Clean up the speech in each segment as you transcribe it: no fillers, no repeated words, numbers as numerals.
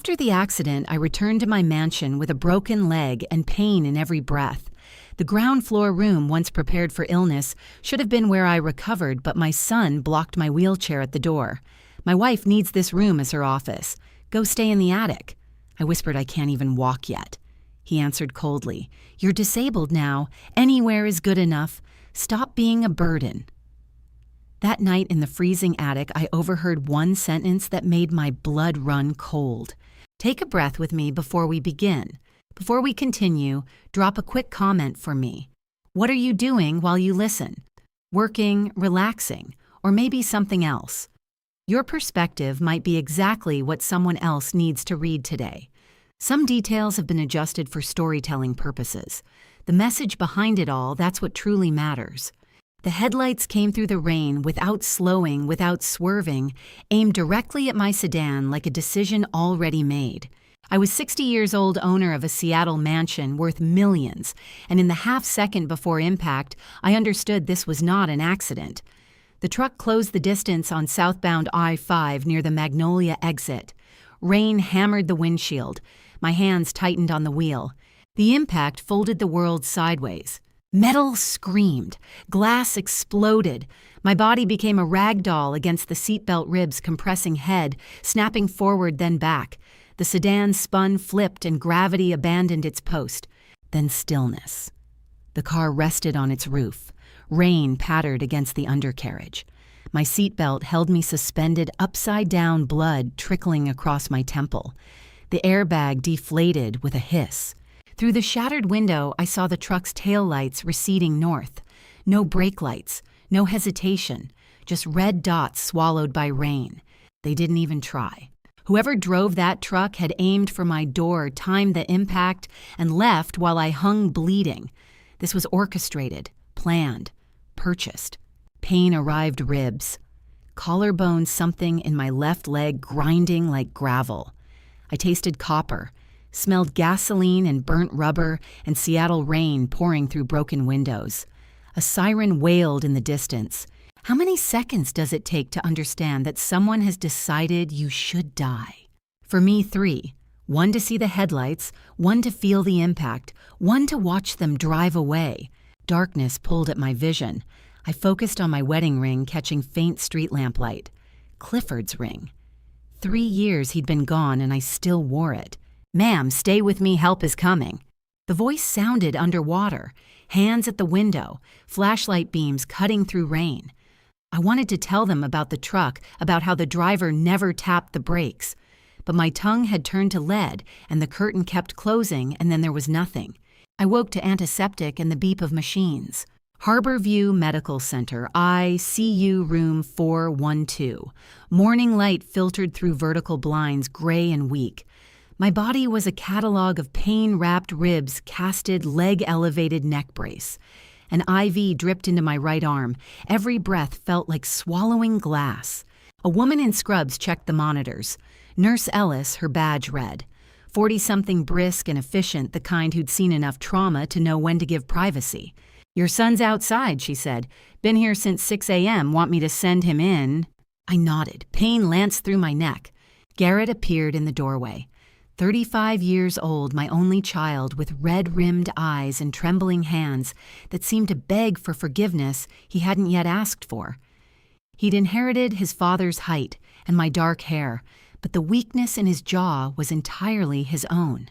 After the accident, I returned to my mansion with a broken leg and pain in every breath. The ground floor room, once prepared for illness, should have been where I recovered, but my son blocked my wheelchair at the door. My wife needs this room as her office. Go stay in the attic. I whispered, I can't even walk yet. He answered coldly, You're disabled now. Anywhere is good enough. Stop being a burden. That night in the freezing attic, I overheard one sentence that made my blood run cold. Take a breath with me before we begin. Before we continue, drop a quick comment for me. What are you doing while you listen? Working, relaxing, or maybe something else? Your perspective might be exactly what someone else needs to read today. Some details have been adjusted for storytelling purposes. The message behind it all, that's what truly matters. The headlights came through the rain without slowing, without swerving, aimed directly at my sedan like a decision already made. I was 60 years old owner of a Seattle mansion worth millions, and in the half second before impact, I understood this was not an accident. The truck closed the distance on southbound I-5 near the Magnolia exit. Rain hammered the windshield. My hands tightened on the wheel. The impact folded the world sideways. Metal screamed. Glass exploded. My body became a rag doll against the seatbelt ribs' compressing head, snapping forward then back. The sedan spun, flipped, and gravity abandoned its post. Then stillness. The car rested on its roof. Rain pattered against the undercarriage. My seatbelt held me suspended upside down, blood trickling across my temple. The airbag deflated with a hiss. Through the shattered window, I saw the truck's taillights receding north. No brake lights, no hesitation, just red dots swallowed by rain. They didn't even try. Whoever drove that truck had aimed for my door, timed the impact, and left while I hung bleeding. This was orchestrated, planned, purchased. Pain arrived ribs. Collarbone something in my left leg grinding like gravel. I tasted copper. Smelled gasoline and burnt rubber and Seattle rain pouring through broken windows. A siren wailed in the distance. How many seconds does it take to understand that someone has decided you should die? For me, 3. 1 to see the headlights, 1 to feel the impact, 1 to watch them drive away. Darkness pulled at my vision. I focused on my wedding ring catching faint street lamplight. Clifford's ring. 3 years he'd been gone and I still wore it. Ma'am, stay with me, help is coming. The voice sounded underwater, hands at the window, flashlight beams cutting through rain. I wanted to tell them about the truck, about how the driver never tapped the brakes. But my tongue had turned to lead, and the curtain kept closing, and then there was nothing. I woke to antiseptic and the beep of machines. Harborview Medical Center, ICU Room 412. Morning light filtered through vertical blinds, gray and weak. My body was a catalog of pain-wrapped ribs, casted, leg-elevated neck brace. An IV dripped into my right arm. Every breath felt like swallowing glass. A woman in scrubs checked the monitors. Nurse Ellis, her badge read. 40-something brisk and efficient, the kind who'd seen enough trauma to know when to give privacy. Your son's outside, she said. Been here since 6 a.m. Want me to send him in? I nodded. Pain lanced through my neck. Garrett appeared in the doorway. 35 years old, my only child, with red-rimmed eyes and trembling hands that seemed to beg for forgiveness he hadn't yet asked for. He'd inherited his father's height and my dark hair, but the weakness in his jaw was entirely his own.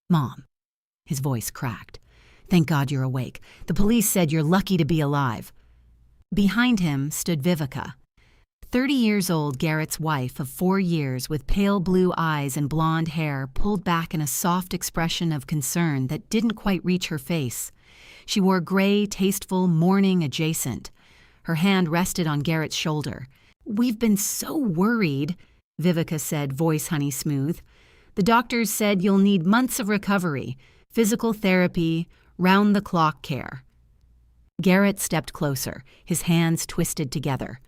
Mom. His voice cracked. Thank God you're awake. The police said you're lucky to be alive. Behind him stood Vivica. 30 years old, Garrett's wife of 4 years with pale blue eyes and blonde hair pulled back in a soft expression of concern that didn't quite reach her face. She wore gray, tasteful, mourning adjacent. Her hand rested on Garrett's shoulder. We've been so worried, Vivica said, voice honey smooth. The doctors said you'll need months of recovery, physical therapy, round-the-clock care. Garrett stepped closer, his hands twisted together.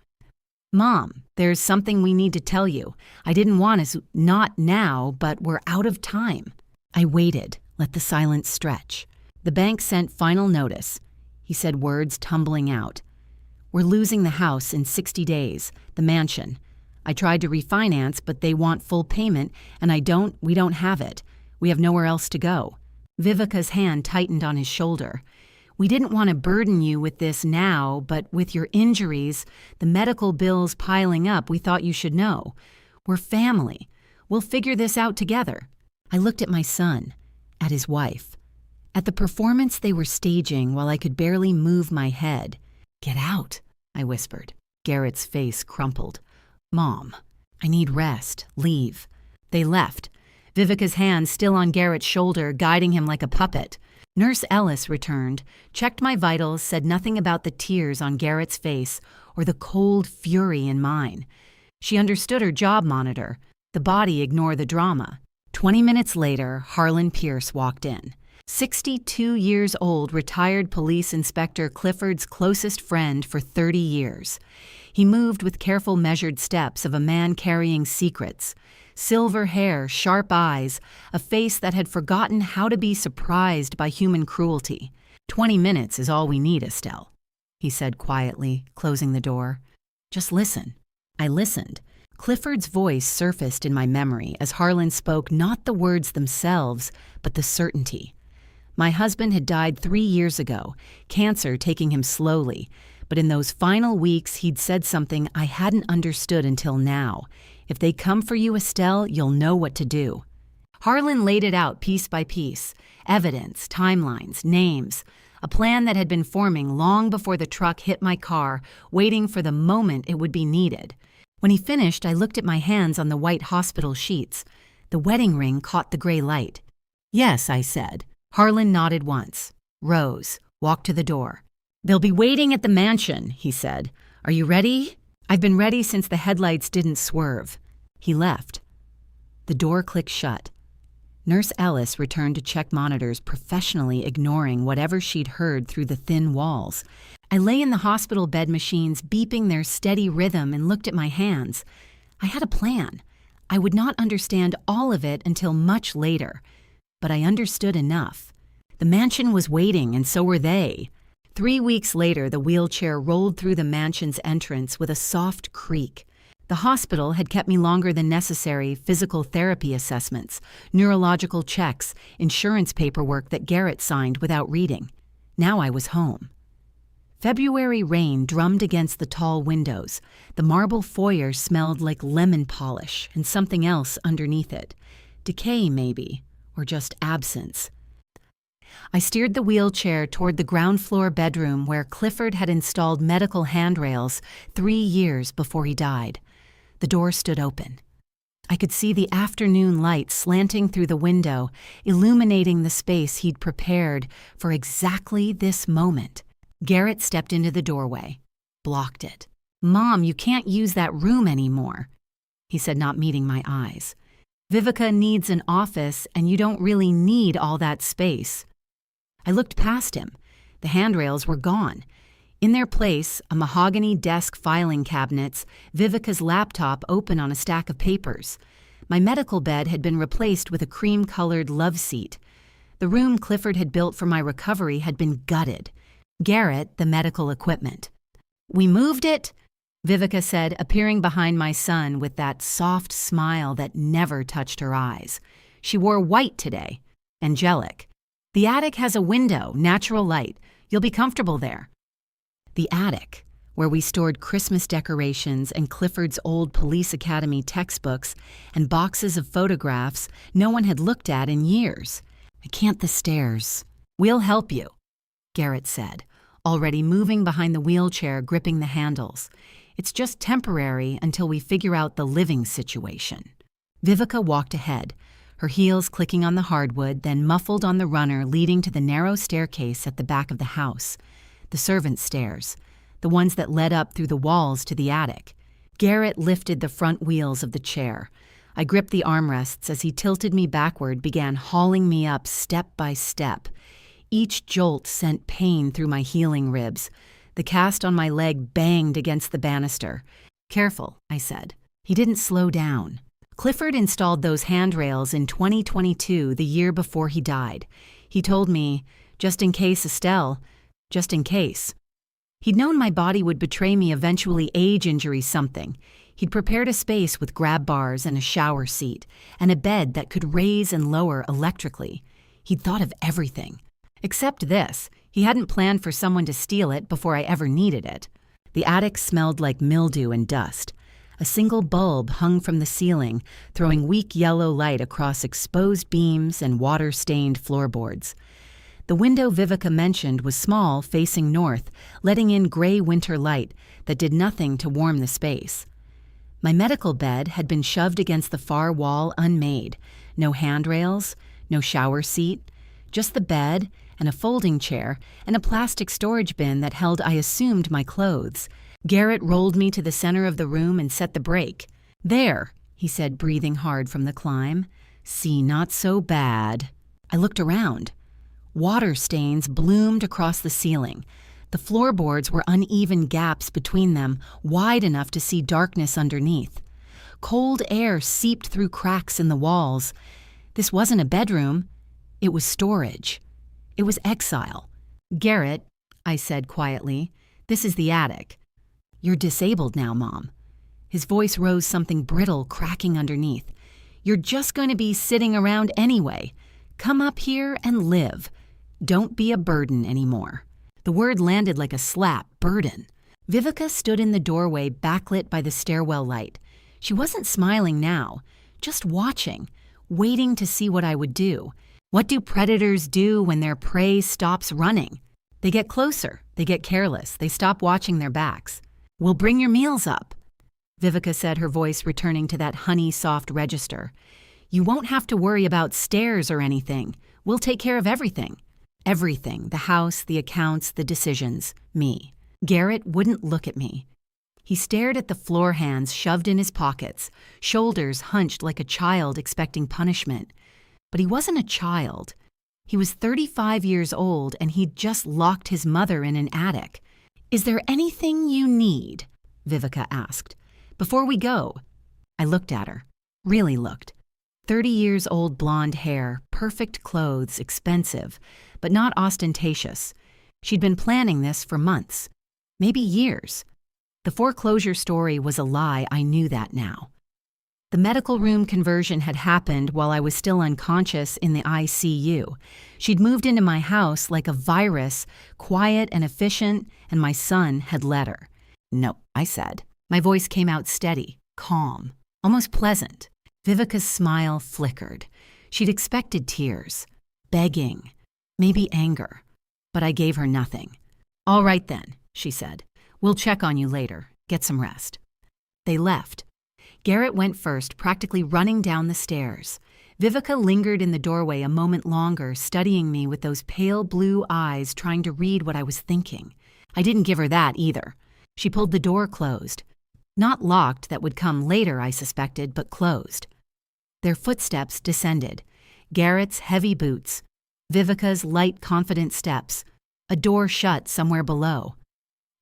Mom, there's something we need to tell you. I didn't want us, not now, but we're out of time. I waited, let the silence stretch. The bank sent final notice. He said, words tumbling out. We're losing the house in 60 days, the mansion. I tried to refinance, but they want full payment, and we don't have it. We have nowhere else to go. Vivica's hand tightened on his shoulder. We didn't want to burden you with this now, but with your injuries, the medical bills piling up, we thought you should know. We're family. We'll figure this out together. I looked at my son, at his wife, at the performance they were staging while I could barely move my head. Get out, I whispered. Garrett's face crumpled. Mom, I need rest. Leave. They left, Vivica's hand still on Garrett's shoulder, guiding him like a puppet. Nurse Ellis returned, checked my vitals, said nothing about the tears on Garrett's face or the cold fury in mine. She understood her job monitor. The body ignored the drama. 20 minutes later, Harlan Pierce walked in. 62 years old, retired police inspector Clifford's closest friend for 30 years. He moved with careful measured steps of a man carrying secrets. Silver hair, sharp eyes, a face that had forgotten how to be surprised by human cruelty. 20 minutes is all we need, Estelle, he said quietly, closing the door. Just listen. I listened. Clifford's voice surfaced in my memory as Harlan spoke not the words themselves, but the certainty. My husband had died 3 years ago, cancer taking him slowly, but in those final weeks he'd said something I hadn't understood until now. If they come for you, Estelle, you'll know what to do. Harlan laid it out piece by piece, evidence, timelines, names, a plan that had been forming long before the truck hit my car, waiting for the moment it would be needed. When he finished, I looked at my hands on the white hospital sheets. The wedding ring caught the gray light. Yes, I said. Harlan nodded once, rose, walked to the door. They'll be waiting at the mansion, he said. Are you ready? I've been ready since the headlights didn't swerve. He left. The door clicked shut. Nurse Ellis returned to check monitors, professionally ignoring whatever she'd heard through the thin walls. I lay in the hospital bed machines, beeping their steady rhythm, and looked at my hands. I had a plan. I would not understand all of it until much later, but I understood enough. The mansion was waiting, and so were they. 3 weeks later, the wheelchair rolled through the mansion's entrance with a soft creak. The hospital had kept me longer than necessary, physical therapy assessments, neurological checks, insurance paperwork that Garrett signed without reading. Now I was home. February rain drummed against the tall windows. The marble foyer smelled like lemon polish and something else underneath it. Decay, maybe, or just absence. I steered the wheelchair toward the ground floor bedroom where Clifford had installed medical handrails 3 years before he died. The door stood open. I could see the afternoon light slanting through the window, illuminating the space he'd prepared for exactly this moment. Garrett stepped into the doorway, blocked it. Mom, you can't use that room anymore, he said, not meeting my eyes. Vivica needs an office, and you don't really need all that space. I looked past him. The handrails were gone. In their place, a mahogany desk filing cabinets, Vivica's laptop open on a stack of papers. My medical bed had been replaced with a cream-colored love seat. The room Clifford had built for my recovery had been gutted. Garrett, the medical equipment. We moved it, Vivica said, appearing behind my son with that soft smile that never touched her eyes. She wore white today, angelic. The attic has a window, natural light. You'll be comfortable there. The attic, where we stored Christmas decorations and Clifford's old police academy textbooks and boxes of photographs no one had looked at in years. I can't the stairs. We'll help you, Garrett said, already moving behind the wheelchair, gripping the handles. It's just temporary until we figure out the living situation. Vivica walked ahead, her heels clicking on the hardwood, then muffled on the runner leading to the narrow staircase at the back of the house. The servants' stairs, the ones that led up through the walls to the attic. Garrett lifted the front wheels of the chair. I gripped the armrests as he tilted me backward, began hauling me up step by step. Each jolt sent pain through my healing ribs. The cast on my leg banged against the banister. Careful, I said. He didn't slow down. Clifford installed those handrails in 2022, the year before he died. He told me, just in case, Estelle, just in case. He'd known my body would betray me eventually, age injury something. He'd prepared a space with grab bars and a shower seat, and a bed that could raise and lower electrically. He'd thought of everything. Except this, he hadn't planned for someone to steal it before I ever needed it. The attic smelled like mildew and dust. A single bulb hung from the ceiling, throwing weak yellow light across exposed beams and water-stained floorboards. The window Vivica mentioned was small, facing north, letting in gray winter light that did nothing to warm the space. My medical bed had been shoved against the far wall unmade. No handrails, no shower seat, just the bed and a folding chair and a plastic storage bin that held, I assumed, my clothes. Garrett rolled me to the center of the room and set the brake. "There," he said, breathing hard from the climb. "See, not so bad." I looked around. Water stains bloomed across the ceiling. The floorboards were uneven gaps between them, wide enough to see darkness underneath. Cold air seeped through cracks in the walls. This wasn't a bedroom. It was storage. It was exile. "Garrett," I said quietly, "this is the attic." "You're disabled now, Mom." His voice rose something brittle, cracking underneath. "You're just going to be sitting around anyway. Come up here and live. Don't be a burden anymore." The word landed like a slap, burden. Vivica stood in the doorway, backlit by the stairwell light. She wasn't smiling now, just watching, waiting to see what I would do. What do predators do when their prey stops running? They get closer, they get careless, they stop watching their backs. "We'll bring your meals up," Vivica said, her voice returning to that honey-soft register. "You won't have to worry about stairs or anything. We'll take care of everything." Everything, the house, the accounts, the decisions, me. Garrett wouldn't look at me. He stared at the floor hands shoved in his pockets, shoulders hunched like a child expecting punishment. But he wasn't a child. He was 35 years old and he'd just locked his mother in an attic. "Is there anything you need?" Vivica asked. "Before we go." I looked at her. Really looked. 30 years old blonde hair, perfect clothes, expensive, but not ostentatious. She'd been planning this for months, maybe years. The foreclosure story was a lie, I knew that now. The medical room conversion had happened while I was still unconscious in the ICU. She'd moved into my house like a virus, quiet and efficient, and my son had let her. "No," I said. My voice came out steady, calm, almost pleasant. Vivica's smile flickered. She'd expected tears, begging, maybe anger, but I gave her nothing. "All right then," she said. "We'll check on you later. Get some rest." They left. Garrett went first, practically running down the stairs. Vivica lingered in the doorway a moment longer, studying me with those pale blue eyes, trying to read what I was thinking. I didn't give her that either. She pulled the door closed. Not locked, that would come later, I suspected, but closed. Their footsteps descended. Garrett's heavy boots. Vivica's light, confident steps. A door shut somewhere below.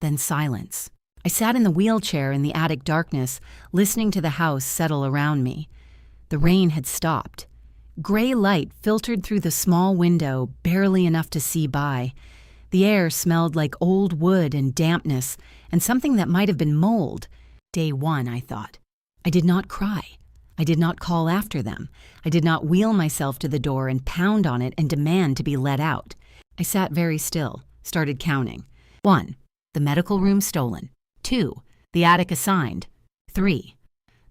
Then silence. I sat in the wheelchair in the attic darkness, listening to the house settle around me. The rain had stopped. Gray light filtered through the small window, barely enough to see by. The air smelled like old wood and dampness, and something that might have been mold. Day one, I thought. I did not cry. I did not call after them. I did not wheel myself to the door and pound on it and demand to be let out. I sat very still, started counting. 1. The medical room stolen. 2. The attic assigned. 3.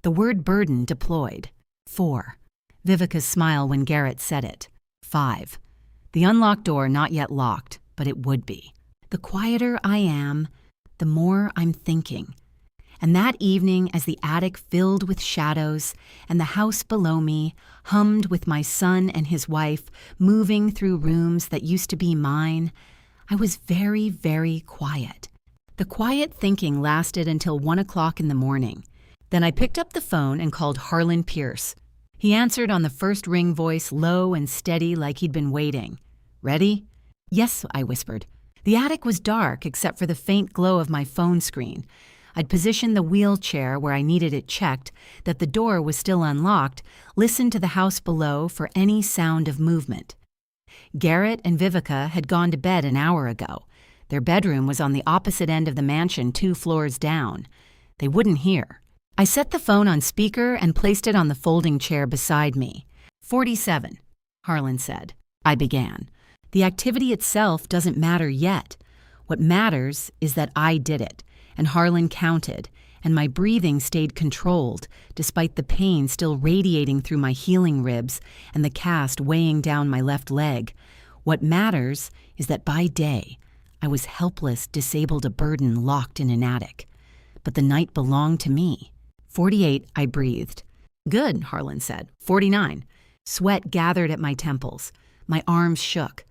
The word burden deployed. 4. Vivica's smile when Garrett said it. 5. The unlocked door not yet locked, but it would be. The quieter I am, the more I'm thinking. And that evening, as the attic filled with shadows and the house below me hummed with my son and his wife moving through rooms that used to be mine, I was very, very quiet. The quiet thinking lasted until 1 o'clock in the morning. Then I picked up the phone and called Harlan Pierce. He answered on the first ring, voice low and steady like he'd been waiting. "Ready?" "Yes," I whispered. The attic was dark except for the faint glow of my phone screen. I'd positioned the wheelchair where I needed it checked, that the door was still unlocked, listened to the house below for any sound of movement. Garrett and Vivica had gone to bed an hour ago. Their bedroom was on the opposite end of the mansion 2 floors down. They wouldn't hear. I set the phone on speaker and placed it on the folding chair beside me. 47, Harlan said. I began. The activity itself doesn't matter yet. What matters is that I did it, and Harlan counted, and my breathing stayed controlled, despite the pain still radiating through my healing ribs and the cast weighing down my left leg. What matters is that by day, I was helpless, disabled, a burden locked in an attic. But the night belonged to me. 48, I breathed. Good, Harlan said. 49. Sweat gathered at my temples. My arms shook.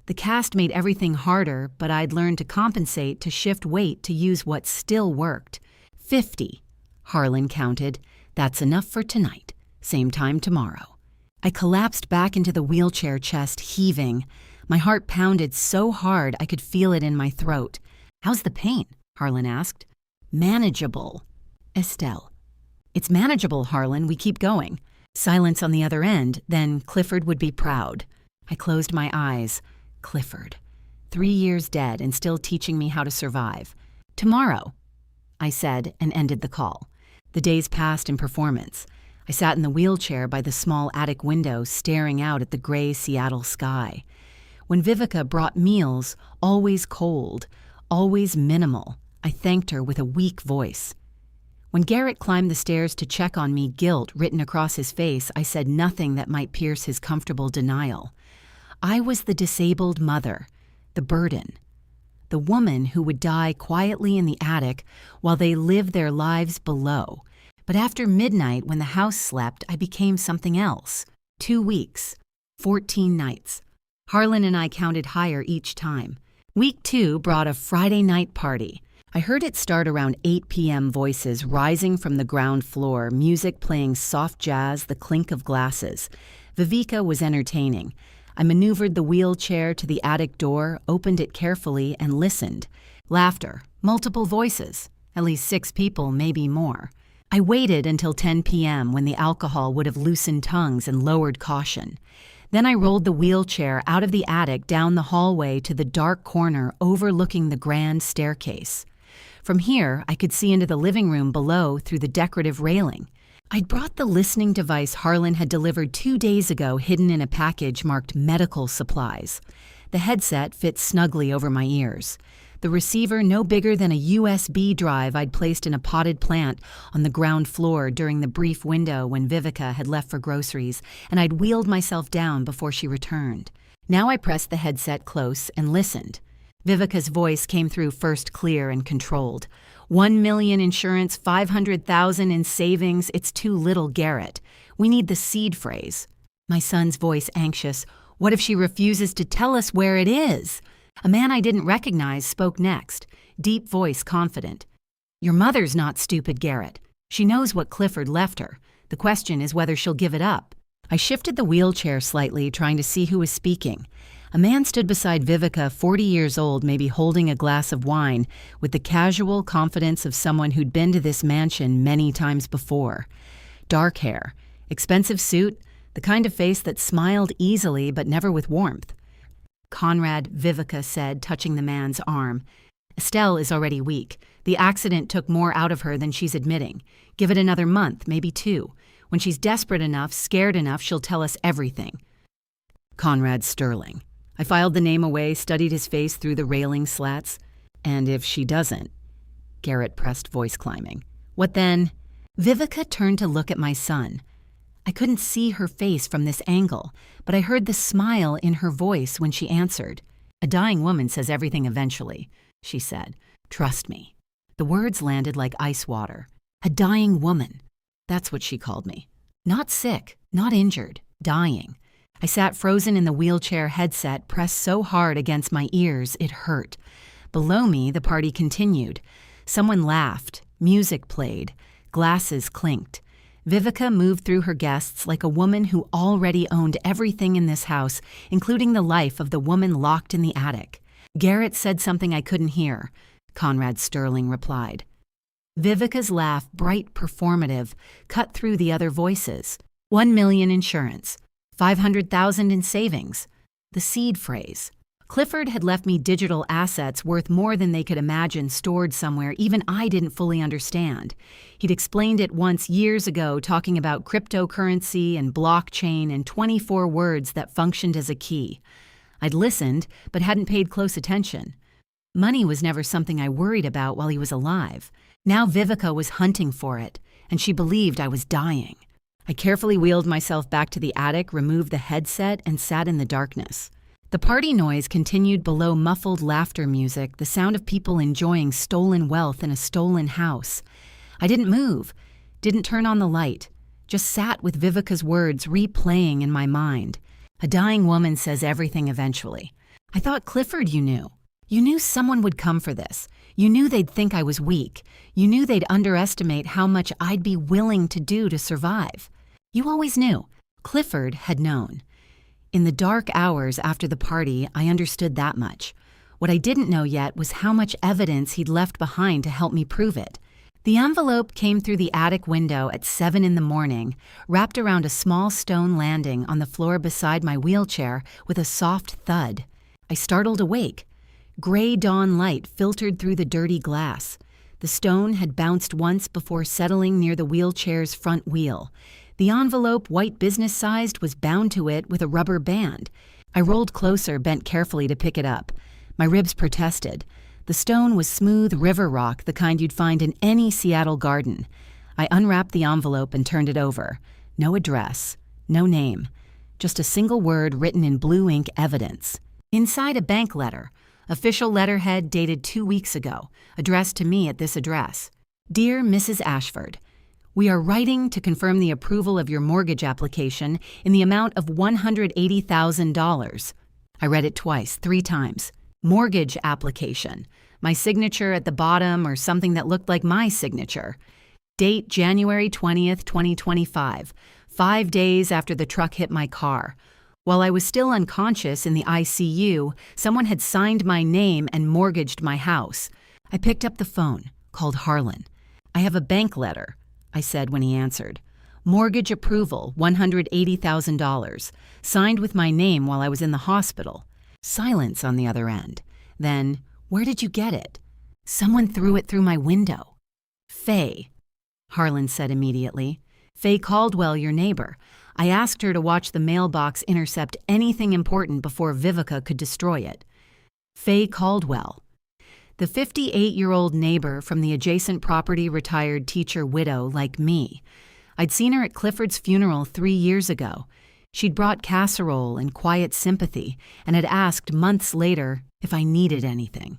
The cast made everything harder, but I'd learned to compensate, to shift weight, to use what still worked. 50, Harlan counted. That's enough for tonight. Same time tomorrow. I collapsed back into the wheelchair, chest heaving. My heart pounded so hard I could feel it in my throat. How's the pain? Harlan asked. Manageable. Estelle. It's manageable, Harlan. We keep going. Silence on the other end, then Clifford would be proud. I closed my eyes. Clifford. 3 years dead and still teaching me how to survive. Tomorrow, I said and ended the call. The days passed in performance. I sat in the wheelchair by the small attic window staring out at the gray Seattle sky. When Vivica brought meals, always cold, always minimal, I thanked her with a weak voice. When Garrett climbed the stairs to check on me, guilt written across his face, I said nothing that might pierce his comfortable denial. I was the disabled mother, the burden, the woman who would die quietly in the attic while they lived their lives below. But after midnight, when the house slept, I became something else. 2 weeks, 14 nights. Harlan and I counted higher each time. Week 2 brought a Friday night party. I heard it start around 8 p.m., voices rising from the ground floor, music playing soft jazz, the clink of glasses. Vivica was entertaining. I maneuvered the wheelchair to the attic door, opened it carefully, and listened. Laughter, multiple voices, at least 6 people, maybe more. I waited until 10 p.m. when the alcohol would have loosened tongues and lowered caution. Then I rolled the wheelchair out of the attic down the hallway to the dark corner overlooking the grand staircase. From here, I could see into the living room below through the decorative railing. I'd brought the listening device Harlan had delivered 2 days ago, hidden in a package marked medical supplies. The headset fit snugly over my ears. The receiver no bigger than a USB drive I'd placed in a potted plant on the ground floor during the brief window when Vivica had left for groceries, and I'd wheeled myself down before she returned. Now I pressed the headset close and listened. Vivica's voice came through first clear and controlled. 1 million insurance, 500,000 in savings. It's too little, Garrett. We need the seed phrase. My son's voice anxious. What if she refuses to tell us where it is? A man I didn't recognize spoke next, deep voice confident. Your mother's not stupid, Garrett. She knows what Clifford left her. The question is whether she'll give it up. I shifted the wheelchair slightly, trying to see who was speaking. A man stood beside Vivica, 40 years old, maybe holding a glass of wine, with the casual confidence of someone who'd been to this mansion many times before. Dark hair, expensive suit, the kind of face that smiled easily but never with warmth. Conrad, Vivica said, touching the man's arm. Estelle is already weak. The accident took more out of her than she's admitting. Give it another month, maybe 2. When she's desperate enough, scared enough, she'll tell us everything. Conrad Sterling. I filed the name away, studied his face through the railing slats. And if she doesn't? Garrett pressed, voice climbing. What then? Vivica turned to look at my son. I couldn't see her face from this angle, but I heard the smile in her voice when she answered. A dying woman says everything eventually, she said. Trust me. The words landed like ice water. A dying woman. That's what she called me. Not sick, not injured, dying. I sat frozen in the wheelchair headset, pressed so hard against my ears it hurt. Below me, the party continued. Someone laughed, music played, glasses clinked. Vivica moved through her guests like a woman who already owned everything in this house, including the life of the woman locked in the attic. Garrett said something I couldn't hear. Conrad Sterling replied. Vivica's laugh, bright, performative, cut through the other voices. 1 million insurance. 500,000 in savings. The seed phrase. Clifford had left me digital assets worth more than they could imagine stored somewhere even I didn't fully understand. He'd explained it once years ago, talking about cryptocurrency and blockchain in 24 words that functioned as a key. I'd listened, but hadn't paid close attention. Money was never something I worried about while he was alive. Now Vivica was hunting for it, and she believed I was dying. I carefully wheeled myself back to the attic, removed the headset, and sat in the darkness. The party noise continued below muffled laughter music, the sound of people enjoying stolen wealth in a stolen house. I didn't move, didn't turn on the light, just sat with Vivica's words replaying in my mind. A dying woman says everything eventually. I thought, Clifford, you knew. You knew someone would come for this. You knew they'd think I was weak. You knew they'd underestimate how much I'd be willing to do to survive. You always knew. Clifford had known. In the dark hours after the party, I understood that much. What I didn't know yet was how much evidence he'd left behind to help me prove it. The envelope came through the attic window at 7 in the morning, wrapped around a small stone landing on the floor beside my wheelchair with a soft thud. I startled awake. Gray dawn light filtered through the dirty glass. The stone had bounced once before settling near the wheelchair's front wheel. The envelope, white business-sized, was bound to it with a rubber band. I rolled closer, bent carefully to pick it up. My ribs protested. The stone was smooth river rock, the kind you'd find in any Seattle garden. I unwrapped the envelope and turned it over. No address, no name, just a single word written in blue ink evidence. Inside, a bank letter. Official letterhead dated 2 weeks ago, addressed to me at this address. Dear Mrs. Ashford, we are writing to confirm the approval of your mortgage application in the amount of $180,000. I read it twice, 3 times. Mortgage application. My signature at the bottom or something that looked like my signature. Date January 20th, 2025, 5 days after the truck hit my car. While I was still unconscious in the ICU, someone had signed my name and mortgaged my house. I picked up the phone, called Harlan. I have a bank letter, I said when he answered. Mortgage approval, $180,000, signed with my name while I was in the hospital. Silence on the other end. Then, where did you get it? Someone threw it through my window. Faye, Harlan said immediately. Faye Caldwell, your neighbor. I asked her to watch the mailbox intercept anything important before Vivica could destroy it. Faye Caldwell. The 58-year-old neighbor from the adjacent property, retired teacher widow like me. I'd seen her at Clifford's funeral 3 years ago. She'd brought casserole and quiet sympathy and had asked months later if I needed anything.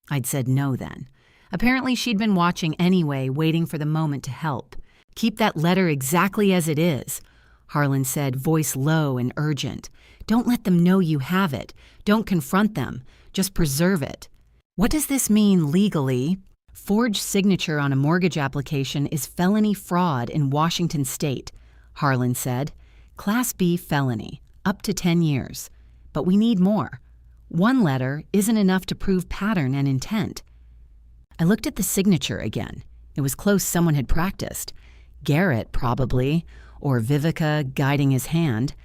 I'd said no then. Apparently she'd been watching anyway, waiting for the moment to help. Keep that letter exactly as it is, Harlan said, voice low and urgent. Don't let them know you have it. Don't confront them. Just preserve it. What does this mean legally? Forged signature on a mortgage application is felony fraud in Washington state, Harlan said. Class B felony, up to 10 years. But we need more. One letter isn't enough to prove pattern and intent. I looked at the signature again. It was close someone had practiced. Garrett, probably, or Vivica guiding his hand.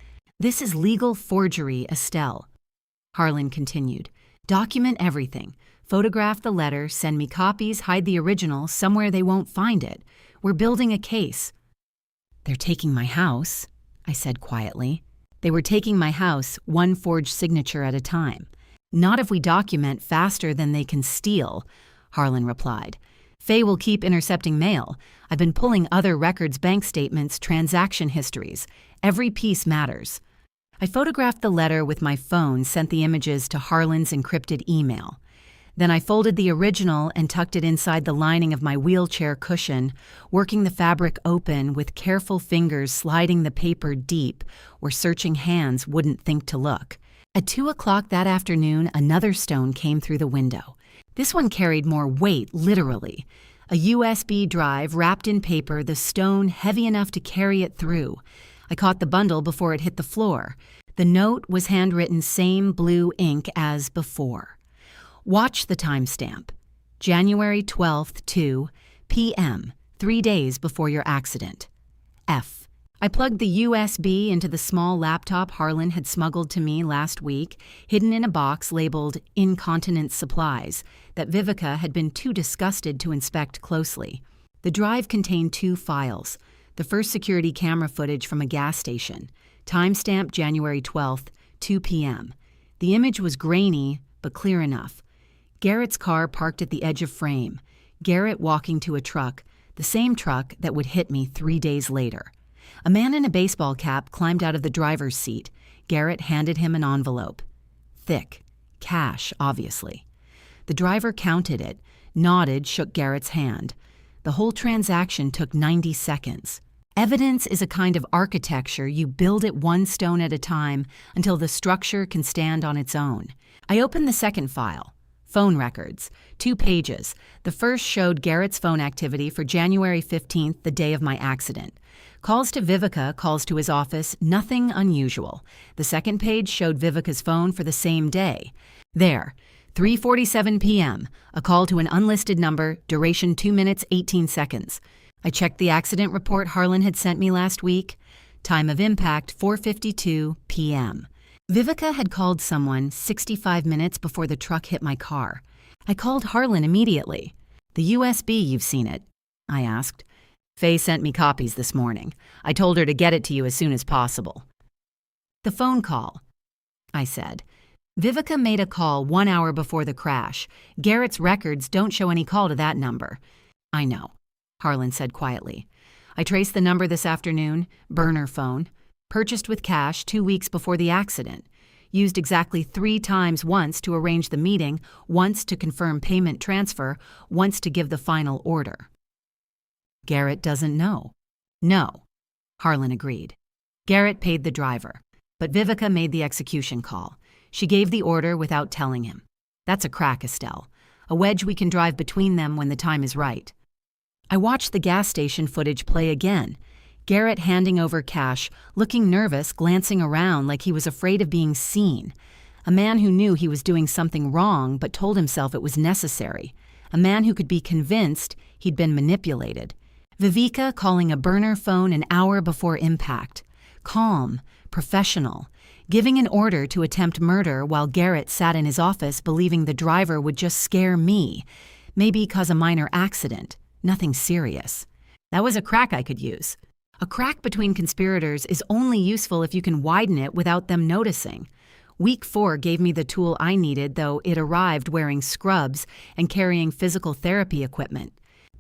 This is legal forgery, Estelle. Harlan continued. Document everything. Photograph the letter, send me copies, hide the original somewhere they won't find it. We're building a case. They're taking my house, I said quietly. They were taking my house, one forged signature at a time. Not if we document faster than they can steal, Harlan replied. Faye will keep intercepting mail. I've been pulling other records, bank statements, transaction histories. Every piece matters. I photographed the letter with my phone, sent the images to Harlan's encrypted email. Then I folded the original and tucked it inside the lining of my wheelchair cushion, working the fabric open with careful fingers sliding the paper deep where searching hands wouldn't think to look. At 2 o'clock that afternoon, another stone came through the window. This one carried more weight, literally. A USB drive wrapped in paper, the stone heavy enough to carry it through. I caught the bundle before it hit the floor. The note was handwritten same blue ink as before. Watch the timestamp. January 12th, 2 p.m., 3 days before your accident. F. I plugged the USB into the small laptop Harlan had smuggled to me last week, hidden in a box labeled Incontinence Supplies, that Vivica had been too disgusted to inspect closely. The drive contained 2 files. The first security camera footage from a gas station, timestamp January 12th, 2 p.m. The image was grainy, but clear enough. Garrett's car parked at the edge of frame. Garrett walking to a truck, the same truck that would hit me 3 days later. A man in a baseball cap climbed out of the driver's seat. Garrett handed him an envelope. Thick. Cash, obviously. The driver counted it, nodded, shook Garrett's hand. The whole transaction took 90 seconds. Evidence is a kind of architecture. You build it one stone at a time until the structure can stand on its own. I opened the second file. Phone records. 2 pages. The first showed Garrett's phone activity for January 15th, the day of my accident. Calls to Vivica, calls to his office, nothing unusual. The second page showed Vivica's phone for the same day. There, 3:47 p.m., a call to an unlisted number, duration 2 minutes, 18 seconds. I checked the accident report Harlan had sent me last week. Time of impact, 4:52 p.m. Vivica had called someone 65 minutes before the truck hit my car. I called Harlan immediately. "The USB, you've seen it?" I asked. "Faye sent me copies this morning. I told her to get it to you as soon as possible." "The phone call," I said. "Vivica made a call 1 hour before the crash. Garrett's records don't show any call to that number." "I know," Harlan said quietly. "I traced the number this afternoon, burner phone. Purchased with cash 2 weeks before the accident. Used exactly 3 times, once to arrange the meeting, once to confirm payment transfer, once to give the final order." "Garrett doesn't know." "No," Harlan agreed. "Garrett paid the driver, but Vivica made the execution call. She gave the order without telling him. That's a crack, Estelle. A wedge we can drive between them when the time is right." I watched the gas station footage play again. Garrett handing over cash, looking nervous, glancing around like he was afraid of being seen. A man who knew he was doing something wrong but told himself it was necessary. A man who could be convinced he'd been manipulated. Vivica calling a burner phone an hour before impact. Calm, professional, giving an order to attempt murder while Garrett sat in his office believing the driver would just scare me, maybe cause a minor accident, nothing serious. That was a crack I could use. A crack between conspirators is only useful if you can widen it without them noticing. Week 4 gave me the tool I needed, though it arrived wearing scrubs and carrying physical therapy equipment.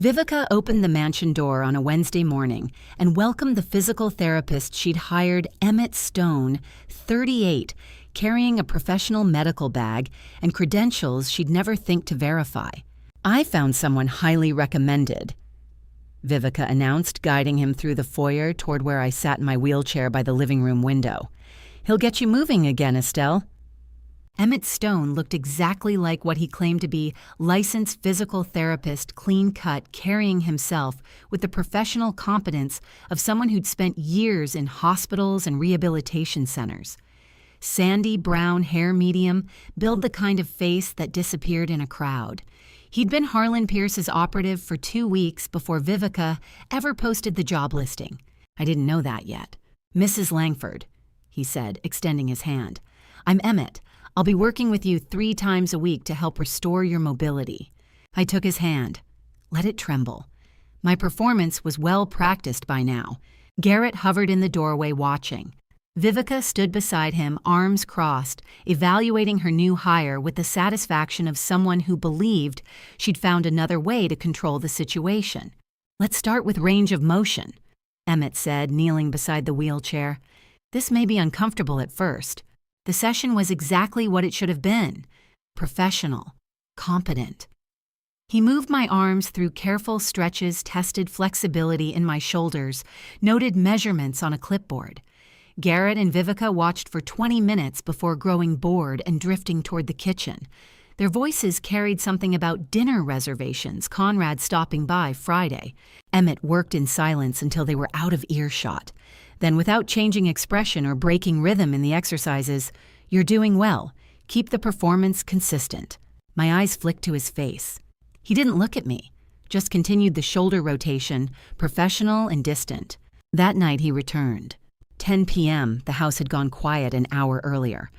Vivica opened the mansion door on a Wednesday morning and welcomed the physical therapist she'd hired, Emmett Stone, 38, carrying a professional medical bag and credentials she'd never think to verify. "I found someone highly recommended," Vivica announced, guiding him through the foyer toward where I sat in my wheelchair by the living room window. "He'll get you moving again, Estelle." Emmett Stone looked exactly like what he claimed to be, licensed physical therapist, clean-cut, carrying himself with the professional competence of someone who'd spent years in hospitals and rehabilitation centers. Sandy brown hair medium, build the kind of face that disappeared in a crowd. He'd been Harlan Pierce's operative for 2 weeks before Vivica ever posted the job listing. I didn't know that yet. "Mrs. Langford," he said, extending his hand. "I'm Emmett. I'll be working with you 3 times a week to help restore your mobility." I took his hand. Let it tremble. My performance was well practiced by now. Garrett hovered in the doorway watching. Vivica stood beside him, arms crossed, evaluating her new hire with the satisfaction of someone who believed she'd found another way to control the situation. "Let's start with range of motion," Emmett said, kneeling beside the wheelchair. "This may be uncomfortable at first. The session was exactly what it should have been. Professional. Competent." He moved my arms through careful stretches, tested flexibility in my shoulders, noted measurements on a clipboard. Garrett and Vivica watched for 20 minutes before growing bored and drifting toward the kitchen. Their voices carried something about dinner reservations, Conrad stopping by Friday. Emmett worked in silence until they were out of earshot. Then, without changing expression or breaking rhythm in the exercises, "You're doing well. Keep the performance consistent." My eyes flicked to his face. He didn't look at me, just continued the shoulder rotation, professional and distant. That night he returned. 10 p.m., the house had gone quiet an hour earlier.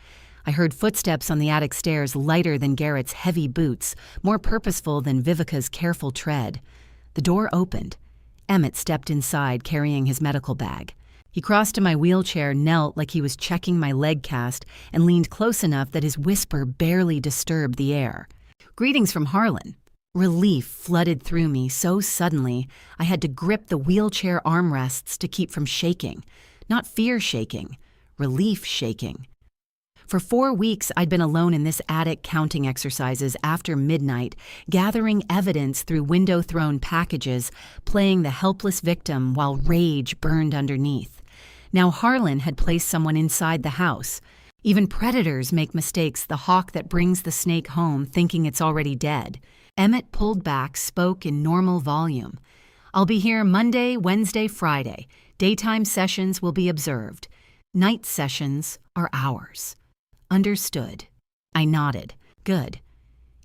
I heard footsteps on the attic stairs lighter than Garrett's heavy boots, more purposeful than Vivica's careful tread. The door opened. Emmett stepped inside carrying his medical bag. He crossed to my wheelchair, knelt like he was checking my leg cast, and leaned close enough that his whisper barely disturbed the air. "Greetings from Harlan." Relief flooded through me so suddenly I had to grip the wheelchair armrests to keep from shaking. Not fear shaking, relief shaking. For 4 weeks, I'd been alone in this attic counting exercises after midnight, gathering evidence through window-thrown packages, playing the helpless victim while rage burned underneath. Now Harlan had placed someone inside the house. Even predators make mistakes, the hawk that brings the snake home thinking it's already dead. Emmett pulled back, spoke in normal volume. "I'll be here Monday, Wednesday, Friday. Daytime sessions will be observed. Night sessions are ours." "Understood." I nodded. "Good."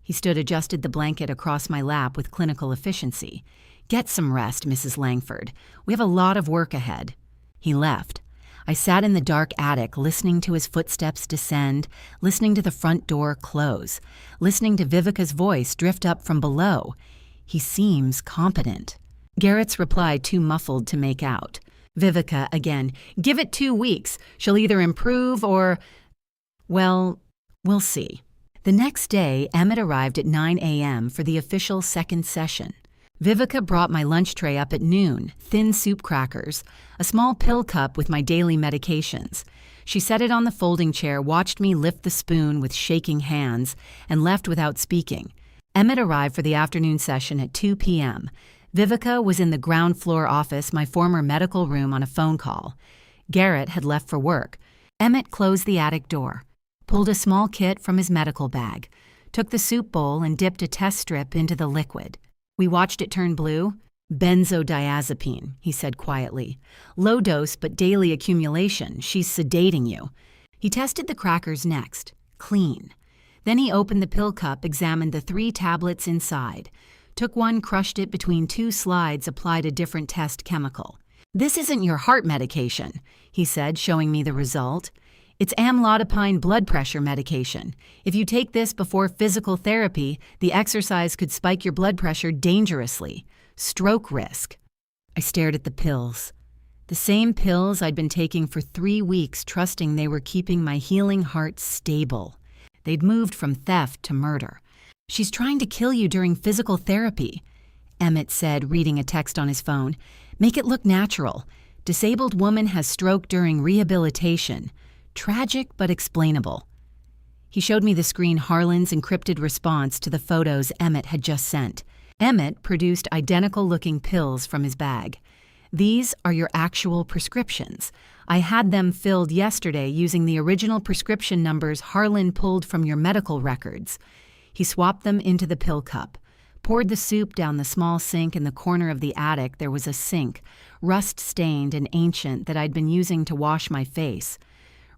He adjusted the blanket across my lap with clinical efficiency. "Get some rest, Mrs. Langford. We have a lot of work ahead." He left. I sat in the dark attic, listening to his footsteps descend, listening to the front door close, listening to Vivica's voice drift up from below. "He seems competent." Garrett's reply too muffled to make out. Vivica again. "Give it 2 weeks. She'll either improve or... well, we'll see." The next day, Emmett arrived at 9 a.m. for the official second session. Vivica brought my lunch tray up at noon, thin soup crackers, a small pill cup with my daily medications. She set it on the folding chair, watched me lift the spoon with shaking hands, and left without speaking. Emmett arrived for the afternoon session at 2 p.m. Vivica was in the ground floor office, my former medical room, on a phone call. Garrett had left for work. Emmett closed the attic door, pulled a small kit from his medical bag, took the soup bowl and dipped a test strip into the liquid. We watched it turn blue. "Benzodiazepine," he said quietly. "Low dose but daily accumulation. She's sedating you." He tested the crackers next. Clean. Then he opened the pill cup, examined the 3 tablets inside. Took one, crushed it between 2 slides, applied a different test chemical. "This isn't your heart medication," he said, showing me the result. "It's amlodipine blood pressure medication. If you take this before physical therapy, the exercise could spike your blood pressure dangerously. Stroke risk." I stared at the pills. The same pills I'd been taking for 3 weeks, trusting they were keeping my healing heart stable. They'd moved from theft to murder. "She's trying to kill you during physical therapy," Emmett said, reading a text on his phone. "Make it look natural. Disabled woman has stroke during rehabilitation. Tragic but explainable." He showed me the screen Harlan's encrypted response to the photos Emmett had just sent. Emmett produced identical-looking pills from his bag. "These are your actual prescriptions. I had them filled yesterday using the original prescription numbers Harlan pulled from your medical records." He swapped them into the pill cup, poured the soup down the small sink in the corner of the attic. There was a sink, rust-stained and ancient, that I'd been using to wash my face.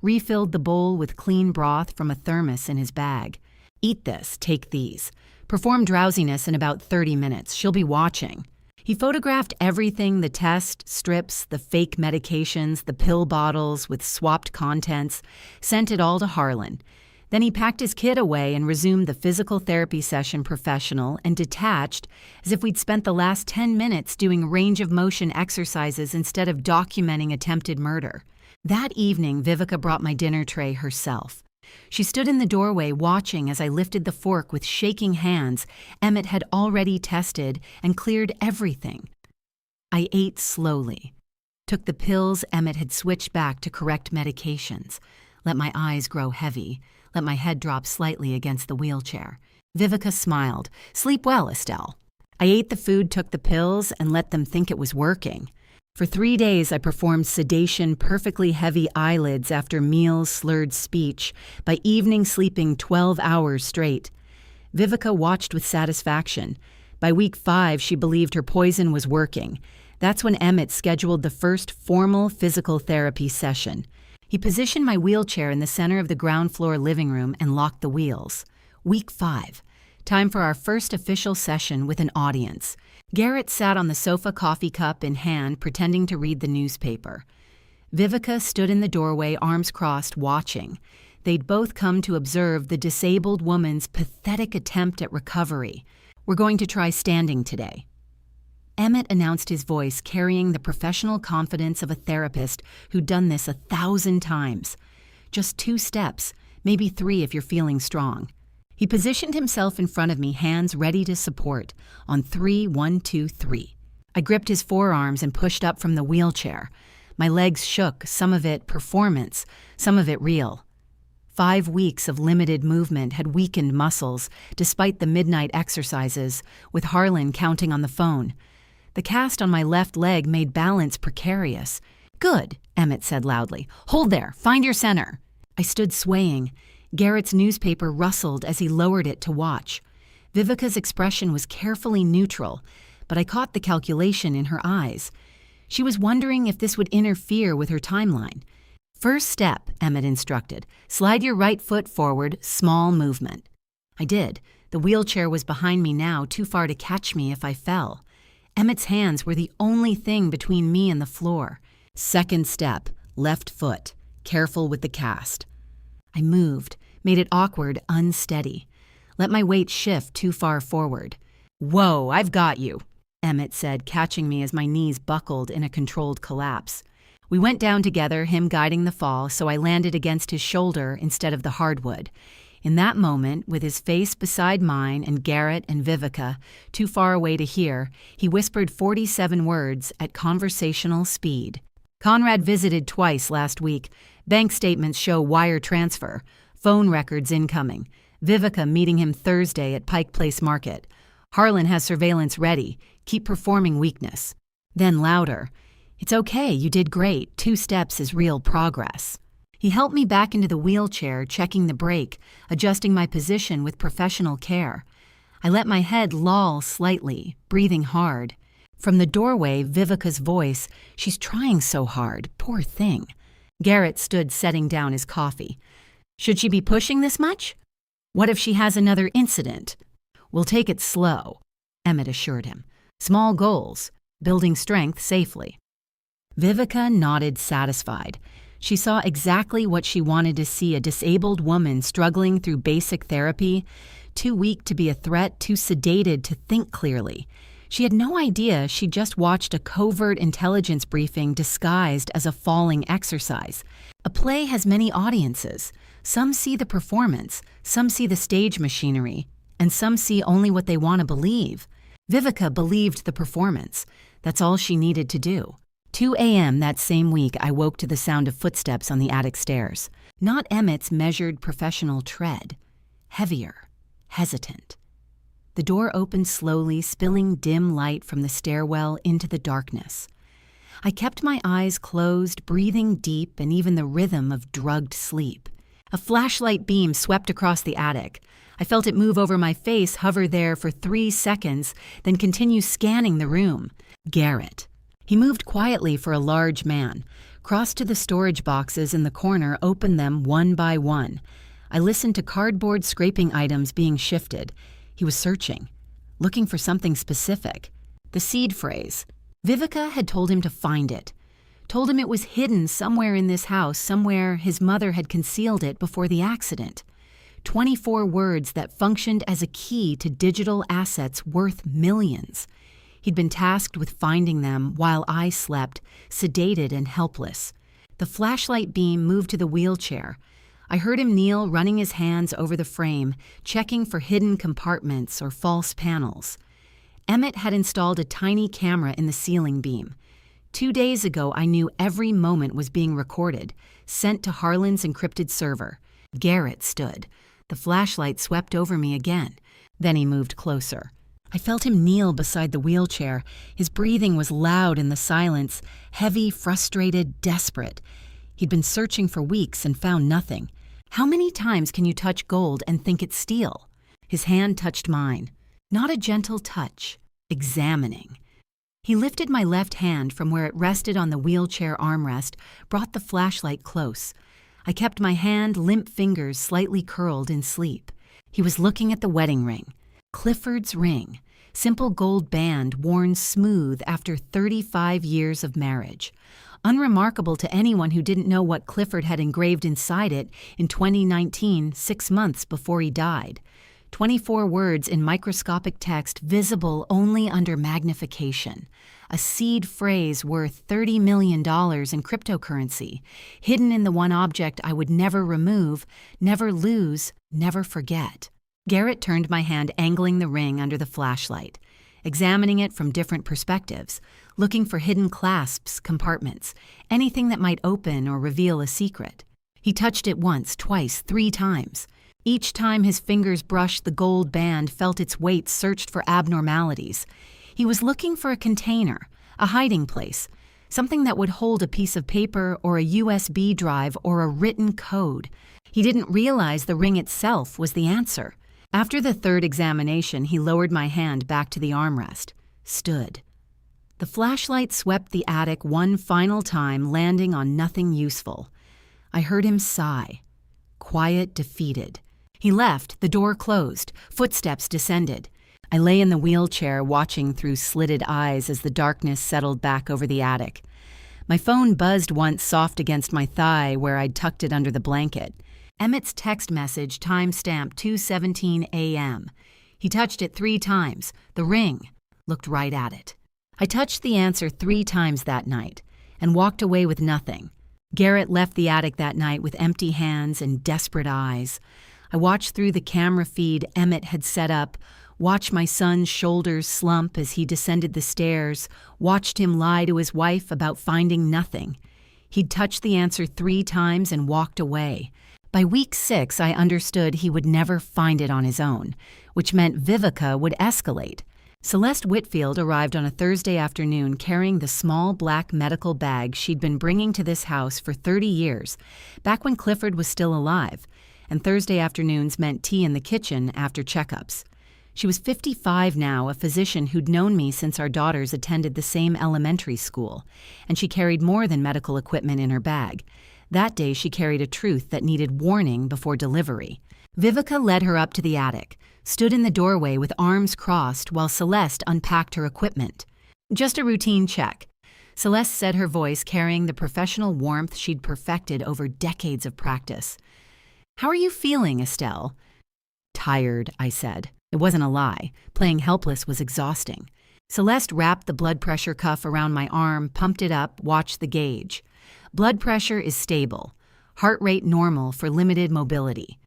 Refilled the bowl with clean broth from a thermos in his bag. "Eat this, take these. Perform drowsiness in about 30 minutes. She'll be watching." He photographed everything, the test strips, the fake medications, the pill bottles with swapped contents, sent it all to Harlan. Then he packed his kit away and resumed the physical therapy session professional and detached, as if we'd spent the last 10 minutes doing range of motion exercises instead of documenting attempted murder. That evening, Vivica brought my dinner tray herself. She stood in the doorway watching as I lifted the fork with shaking hands. Emmett had already tested and cleared everything. I ate slowly, took the pills Emmett had switched back to correct medications, let my eyes grow heavy, let my head drop slightly against the wheelchair. Vivica smiled. "Sleep well, Estelle." I ate the food, took the pills, and let them think it was working. For 3 days, I performed sedation, perfectly heavy eyelids after meals, slurred speech, by evening sleeping 12 hours straight. Vivica watched with satisfaction. By week 5, she believed her poison was working. That's when Emmett scheduled the first formal physical therapy session. He positioned my wheelchair in the center of the ground floor living room and locked the wheels. Week 5. Time for our first official session with an audience. Garrett sat on the sofa, coffee cup in hand, pretending to read the newspaper. Vivica stood in the doorway, arms crossed, watching. They'd both come to observe the disabled woman's pathetic attempt at recovery. We're going to try standing today. Emmett announced, his voice carrying the professional confidence of a therapist who'd done this 1,000 times. Just 2 steps, maybe 3 if you're feeling strong. He positioned himself in front of me, hands ready to support. On 3, 1, 2, 3. I gripped his forearms and pushed up from the wheelchair. My legs shook, some of it performance, some of it real. 5 weeks of limited movement had weakened muscles, despite the midnight exercises, with Harlan counting on the phone. The cast on my left leg made balance precarious. "Good," Emmett said loudly. "Hold there. Find your center." I stood swaying. Garrett's newspaper rustled as he lowered it to watch. Vivica's expression was carefully neutral, but I caught the calculation in her eyes. She was wondering if this would interfere with her timeline. "First step," Emmett instructed. "Slide your right foot forward, small movement." I did. The wheelchair was behind me now, too far to catch me if I fell. Emmett's hands were the only thing between me and the floor. Second step, left foot, careful with the cast. I moved, made it awkward, unsteady. Let my weight shift too far forward. "Whoa, I've got you," Emmett said, catching me as my knees buckled in a controlled collapse. We went down together, him guiding the fall, so I landed against his shoulder instead of the hardwood. In that moment, with his face beside mine and Garrett and Vivica, too far away to hear, he whispered 47 words at conversational speed. "Conrad visited twice last week. Bank statements show wire transfer. Phone records incoming. Vivica meeting him Thursday at Pike Place Market. Harlan has surveillance ready. Keep performing weakness." Then louder, "It's okay, you did great. 2 steps is real progress." He helped me back into the wheelchair, checking the brake, adjusting my position with professional care. I let my head loll slightly, breathing hard. From the doorway, Vivica's voice, "She's trying so hard, poor thing." Garrett stood setting down his coffee. "Should she be pushing this much? What if she has another incident?" "We'll take it slow," Emmett assured him. "Small goals, building strength safely." Vivica nodded, satisfied. She saw exactly what she wanted to see: a disabled woman struggling through basic therapy, too weak to be a threat, too sedated to think clearly. She had no idea she'd just watched a covert intelligence briefing disguised as a falling exercise. A play has many audiences. Some see the performance, some see the stage machinery, and some see only what they want to believe. Vivica believed the performance. That's all she needed to do. 2 a.m. that same week, I woke to the sound of footsteps on the attic stairs. Not Emmett's measured professional tread. Heavier, hesitant. The door opened slowly, spilling dim light from the stairwell into the darkness. I kept my eyes closed, breathing deep and even the rhythm of drugged sleep. A flashlight beam swept across the attic. I felt it move over my face, hover there for 3 seconds, then continue scanning the room. Garrett. He moved quietly for a large man, crossed to the storage boxes in the corner, opened them one by one. I listened to cardboard scraping items being shifted. He was searching, looking for something specific. The seed phrase. Vivica had told him to find it. Told him it was hidden somewhere in this house, somewhere his mother had concealed it before the accident. 24 words that functioned as a key to digital assets worth millions. He'd been tasked with finding them while I slept, sedated and helpless. The flashlight beam moved to the wheelchair. I heard him kneel, running his hands over the frame, checking for hidden compartments or false panels. Emmett had installed a tiny camera in the ceiling beam. 2 days ago, I knew every moment was being recorded, sent to Harlan's encrypted server. Garrett stood. The flashlight swept over me again. Then he moved closer. I felt him kneel beside the wheelchair. His breathing was loud in the silence, heavy, frustrated, desperate. He'd been searching for weeks and found nothing. How many times can you touch gold and think it's steel? His hand touched mine. Not a gentle touch. Examining. He lifted my left hand from where it rested on the wheelchair armrest, brought the flashlight close. I kept my hand, limp fingers slightly curled in sleep. He was looking at the wedding ring. Clifford's ring, simple gold band worn smooth after 35 years of marriage. Unremarkable to anyone who didn't know what Clifford had engraved inside it in 2019, 6 months before he died. 24 words in microscopic text visible only under magnification. A seed phrase worth $30 million in cryptocurrency, hidden in the one object I would never remove, never lose, never forget. Garrett turned my hand angling the ring under the flashlight, examining it from different perspectives, looking for hidden clasps, compartments, anything that might open or reveal a secret. He touched it once, twice, 3 times. Each time his fingers brushed the gold band, felt its weight, searched for abnormalities. He was looking for a container, a hiding place, something that would hold a piece of paper or a USB drive or a written code. He didn't realize the ring itself was the answer. After the 3rd examination, he lowered my hand back to the armrest, stood. The flashlight swept the attic one final time, landing on nothing useful. I heard him sigh, quiet, defeated. He left, the door closed, footsteps descended. I lay in the wheelchair, watching through slitted eyes as the darkness settled back over the attic. My phone buzzed once, soft against my thigh where I'd tucked it under the blanket. Emmett's text message, time-stamped 2:17 a.m. He touched it 3 times. The ring. Looked right at it. I touched the answer 3 times that night and walked away with nothing. Garrett left the attic that night with empty hands and desperate eyes. I watched through the camera feed Emmett had set up, watched my son's shoulders slump as he descended the stairs, watched him lie to his wife about finding nothing. He'd touched the answer 3 times and walked away. By week 6, I understood he would never find it on his own, which meant Vivica would escalate. Celeste Whitfield arrived on a Thursday afternoon carrying the small black medical bag she'd been bringing to this house for 30 years, back when Clifford was still alive, and Thursday afternoons meant tea in the kitchen after checkups. She was 55 now, a physician who'd known me since our daughters attended the same elementary school, and she carried more than medical equipment in her bag. That day she carried a truth that needed warning before delivery. Vivica led her up to the attic, stood in the doorway with arms crossed while Celeste unpacked her equipment. "Just a routine check," Celeste said, her voice carrying the professional warmth she'd perfected over decades of practice. "How are you feeling, Estelle?" "Tired," I said. It wasn't a lie. Playing helpless was exhausting. Celeste wrapped the blood pressure cuff around my arm, pumped it up, watched the gauge. "Blood pressure is stable. Heart rate normal for limited mobility."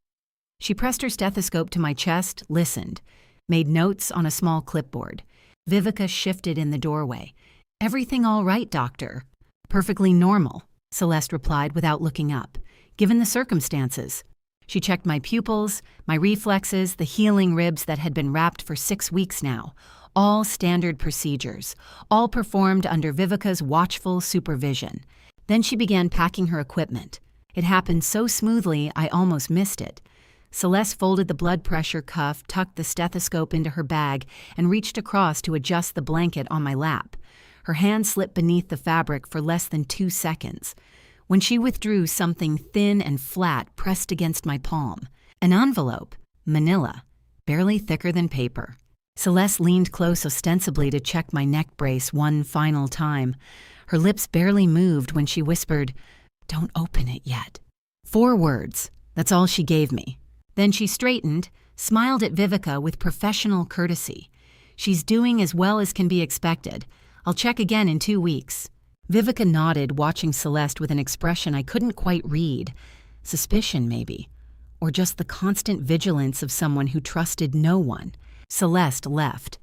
She pressed her stethoscope to my chest, listened, made notes on a small clipboard. Vivica shifted in the doorway. "Everything all right, doctor?" "Perfectly normal," Celeste replied without looking up, "given the circumstances." She checked my pupils, my reflexes, the healing ribs that had been wrapped for 6 weeks now. All standard procedures, all performed under Vivica's watchful supervision. Then she began packing her equipment. It happened so smoothly I almost missed it. Celeste folded the blood pressure cuff, tucked the stethoscope into her bag, and reached across to adjust the blanket on my lap. Her hand slipped beneath the fabric for less than 2 seconds. When she withdrew, something thin and flat pressed against my palm. An envelope, manila, barely thicker than paper. Celeste leaned close ostensibly to check my neck brace one final time. Her lips barely moved when she whispered, "Don't open it yet." 4 words. That's all she gave me. Then she straightened, smiled at Vivica with professional courtesy. "She's doing as well as can be expected. I'll check again in 2 weeks." Vivica nodded, watching Celeste with an expression I couldn't quite read. Suspicion, maybe. Or just the constant vigilance of someone who trusted no one. Celeste left.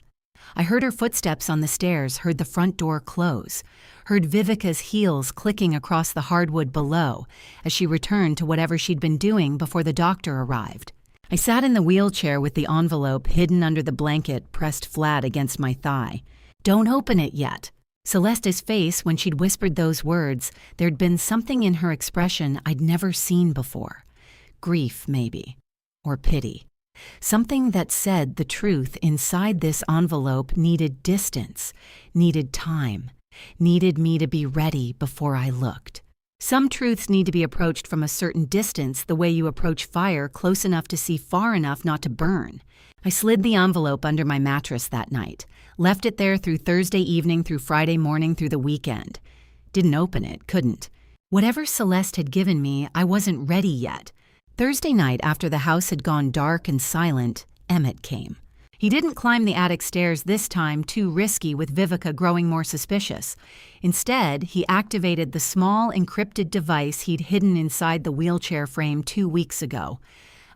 I heard her footsteps on the stairs, heard the front door close, heard Vivica's heels clicking across the hardwood below as she returned to whatever she'd been doing before the doctor arrived. I sat in the wheelchair with the envelope hidden under the blanket pressed flat against my thigh. "Don't open it yet." Celeste's face, when she'd whispered those words, there'd been something in her expression I'd never seen before. Grief, maybe. Or pity. Something that said the truth inside this envelope needed distance, needed time, needed me to be ready before I looked. Some truths need to be approached from a certain distance, the way you approach fire, close enough to see, far enough not to burn. I slid the envelope under my mattress that night, left it there through Thursday evening, through Friday morning, through the weekend. Didn't open it, couldn't. Whatever Celeste had given me, I wasn't ready yet. Thursday night, after the house had gone dark and silent, Emmett came. He didn't climb the attic stairs this time, too risky, with Vivica growing more suspicious. Instead, he activated the small encrypted device he'd hidden inside the wheelchair frame 2 weeks ago.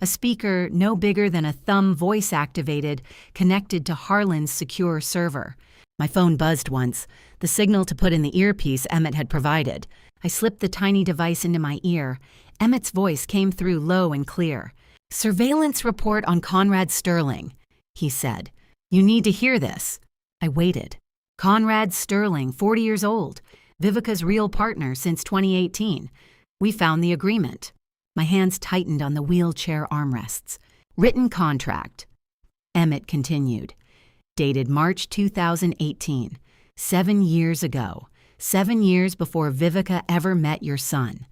A speaker no bigger than a thumb, voice-activated, connected to Harlan's secure server. My phone buzzed once, the signal to put in the earpiece Emmett had provided. I slipped the tiny device into my ear. Emmett's voice came through low and clear. "Surveillance report on Conrad Sterling," he said. "You need to hear this." I waited. Conrad Sterling, 40 years old, Vivica's real partner since 2018. We found the agreement. My hands tightened on the wheelchair armrests. Written contract. Emmett continued. Dated March 2018. 7 years ago. 7 years before Vivica ever met your son.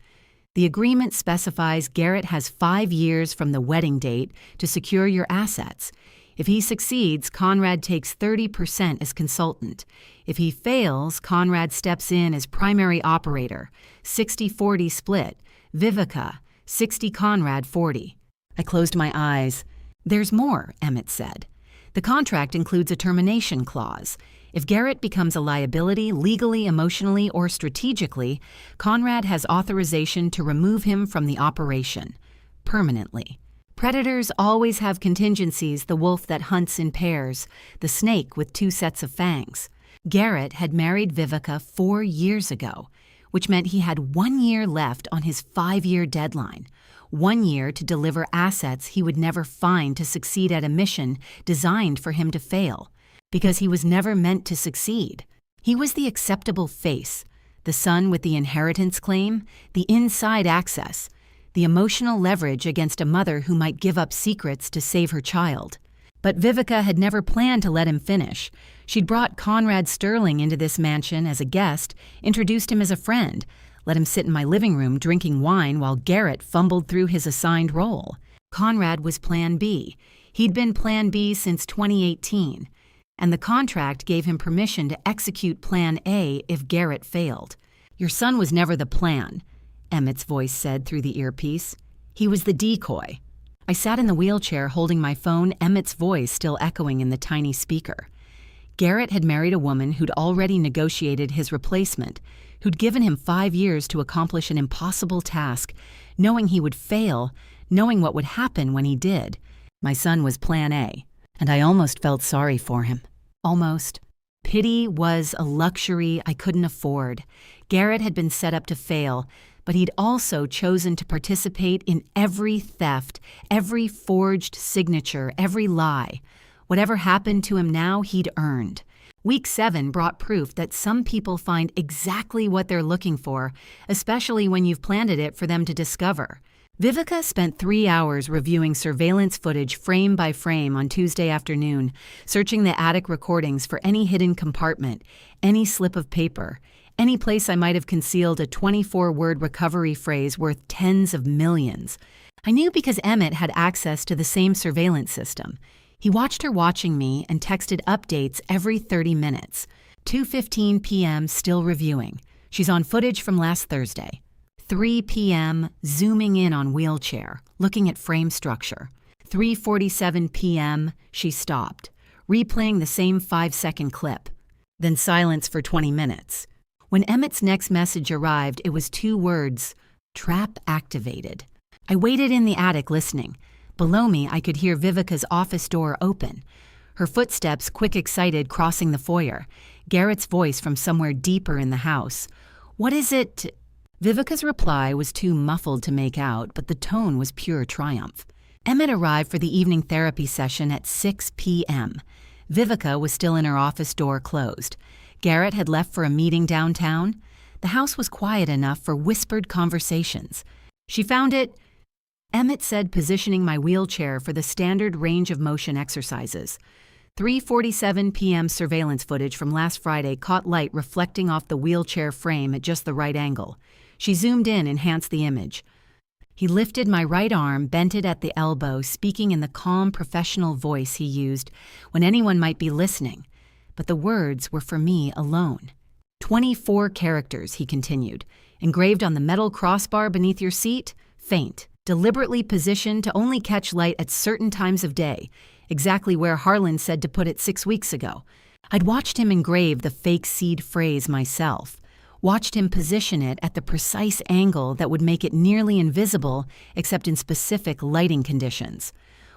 The agreement specifies Garrett has 5 years from the wedding date to secure your assets. If he succeeds, Conrad takes 30% as consultant. If he fails, Conrad steps in as primary operator. 60-40 split. Vivica, 60 Conrad, 40. I closed my eyes. "There's more," Emmett said. "The contract includes a termination clause. If Garrett becomes a liability legally, emotionally, or strategically, Conrad has authorization to remove him from the operation. Permanently. Predators always have contingencies, the wolf that hunts in pairs, the snake with 2 sets of fangs. Garrett had married Vivica 4 years ago, which meant he had 1 year left on his 5-year deadline. 1 year to deliver assets he would never find to succeed at a mission designed for him to fail. Because he was never meant to succeed. He was the acceptable face, the son with the inheritance claim, the inside access, the emotional leverage against a mother who might give up secrets to save her child. But Vivica had never planned to let him finish. She'd brought Conrad Sterling into this mansion as a guest, introduced him as a friend, let him sit in my living room drinking wine while Garrett fumbled through his assigned role. Conrad was Plan B. He'd been Plan B since 2018. And the contract gave him permission to execute Plan A if Garrett failed. "Your son was never the plan," Emmett's voice said through the earpiece. "He was the decoy." I sat in the wheelchair holding my phone, Emmett's voice still echoing in the tiny speaker. Garrett had married a woman who'd already negotiated his replacement, who'd given him 5 years to accomplish an impossible task, knowing he would fail, knowing what would happen when he did. My son was Plan A. And I almost felt sorry for him. Almost. Pity was a luxury I couldn't afford. Garrett had been set up to fail, but he'd also chosen to participate in every theft, every forged signature, every lie. Whatever happened to him now, he'd earned. Week 7 brought proof that some people find exactly what they're looking for, especially when you've planted it for them to discover. Vivica spent 3 hours reviewing surveillance footage frame by frame on Tuesday afternoon, searching the attic recordings for any hidden compartment, any slip of paper, any place I might have concealed a 24-word recovery phrase worth tens of millions. I knew because Emmett had access to the same surveillance system. He watched her watching me and texted updates every 30 minutes. 2:15 p.m. still reviewing. She's on footage from last Thursday. 3 p.m., zooming in on wheelchair, looking at frame structure. 3:47 p.m., she stopped, replaying the same 5-second clip. Then silence for 20 minutes. When Emmett's next message arrived, it was 2 words, "Trap activated." I waited in the attic listening. Below me, I could hear Vivica's office door open. Her footsteps, quick, excited, crossing the foyer. Garrett's voice from somewhere deeper in the house. "What is it?" Vivica's reply was too muffled to make out, but the tone was pure triumph. Emmett arrived for the evening therapy session at 6 p.m. Vivica was still in her office, door closed. Garrett had left for a meeting downtown. The house was quiet enough for whispered conversations. She found it, Emmett said, positioning my wheelchair for the standard range of motion exercises. 3:47 p.m. surveillance footage from last Friday caught light reflecting off the wheelchair frame at just the right angle. She zoomed in, enhanced the image. He lifted my right arm, bent it at the elbow, speaking in the calm, professional voice he used when anyone might be listening. But the words were for me alone. 24 characters, he continued. Engraved on the metal crossbar beneath your seat, faint, deliberately positioned to only catch light at certain times of day, exactly where Harlan said to put it 6 weeks ago. I'd watched him engrave the fake seed phrase myself, watched him position it at the precise angle that would make it nearly invisible except in specific lighting conditions,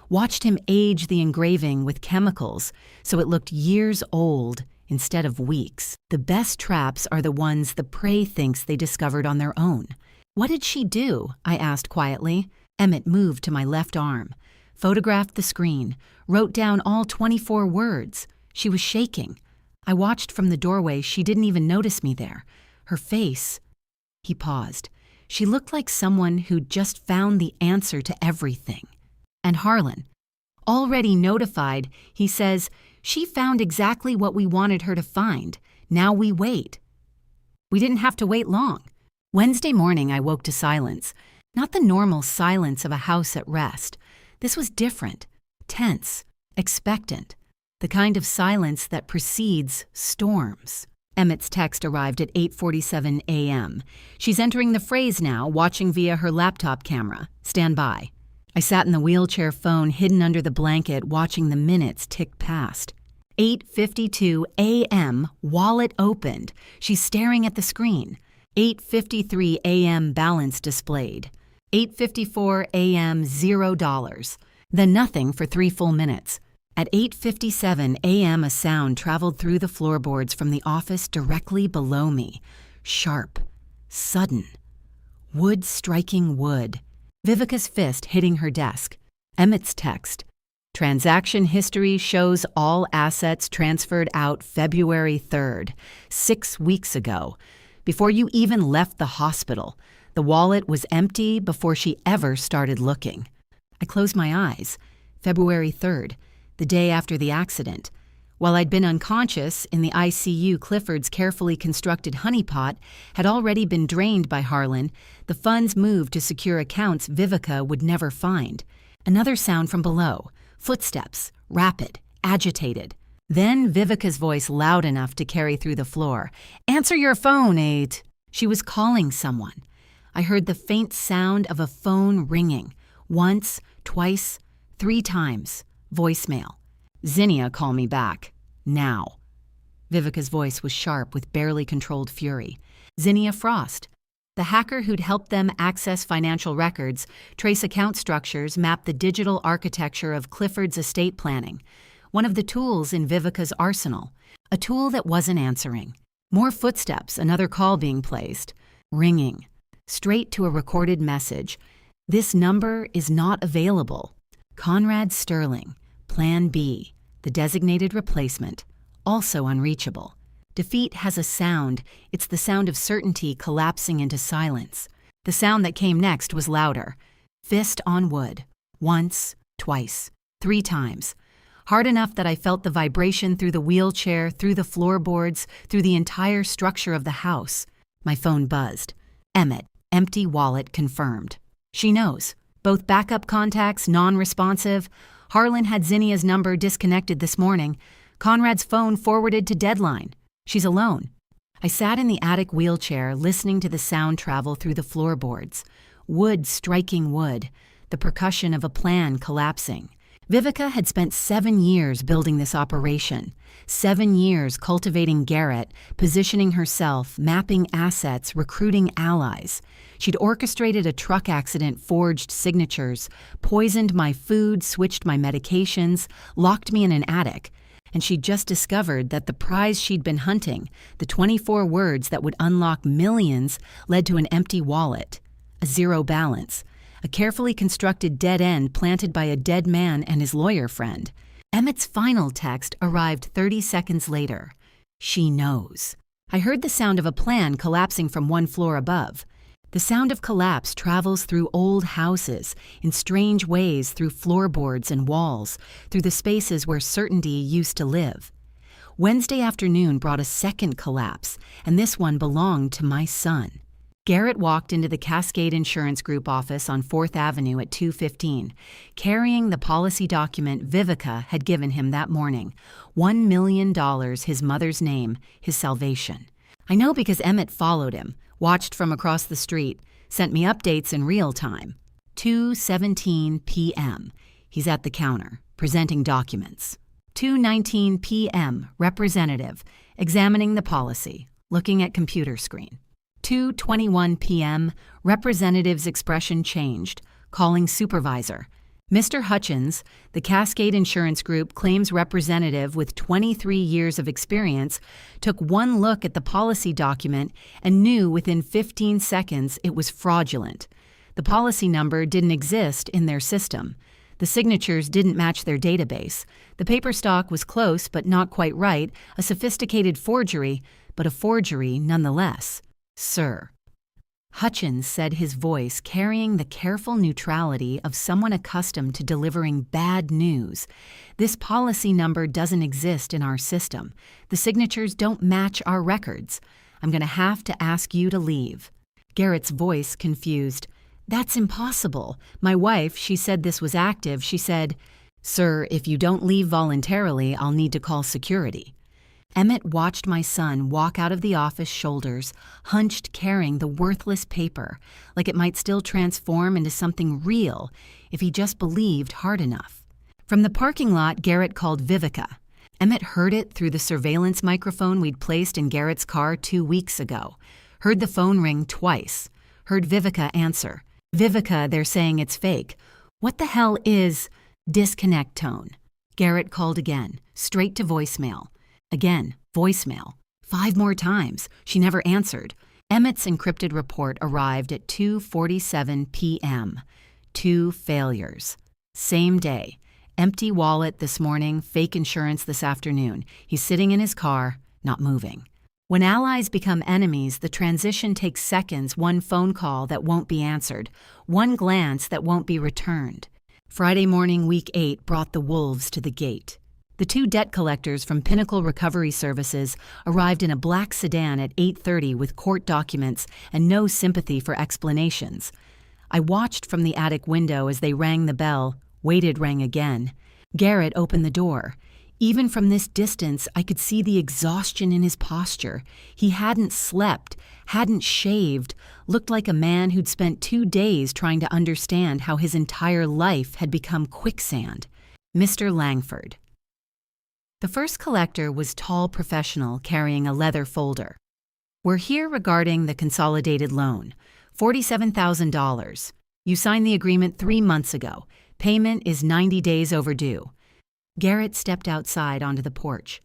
watched him age the engraving with chemicals so it looked years old instead of weeks. The best traps are the ones the prey thinks they discovered on their own. What did she do? I asked quietly. Emmett moved to my left arm, photographed the screen, wrote down all 24 words. She was shaking. I watched from the doorway. She didn't even notice me there. Her face. He paused. She looked like someone who'd just found the answer to everything. And Harlan, already notified, he says, she found exactly what we wanted her to find. Now we wait. We didn't have to wait long. Wednesday morning, I woke to silence. Not the normal silence of a house at rest. This was different, tense, expectant. The kind of silence that precedes storms. Emmett's text arrived at 8:47 a.m. She's entering the phrase now, watching via her laptop camera. Stand by. I sat in the wheelchair phone hidden under the blanket, watching the minutes tick past. 8:52 a.m., wallet opened. She's staring at the screen. 8:53 a.m., balance displayed. 8:54 a.m., $0. Then nothing for 3 full minutes. At 8:57 a.m., a sound traveled through the floorboards from the office directly below me. Sharp. Sudden. Wood striking wood. Vivica's fist hitting her desk. Emmett's text. Transaction history shows all assets transferred out February 3rd, 6 weeks ago. Before you even left the hospital. The wallet was empty before she ever started looking. I closed my eyes. February 3rd. The day after the accident. While I'd been unconscious in the ICU, Clifford's carefully constructed honeypot had already been drained by Harlan. The funds moved to secure accounts Vivica would never find. Another sound from below. Footsteps. Rapid. Agitated. Then Vivica's voice loud enough to carry through the floor. Answer your phone, 8. She was calling someone. I heard the faint sound of a phone ringing. Once, twice, 3 times. Voicemail. Zinnia, call me back. Now. Vivica's voice was sharp with barely controlled fury. Zinnia Frost. The hacker who'd helped them access financial records, trace account structures, map the digital architecture of Clifford's estate planning. One of the tools in Vivica's arsenal. A tool that wasn't answering. More footsteps, another call being placed. Ringing. Straight to a recorded message. This number is not available. Conrad Sterling, Plan B, the designated replacement, also unreachable. Defeat has a sound. It's the sound of certainty collapsing into silence. The sound that came next was louder. Fist on wood. Once, twice, 3 times. Hard enough that I felt the vibration through the wheelchair, through the floorboards, through the entire structure of the house. My phone buzzed. Emmett, empty wallet confirmed. She knows. Both backup contacts, non-responsive. Harlan had Zinnia's number disconnected this morning. Conrad's phone forwarded to deadline. She's alone. I sat in the attic wheelchair, listening to the sound travel through the floorboards. Wood striking wood. The percussion of a plan collapsing. Vivica had spent 7 years building this operation. 7 years cultivating Garrett, positioning herself, mapping assets, recruiting allies. She'd orchestrated a truck accident, forged signatures, poisoned my food, switched my medications, locked me in an attic. And she'd just discovered that the prize she'd been hunting, the 24 words that would unlock millions, led to an empty wallet, a zero balance, a carefully constructed dead end planted by a dead man and his lawyer friend. Emmett's final text arrived 30 seconds later. She knows. I heard the sound of a plan collapsing from 1 floor above. The sound of collapse travels through old houses, in strange ways through floorboards and walls, through the spaces where certainty used to live. Wednesday afternoon brought a second collapse, and this one belonged to my son. Garrett walked into the Cascade Insurance Group office on 4th Avenue at 2:15, carrying the policy document Vivica had given him that morning. $1 million, his mother's name, his salvation. I know because Emmett followed him, watched from across the street, sent me updates in real time. 2:17 p.m. He's at the counter, presenting documents. 2:19 p.m. Representative, examining the policy, looking at computer screen. 2:21 p.m. Representative's expression changed, calling supervisor. Mr. Hutchins, the Cascade Insurance Group claims representative with 23 years of experience, took one look at the policy document and knew within 15 seconds it was fraudulent. The policy number didn't exist in their system. The signatures didn't match their database. The paper stock was close but not quite right, a sophisticated forgery, but a forgery nonetheless. Sir. Hutchins said, his voice carrying the careful neutrality of someone accustomed to delivering bad news. This policy number doesn't exist in our system. The signatures don't match our records. I'm going to have to ask you to leave. Garrett's voice confused. That's impossible. My wife, she said this was active. She said, Sir, if you don't leave voluntarily, I'll need to call security. Emmett watched my son walk out of the office, shoulders hunched, carrying the worthless paper, like it might still transform into something real if he just believed hard enough. From the parking lot, Garrett called Vivica. Emmett heard it through the surveillance microphone we'd placed in Garrett's car 2 weeks ago. Heard the phone ring twice. Heard Vivica answer. Vivica, they're saying it's fake. What the hell is disconnect tone? Garrett called again, straight to voicemail. Again, voicemail. 5 more times. She never answered. Emmett's encrypted report arrived at 2:47 p.m. 2 failures. Same day. Empty wallet this morning, fake insurance this afternoon. He's sitting in his car, not moving. When allies become enemies, the transition takes seconds, one phone call that won't be answered, one glance that won't be returned. Friday morning, week 8, brought the wolves to the gate. The 2 debt collectors from Pinnacle Recovery Services arrived in a black sedan at 8:30 with court documents and no sympathy for explanations. I watched from the attic window as they rang the bell, waited, rang again. Garrett opened the door. Even from this distance, I could see the exhaustion in his posture. He hadn't slept, hadn't shaved, looked like a man who'd spent 2 days trying to understand how his entire life had become quicksand. Mr. Langford. The first collector was tall professional carrying a leather folder. We're here regarding the consolidated loan, $47,000. You signed the agreement 3 months ago. Payment is 90 days overdue. Garrett stepped outside onto the porch.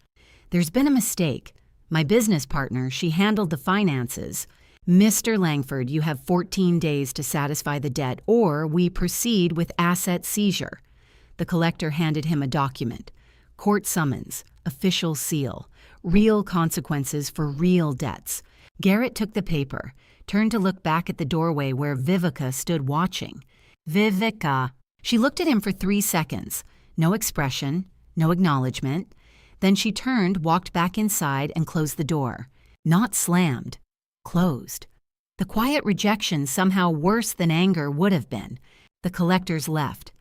There's been a mistake. My business partner, she handled the finances. Mr. Langford, you have 14 days to satisfy the debt, or we proceed with asset seizure. The collector handed him a document. Court summons, official seal, real consequences for real debts. Garrett took the paper, turned to look back at the doorway where Vivica stood watching. Vivica. She looked at him for 3 seconds. No expression, no acknowledgement. Then she turned, walked back inside, and closed the door. Not slammed. Closed. The quiet rejection somehow worse than anger would have been. The collectors left.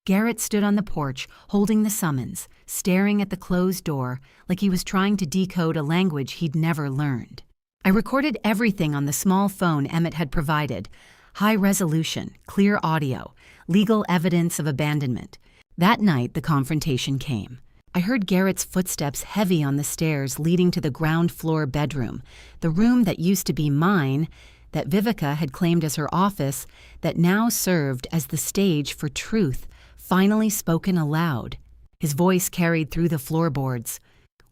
Garrett stood on the porch, holding the summons, staring at the closed door like he was trying to decode a language he'd never learned. I recorded everything on the small phone Emmett had provided. High resolution, clear audio, legal evidence of abandonment. That night, the confrontation came. I heard Garrett's footsteps heavy on the stairs leading to the ground floor bedroom, the room that used to be mine, that Vivica had claimed as her office, that now served as the stage for truth, finally spoken aloud. His voice carried through the floorboards.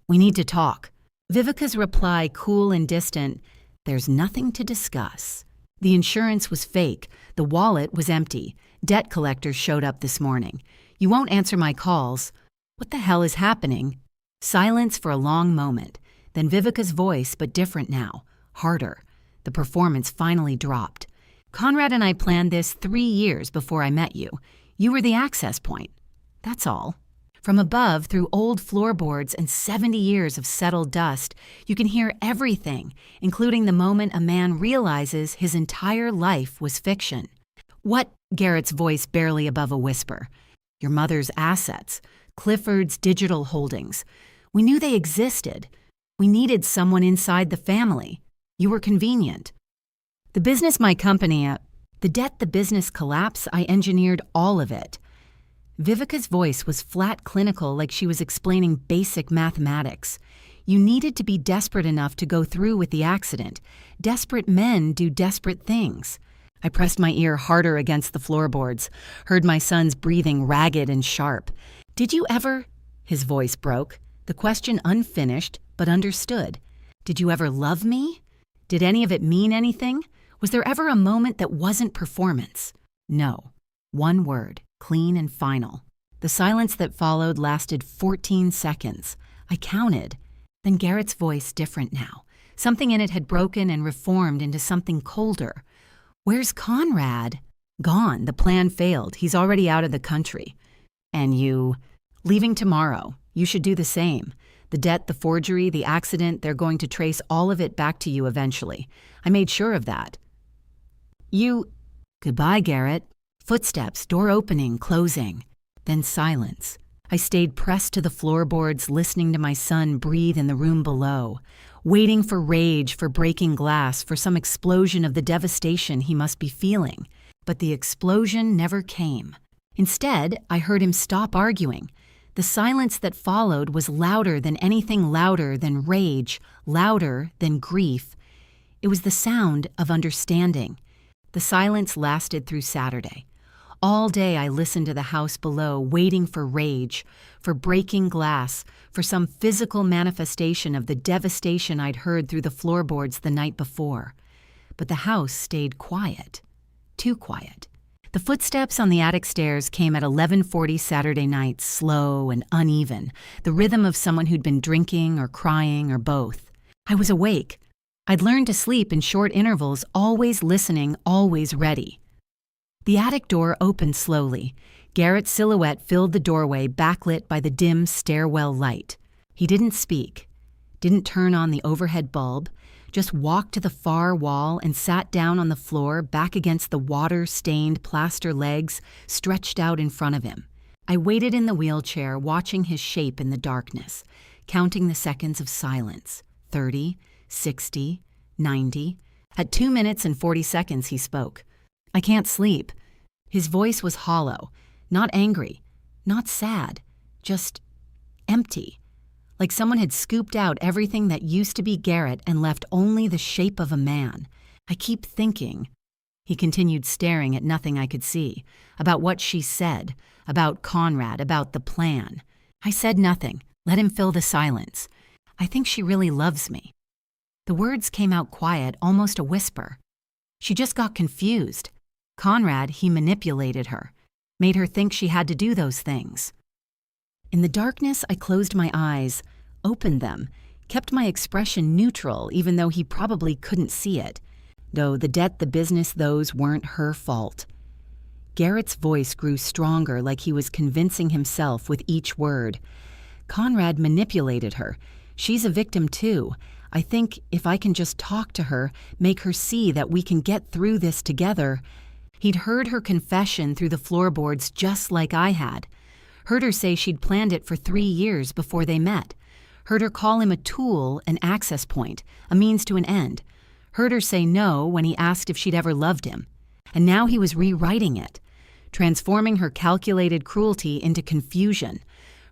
We need to talk. Vivica's reply, cool and distant, there's nothing to discuss. The insurance was fake. The wallet was empty. Debt collectors showed up this morning. You won't answer my calls. What the hell is happening? Silence for a long moment. Then Vivica's voice, but different now, harder. The performance finally dropped. Conrad and I planned this 3 years before I met you. You were the access point. That's all. From above, through old floorboards and 70 years of settled dust, you can hear everything, including the moment a man realizes his entire life was fiction. What? Garrett's voice barely above a whisper. Your mother's assets, Clifford's digital holdings. We knew they existed. We needed someone inside the family. You were convenient. The business my company, the debt the business collapse, I engineered all of it. Vivica's voice was flat clinical, like she was explaining basic mathematics. You needed to be desperate enough to go through with the accident. Desperate men do desperate things. I pressed my ear harder against the floorboards, heard my son's breathing ragged and sharp. Did you ever? His voice broke, the question unfinished, but understood. Did you ever love me? Did any of it mean anything? Was there ever a moment that wasn't performance? No. One word, clean and final. The silence that followed lasted 14 seconds. I counted. Then Garrett's voice different now. Something in it had broken and reformed into something colder. Where's Conrad? Gone. The plan failed. He's already out of the country. And you? Leaving tomorrow. You should do the same. The debt, the forgery, the accident, they're going to trace all of it back to you eventually. I made sure of that. You... Goodbye, Garrett. Footsteps, door opening, closing. Then silence. I stayed pressed to the floorboards, listening to my son breathe in the room below, waiting for rage, for breaking glass, for some explosion of the devastation he must be feeling. But the explosion never came. Instead, I heard him stop arguing. The silence that followed was louder than anything, louder than rage, louder than grief. It was the sound of understanding. The silence lasted through Saturday. All day I listened to the house below, waiting for rage, for breaking glass, for some physical manifestation of the devastation I'd heard through the floorboards the night before. But the house stayed quiet. Too quiet. The footsteps on the attic stairs came at 11:40 Saturday night, slow and uneven, the rhythm of someone who'd been drinking or crying or both. I was awake. I'd learned to sleep in short intervals, always listening, always ready. The attic door opened slowly. Garrett's silhouette filled the doorway, backlit by the dim stairwell light. He didn't speak, didn't turn on the overhead bulb, just walked to the far wall and sat down on the floor, back against the water-stained plaster legs stretched out in front of him. I waited in the wheelchair, watching his shape in the darkness, counting the seconds of silence. 30, 60, 90. At 2 minutes and 40 seconds, he spoke. I can't sleep. His voice was hollow, not angry, not sad, just empty. Like someone had scooped out everything that used to be Garrett and left only the shape of a man. I keep thinking. He continued staring at nothing I could see, about what she said, about Conrad, about the plan. I said nothing, let him fill the silence. I think she really loves me. The words came out quiet, almost a whisper. She just got confused. Conrad, he manipulated her, made her think she had to do those things. In the darkness, I closed my eyes, opened them, kept my expression neutral even though he probably couldn't see it. Though the debt, the business, those weren't her fault. Garrett's voice grew stronger, like he was convincing himself with each word. Conrad manipulated her. She's a victim too. I think if I can just talk to her, make her see that we can get through this together. He'd heard her confession through the floorboards just like I had. Heard her say she'd planned it for 3 years before they met. Heard her call him a tool, an access point, a means to an end. Heard her say no when he asked if she'd ever loved him. And now he was rewriting it, transforming her calculated cruelty into confusion,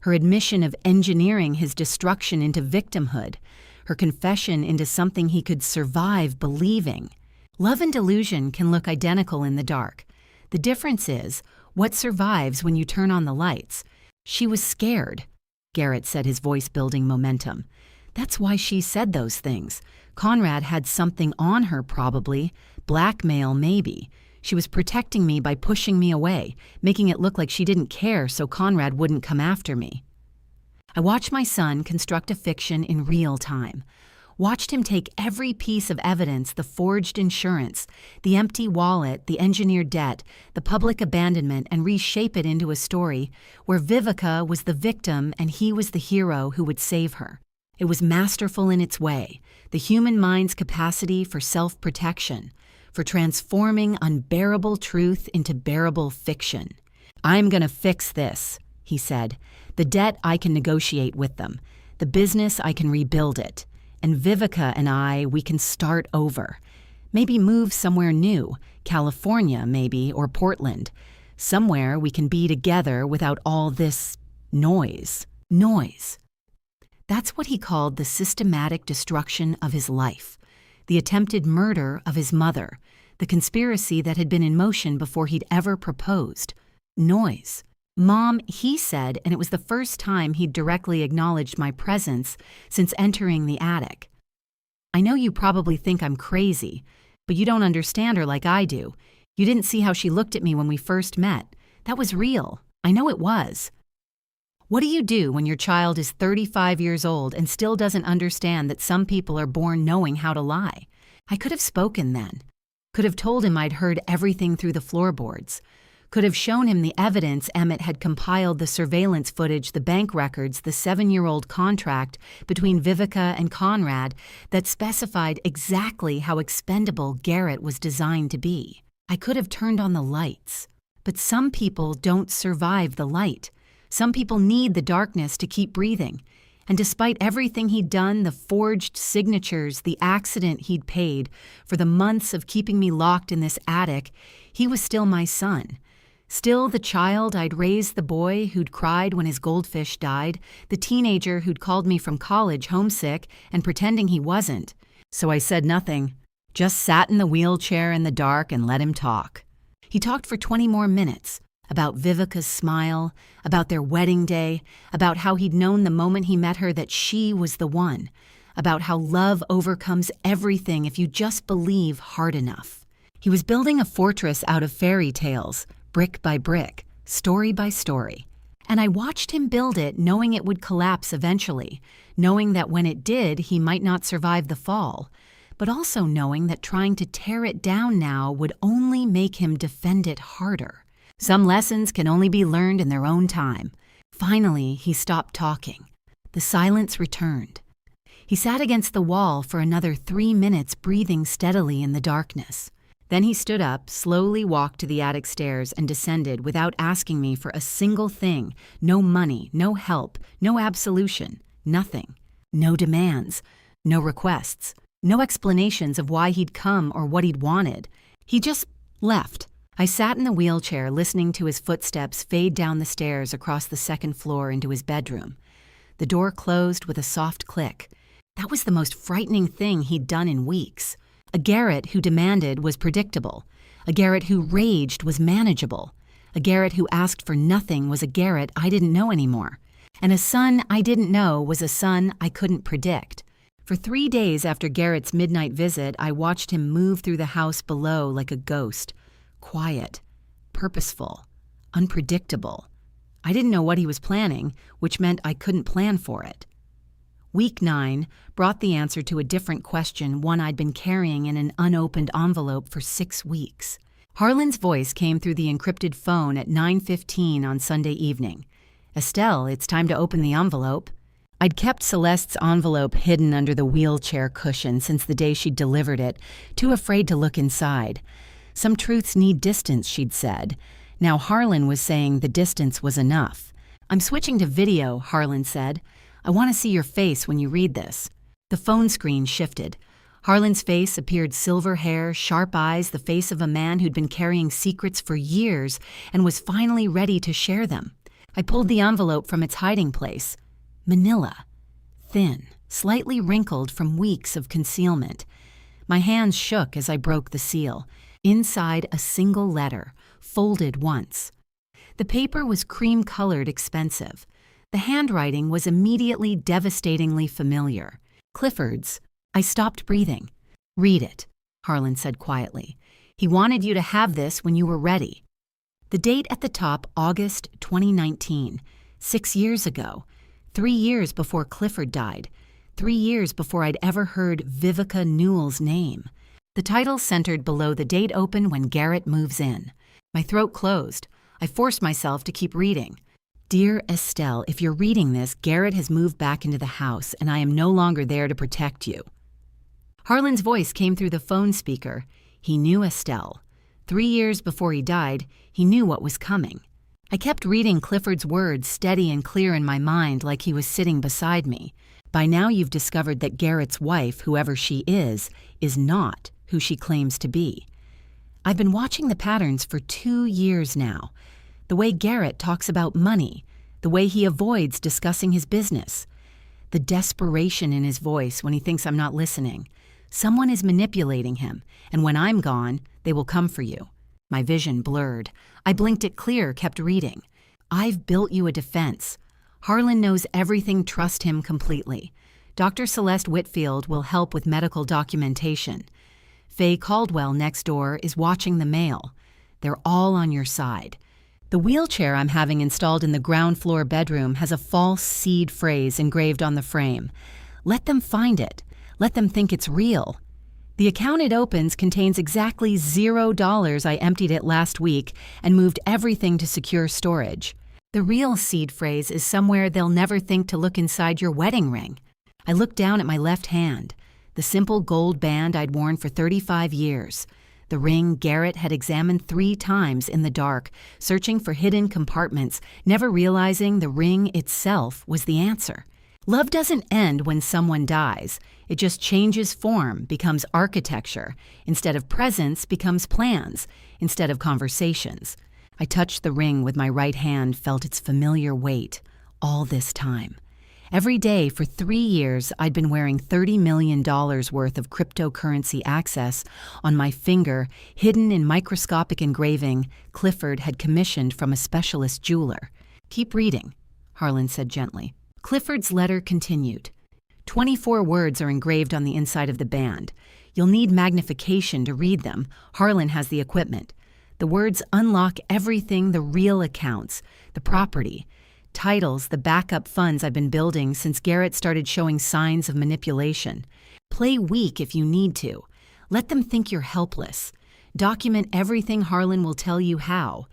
her admission of engineering his destruction into victimhood, her confession into something he could survive believing. Love and delusion can look identical in the dark. The difference is, what survives when you turn on the lights? She was scared, Garrett said, his voice building momentum. That's why she said those things. Conrad had something on her probably, blackmail maybe. She was protecting me by pushing me away, making it look like she didn't care so Conrad wouldn't come after me. I watched my son construct a fiction in real time. Watched him take every piece of evidence, the forged insurance, the empty wallet, the engineered debt, the public abandonment, and reshape it into a story where Vivica was the victim and he was the hero who would save her. It was masterful in its way, the human mind's capacity for self-protection, for transforming unbearable truth into bearable fiction. "I'm gonna fix this," he said. "The debt I can negotiate with them. The business I can rebuild it. And Vivica and we can start over. Maybe move somewhere new, California maybe, or Portland. Somewhere we can be together without all this noise." Noise. That's what he called the systematic destruction of his life, the attempted murder of his mother, the conspiracy that had been in motion before he'd ever proposed. Noise. "Mom," he said, and it was the first time he'd directly acknowledged my presence since entering the attic. "I know you probably think I'm crazy, but you don't understand her like I do. You didn't see how she looked at me when we first met. That was real. I know it was." What do you do when your child is 35 years old and still doesn't understand that some people are born knowing how to lie? I could have spoken then. Could have told him I'd heard everything through the floorboards. Could have shown him the evidence Emmett had compiled, the surveillance footage, the bank records, the 7-year-old contract between Vivica and Conrad that specified exactly how expendable Garrett was designed to be. I could have turned on the lights. But some people don't survive the light. Some people need the darkness to keep breathing. And despite everything he'd done, the forged signatures, the accident he'd paid, for the months of keeping me locked in this attic, he was still my son. Still the child I'd raised, the boy who'd cried when his goldfish died, the teenager who'd called me from college homesick and pretending he wasn't. So I said nothing, just sat in the wheelchair in the dark and let him talk. He talked for 20 more minutes, about Vivica's smile, about their wedding day, about how he'd known the moment he met her that she was the one, about how love overcomes everything if you just believe hard enough. He was building a fortress out of fairy tales, brick by brick, story by story. And I watched him build it knowing it would collapse eventually, knowing that when it did, he might not survive the fall, but also knowing that trying to tear it down now would only make him defend it harder. Some lessons can only be learned in their own time. Finally, he stopped talking. The silence returned. He sat against the wall for another 3 minutes, breathing steadily in the darkness. Then he stood up, slowly walked to the attic stairs, and descended without asking me for a single thing. No money, no help, no absolution, nothing. No demands, no requests, no explanations of why he'd come or what he'd wanted. He just left. I sat in the wheelchair listening to his footsteps fade down the stairs across the second floor into his bedroom. The door closed with a soft click. That was the most frightening thing he'd done in weeks. A Garrett who demanded was predictable. A Garrett who raged was manageable. A Garrett who asked for nothing was a Garrett I didn't know anymore. And a son I didn't know was a son I couldn't predict. For 3 days after Garrett's midnight visit, I watched him move through the house below like a ghost. Quiet, purposeful, unpredictable. I didn't know what he was planning, which meant I couldn't plan for it. Week 9 brought the answer to a different question, one I'd been carrying in an unopened envelope for 6 weeks. Harlan's voice came through the encrypted phone at 9:15 on Sunday evening. "Estelle, it's time to open the envelope." I'd kept Celeste's envelope hidden under the wheelchair cushion since the day she'd delivered it, too afraid to look inside. Some truths need distance, she'd said. Now Harlan was saying the distance was enough. "I'm switching to video," Harlan said. "I want to see your face when you read this." The phone screen shifted. Harlan's face appeared, silver hair, sharp eyes, the face of a man who'd been carrying secrets for years and was finally ready to share them. I pulled the envelope from its hiding place. Manila. Thin, slightly wrinkled from weeks of concealment. My hands shook as I broke the seal. Inside, a single letter, folded once. The paper was cream-colored, expensive. The handwriting was immediately devastatingly familiar. Clifford's. I stopped breathing. "Read it," Harlan said quietly. "He wanted you to have this when you were ready." The date at the top, August 2019. 6 years ago. 3 years before Clifford died. 3 years before I'd ever heard Vivica Newell's name. The title centered below the date open when Garrett moves in. My throat closed. I forced myself to keep reading. Dear Estelle, if you're reading this, Garrett has moved back into the house, and I am no longer there to protect you. Harlan's voice came through the phone speaker. He knew Estelle. 3 years before he died, he knew what was coming. I kept reading Clifford's words steady and clear in my mind like he was sitting beside me. By now you've discovered that Garrett's wife, whoever she is not who she claims to be. I've been watching the patterns for 2 years now. The way Garrett talks about money, the way he avoids discussing his business, the desperation in his voice when he thinks I'm not listening. Someone is manipulating him, and when I'm gone, they will come for you. My vision blurred. I blinked it clear, kept reading. I've built you a defense. Harlan knows everything, trust him completely. Dr. Celeste Whitfield will help with medical documentation. Faye Caldwell next door is watching the mail. They're all on your side. The wheelchair I'm having installed in the ground floor bedroom has a false seed phrase engraved on the frame. Let them find it. Let them think it's real. The account it opens contains exactly $0. I emptied it last week and moved everything to secure storage. The real seed phrase is somewhere they'll never think to look inside your wedding ring. I looked down at my left hand, the simple gold band I'd worn for 35 years. The ring Garrett had examined 3 times in the dark, searching for hidden compartments, never realizing the ring itself was the answer. Love doesn't end when someone dies. It just changes form, becomes architecture. Instead of presents, becomes plans. Instead of conversations. I touched the ring with my right hand, felt its familiar weight. All this time. Every day for 3 years, I'd been wearing $30 million worth of cryptocurrency access on my finger, hidden in microscopic engraving Clifford had commissioned from a specialist jeweler. Keep reading, Harlan said gently. Clifford's letter continued. 24 words are engraved on the inside of the band. You'll need magnification to read them. Harlan has the equipment. The words unlock everything, the real accounts, the property, titles, the backup funds I've been building since Garrett started showing signs of manipulation. Play weak if you need to. Let them think you're helpless. Document everything Harlan will tell you how.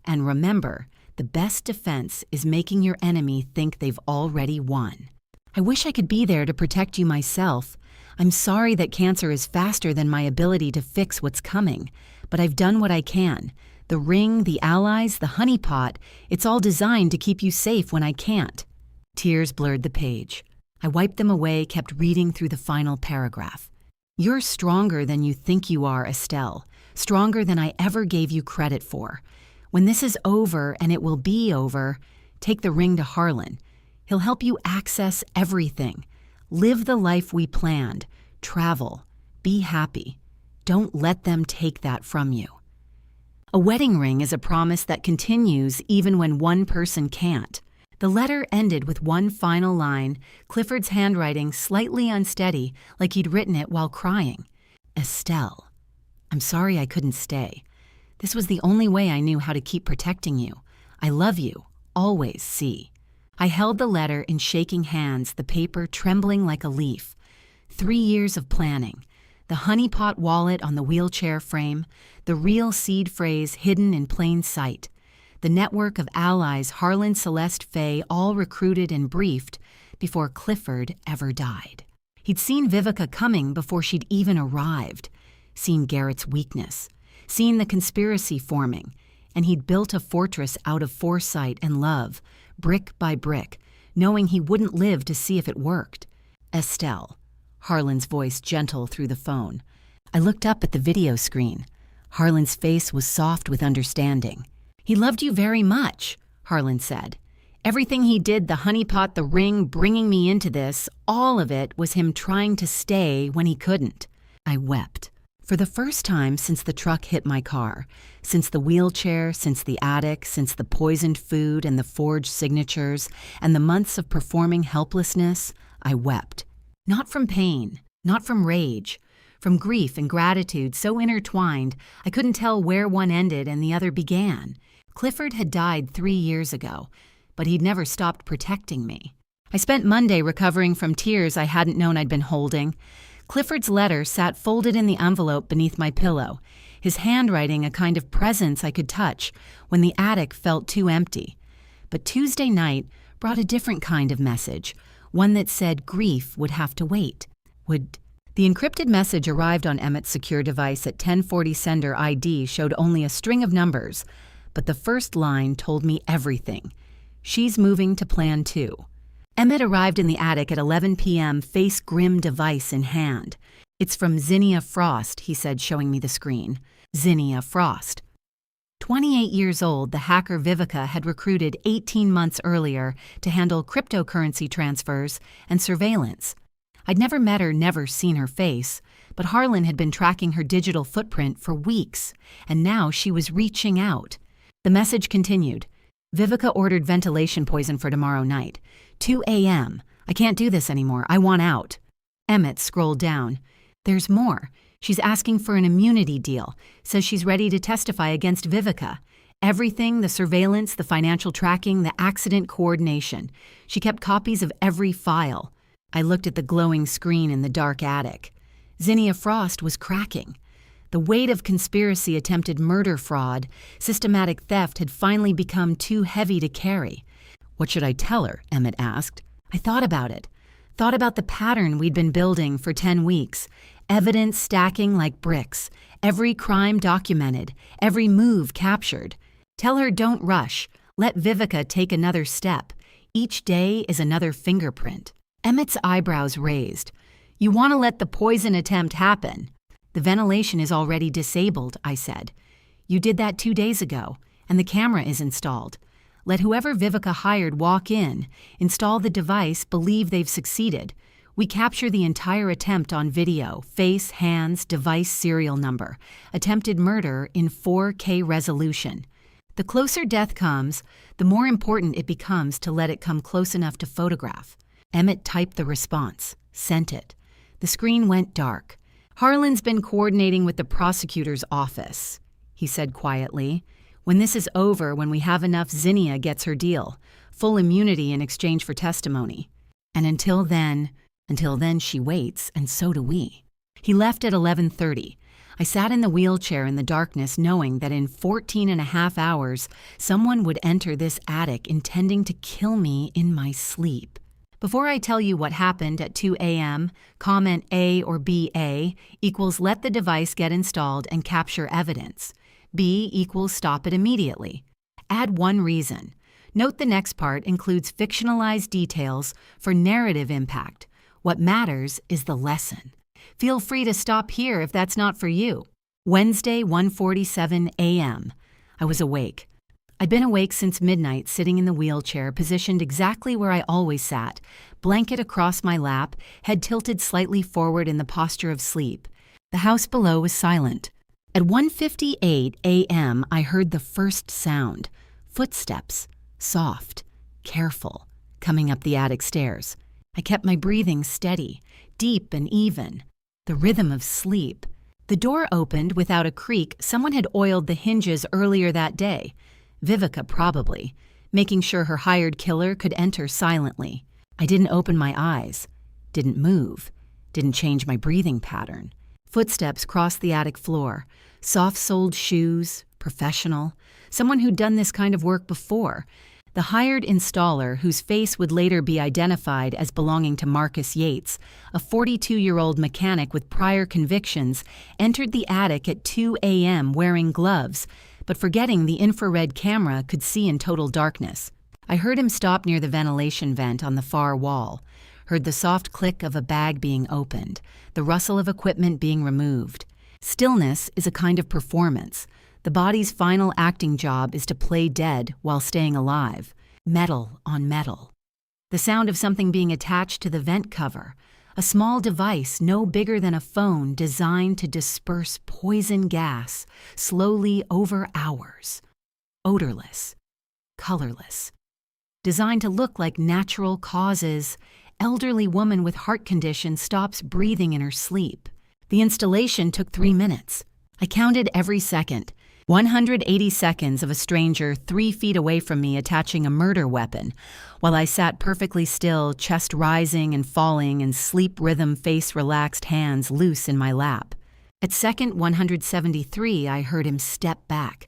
And remember, the best defense is making your enemy think they've already won. I wish I could be there to protect you myself. I'm sorry that cancer is faster than my ability to fix what's coming, but I've done what I can. The ring, the allies, the honeypot, it's all designed to keep you safe when I can't. Tears blurred the page. I wiped them away, kept reading through the final paragraph. You're stronger than you think you are, Estelle. Stronger than I ever gave you credit for. When this is over, and it will be over, take the ring to Harlan. He'll help you access everything. Live the life we planned. Travel. Be happy. Don't let them take that from you. A wedding ring is a promise that continues even when one person can't. The letter ended with one final line, Clifford's handwriting slightly unsteady, like he'd written it while crying. Estelle, I'm sorry I couldn't stay. This was the only way I knew how to keep protecting you. I love you, always, C. I held the letter in shaking hands, the paper trembling like a leaf. 3 years of planning. The honeypot wallet on the wheelchair frame, the real seed phrase hidden in plain sight, the network of allies Harlan, Celeste, Faye all recruited and briefed before Clifford ever died. He'd seen Vivica coming before she'd even arrived, seen Garrett's weakness, seen the conspiracy forming, and he'd built a fortress out of foresight and love, brick by brick, knowing he wouldn't live to see if it worked. Estelle. Harlan's voice gentle through the phone. I looked up at the video screen. Harlan's face was soft with understanding. He loved you very much, Harlan said. Everything he did, the honeypot, the ring, bringing me into this, all of it was him trying to stay when he couldn't. I wept. For the first time since the truck hit my car, since the wheelchair, since the attic, since the poisoned food and the forged signatures, and the months of performing helplessness, I wept. Not from pain, not from rage, from grief and gratitude so intertwined I couldn't tell where one ended and the other began. Clifford had died 3 years ago, but he'd never stopped protecting me. I spent Monday recovering from tears I hadn't known I'd been holding. Clifford's letter sat folded in the envelope beneath my pillow, his handwriting a kind of presence I could touch when the attic felt too empty. But Tuesday night brought a different kind of message, one that said grief would have to wait. The encrypted message arrived on Emmett's secure device at 1040. Sender ID showed only a string of numbers, but the first line told me everything. She's moving to Plan 2. Emmett arrived in the attic at 11 p.m., face grim device in hand. It's from Zinnia Frost, he said, showing me the screen. Zinnia Frost. 28 years old, the hacker Vivica had recruited 18 months earlier to handle cryptocurrency transfers and surveillance. I'd never met her, never seen her face, but Harlan had been tracking her digital footprint for weeks, and now she was reaching out. The message continued. Vivica ordered ventilation poison for tomorrow night. 2 a.m. I can't do this anymore. I want out. Emmett scrolled down. There's more. She's asking for an immunity deal. Says she's ready to testify against Vivica. Everything, the surveillance, the financial tracking, the accident coordination. She kept copies of every file. I looked at the glowing screen in the dark attic. Zinnia Frost was cracking. The weight of conspiracy, attempted murder, fraud, systematic theft had finally become too heavy to carry. What should I tell her? Emmett asked. I thought about it. Thought about the pattern we'd been building for 10 weeks. Evidence stacking like bricks. Every crime documented. Every move captured. Tell her don't rush. Let Vivica take another step. Each day is another fingerprint. Emmett's eyebrows raised. You want to let the poison attempt happen. The ventilation is already disabled, I said. You did that 2 days ago, and the camera is installed. Let whoever Vivica hired walk in, install the device, believe they've succeeded. We capture the entire attempt on video, face, hands, device serial number. Attempted murder in 4K resolution. The closer death comes, the more important it becomes to let it come close enough to photograph. Emmett typed the response, sent it. The screen went dark. Harlan's been coordinating with the prosecutor's office, he said quietly. When this is over, when we have enough, Zinnia gets her deal. Full immunity in exchange for testimony. And until then she waits, and so do we. He left at 11:30. I sat in the wheelchair in the darkness knowing that in 14 and a half hours, someone would enter this attic intending to kill me in my sleep. Before I tell you what happened at 2 a.m., comment A or BA equals let the device get installed and capture evidence. B equals stop it immediately. Add one reason. Note the next part includes fictionalized details for narrative impact. What matters is the lesson. Feel free to stop here if that's not for you. Wednesday, 1:47 a.m. I was awake. I'd been awake since midnight, sitting in the wheelchair, positioned exactly where I always sat, blanket across my lap, head tilted slightly forward in the posture of sleep. The house below was silent. At 1:58 a.m., I heard the first sound. Footsteps, soft, careful, coming up the attic stairs. I kept my breathing steady, deep and even. The rhythm of sleep. The door opened without a creak. Someone had oiled the hinges earlier that day. Vivica probably, making sure her hired killer could enter silently. I didn't open my eyes, didn't move, didn't change my breathing pattern. Footsteps crossed the attic floor, soft-soled shoes, professional, someone who'd done this kind of work before. The hired installer, whose face would later be identified as belonging to Marcus Yates, a 42-year-old mechanic with prior convictions, entered the attic at 2 a.m. wearing gloves, but forgetting the infrared camera could see in total darkness. I heard him stop near the ventilation vent on the far wall, heard the soft click of a bag being opened, the rustle of equipment being removed. Stillness is a kind of performance. The body's final acting job is to play dead while staying alive, metal on metal. The sound of something being attached to the vent cover, a small device no bigger than a phone designed to disperse poison gas slowly over hours. Odorless, colorless, designed to look like natural causes. Elderly woman with heart condition stops breathing in her sleep. The installation took 3 minutes. I counted every second. 180 seconds of a stranger 3 feet away from me attaching a murder weapon, while I sat perfectly still, chest rising and falling and sleep rhythm face relaxed hands loose in my lap. At second 173, I heard him step back,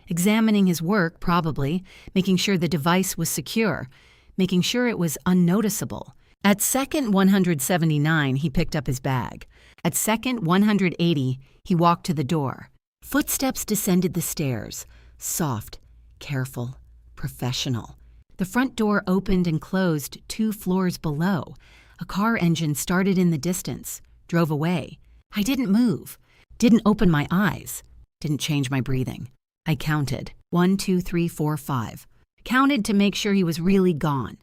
examining his work probably, making sure the device was secure, making sure it was unnoticeable. At second 179, he picked up his bag. At second 180, he walked to the door. Footsteps descended the stairs, soft, careful, professional. The front door opened and closed 2 floors below. A car engine started in the distance, drove away. I didn't move, didn't open my eyes, didn't change my breathing. I counted 1, 2, 3, 4, 5. Counted to make sure he was really gone.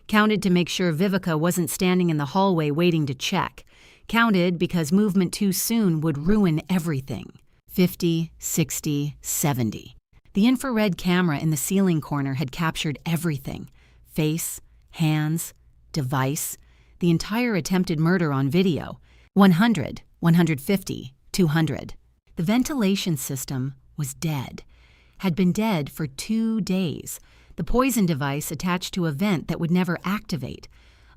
Counted to make sure Vivica wasn't standing in the hallway waiting to check. Counted because movement too soon would ruin everything. 50, 60, 70. The infrared camera in the ceiling corner had captured everything. Face, hands, device, the entire attempted murder on video. 100, 150, 200. The ventilation system was dead. Had been dead for 2 days. The poison device attached to a vent that would never activate.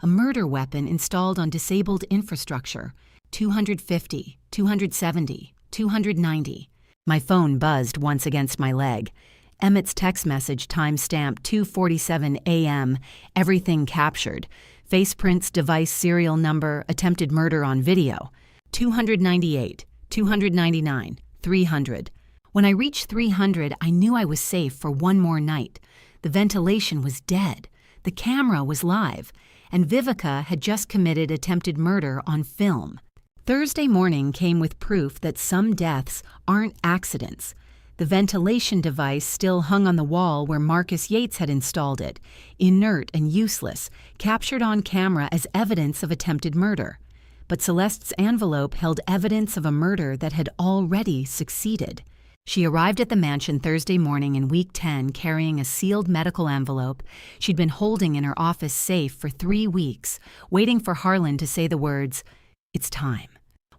A murder weapon installed on disabled infrastructure. 250, 270. 290. My phone buzzed once against my leg. Emmett's text message timestamp 2:47 a.m. Everything captured. Faceprints, device serial number, attempted murder on video. 298, 299, 300. When I reached 300, I knew I was safe for one more night. The ventilation was dead. The camera was live. And Vivica had just committed attempted murder on film. Thursday morning came with proof that some deaths aren't accidents. The ventilation device still hung on the wall where Marcus Yates had installed it, inert and useless, captured on camera as evidence of attempted murder. But Celeste's envelope held evidence of a murder that had already succeeded. She arrived at the mansion Thursday morning in week 10 carrying a sealed medical envelope she'd been holding in her office safe for 3 weeks, waiting for Harlan to say the words, "It's time."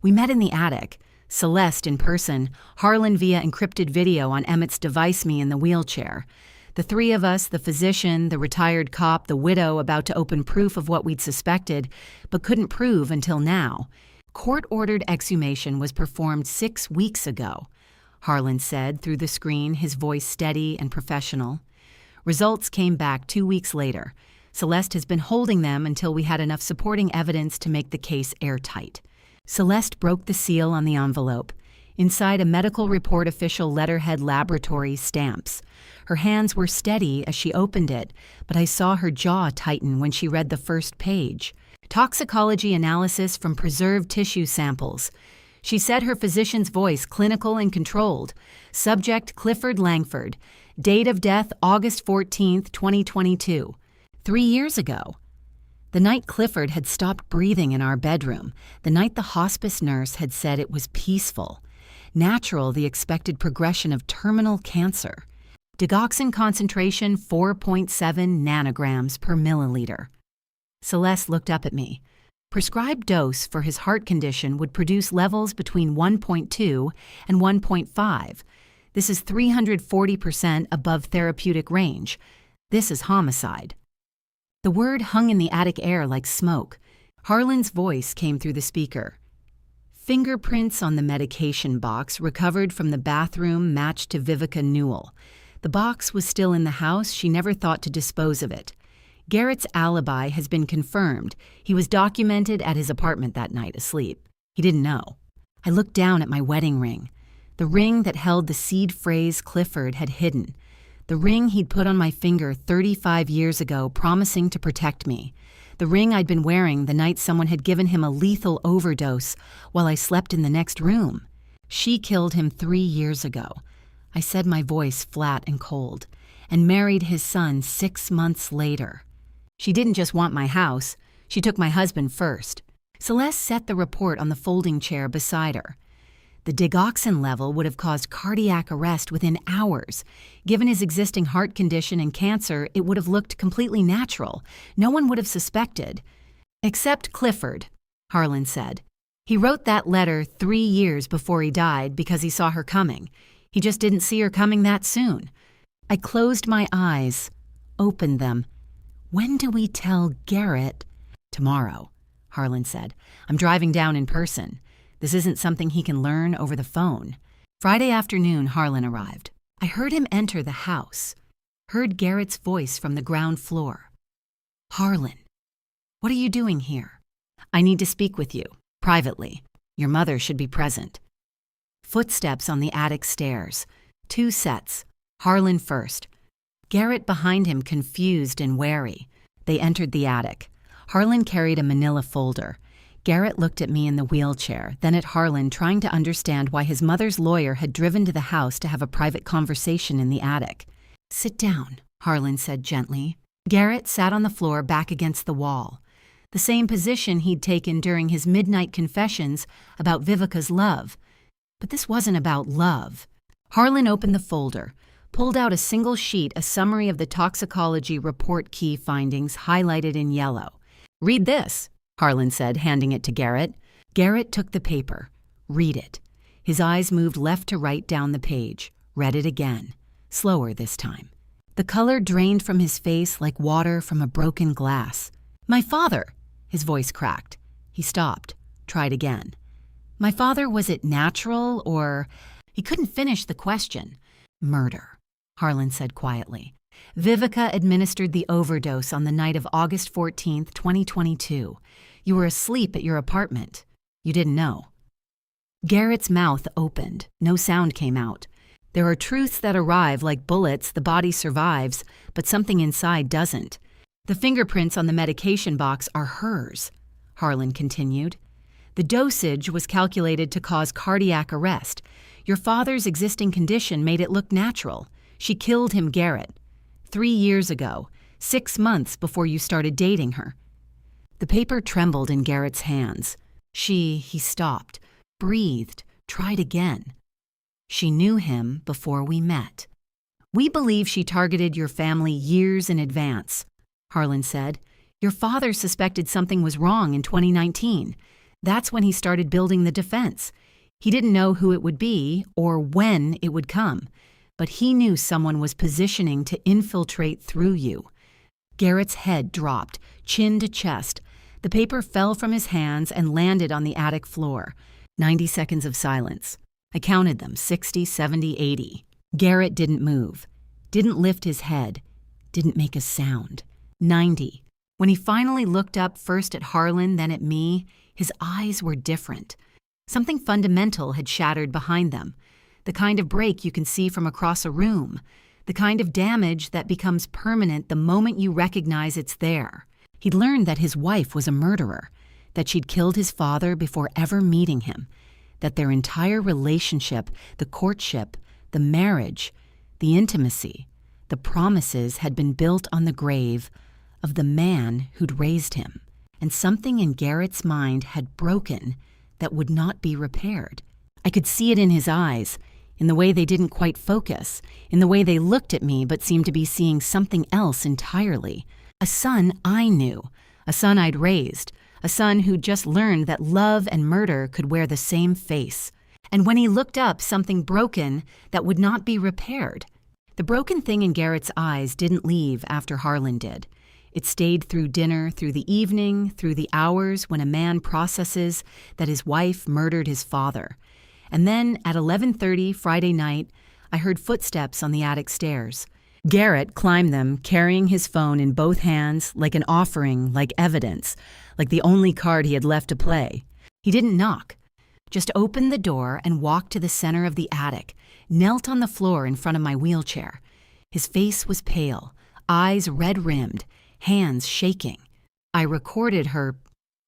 We met in the attic, Celeste in person, Harlan via encrypted video on Emmett's device me in the wheelchair. The 3 of us, the physician, the retired cop, the widow about to open proof of what we'd suspected, but couldn't prove until now. Court-ordered exhumation was performed 6 weeks ago, Harlan said through the screen, his voice steady and professional. Results came back 2 weeks later. Celeste has been holding them until we had enough supporting evidence to make the case airtight. Celeste broke the seal on the envelope. Inside a medical report official letterhead laboratory stamps. Her hands were steady as she opened it, but I saw her jaw tighten when she read the first page. Toxicology analysis from preserved tissue samples. She said her physician's voice clinical and controlled. Subject Clifford Langford. Date of death August 14th, 2022. 3 years ago. The night Clifford had stopped breathing in our bedroom, the night the hospice nurse had said it was peaceful. Natural, the expected progression of terminal cancer. Digoxin concentration 4.7 nanograms per milliliter. Celeste looked up at me. Prescribed dose for his heart condition would produce levels between 1.2 and 1.5. This is 340% above therapeutic range. This is homicide. The word hung in the attic air like smoke. Harlan's voice came through the speaker. Fingerprints on the medication box recovered from the bathroom matched to Vivica Newell. The box was still in the house. She never thought to dispose of it. Garrett's alibi has been confirmed. He was documented at his apartment that night asleep. He didn't know. I looked down at my wedding ring. The ring that held the seed phrase Clifford had hidden. The ring he'd put on my finger 35 years ago, promising to protect me. The ring I'd been wearing the night someone had given him a lethal overdose while I slept in the next room. She killed him 3 years ago. I said, my voice flat and cold, and married his son 6 months later. She didn't just want my house. She took my husband first. Celeste set the report on the folding chair beside her. The digoxin level would have caused cardiac arrest within hours. Given his existing heart condition and cancer, it would have looked completely natural. No one would have suspected. Except Clifford, Harlan said. He wrote that letter 3 years before he died because he saw her coming. He just didn't see her coming that soon. I closed my eyes, opened them. When do we tell Garrett? Tomorrow, Harlan said. I'm driving down in person. This isn't something he can learn over the phone. Friday afternoon, Harlan arrived. I heard him enter the house, heard Garrett's voice from the ground floor. Harlan, what are you doing here? I need to speak with you, privately. Your mother should be present. Footsteps on the attic stairs. 2 sets. Harlan first. Garrett behind him, confused and wary. They entered the attic. Harlan carried a manila folder. Garrett looked at me in the wheelchair, then at Harlan, trying to understand why his mother's lawyer had driven to the house to have a private conversation in the attic. Sit down, Harlan said gently. Garrett sat on the floor back against the wall, the same position he'd taken during his midnight confessions about Vivica's love. But this wasn't about love. Harlan opened the folder, pulled out a single sheet, a summary of the toxicology report key findings highlighted in yellow. Read this, Harlan said, handing it to Garrett. Garrett took the paper. Read it. His eyes moved left to right down the page. Read it again, slower this time. The color drained from his face like water from a broken glass. My father, his voice cracked. He stopped, tried again. My father, was it natural or... He couldn't finish the question. Murder, Harlan said quietly. Vivica administered the overdose on the night of August 14th, 2022. You were asleep at your apartment. You didn't know. Garrett's mouth opened. No sound came out. There are truths that arrive like bullets, the body survives, but something inside doesn't. The fingerprints on the medication box are hers, Harlan continued. The dosage was calculated to cause cardiac arrest. Your father's existing condition made it look natural. She killed him, Garrett. 3 years ago, 6 months before you started dating her. The paper trembled in Garrett's hands. He stopped, breathed, tried again. She knew him before we met. We believe she targeted your family years in advance, Harlan said. Your father suspected something was wrong in 2019. That's when he started building the defense. He didn't know who it would be or when it would come, but he knew someone was positioning to infiltrate through you. Garrett's head dropped, chin to chest. The paper fell from his hands and landed on the attic floor. 90 seconds of silence. I counted them, 60, 70, 80. Garrett didn't move, didn't lift his head, didn't make a sound. 90. When he finally looked up, first at Harlan, then at me, his eyes were different. Something fundamental had shattered behind them. The kind of break you can see from across a room. The kind of damage that becomes permanent the moment you recognize it's there. He'd learned that his wife was a murderer, that she'd killed his father before ever meeting him, that their entire relationship, the courtship, the marriage, the intimacy, the promises had been built on the grave of the man who'd raised him. And something in Garrett's mind had broken that would not be repaired. I could see it in his eyes, in the way they didn't quite focus, in the way they looked at me but seemed to be seeing something else entirely. A son I knew, a son I'd raised, a son who'd just learned that love and murder could wear the same face. And when he looked up, something broken that would not be repaired. The broken thing in Garrett's eyes didn't leave after Harlan did. It stayed through dinner, through the evening, through the hours when a man processes that his wife murdered his father. And then at 11:30 Friday night, I heard footsteps on the attic stairs. Garrett climbed them, carrying his phone in both hands like an offering, like evidence, like the only card he had left to play. He didn't knock, just opened the door and walked to the center of the attic, knelt on the floor in front of my wheelchair. His face was pale, eyes red-rimmed, hands shaking. I recorded her,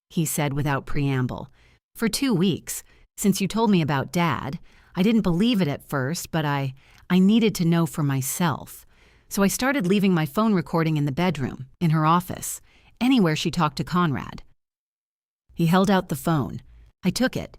he said without preamble, for 2 weeks. Since you told me about Dad, I didn't believe it at first, but I needed to know for myself. So I started leaving my phone recording in the bedroom, in her office, anywhere she talked to Conrad. He held out the phone. I took it.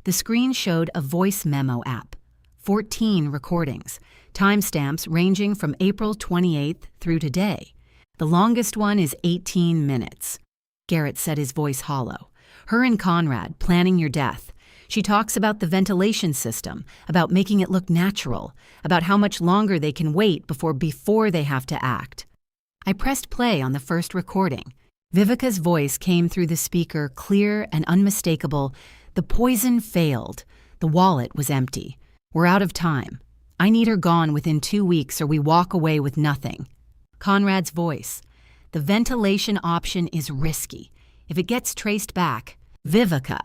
The screen showed a voice memo app. 14 recordings, timestamps ranging from April 28th through today. The longest one is 18 minutes. Garrett said, his voice hollow. Her and Conrad, planning your death. She talks about the ventilation system, about making it look natural, about how much longer they can wait before they have to act. I pressed play on the first recording. Viveka's voice came through the speaker, clear and unmistakable. The poison failed. The wallet was empty. We're out of time. I need her gone within 2 weeks or we walk away with nothing. Conrad's voice. The ventilation option is risky. If it gets traced back, Viveka,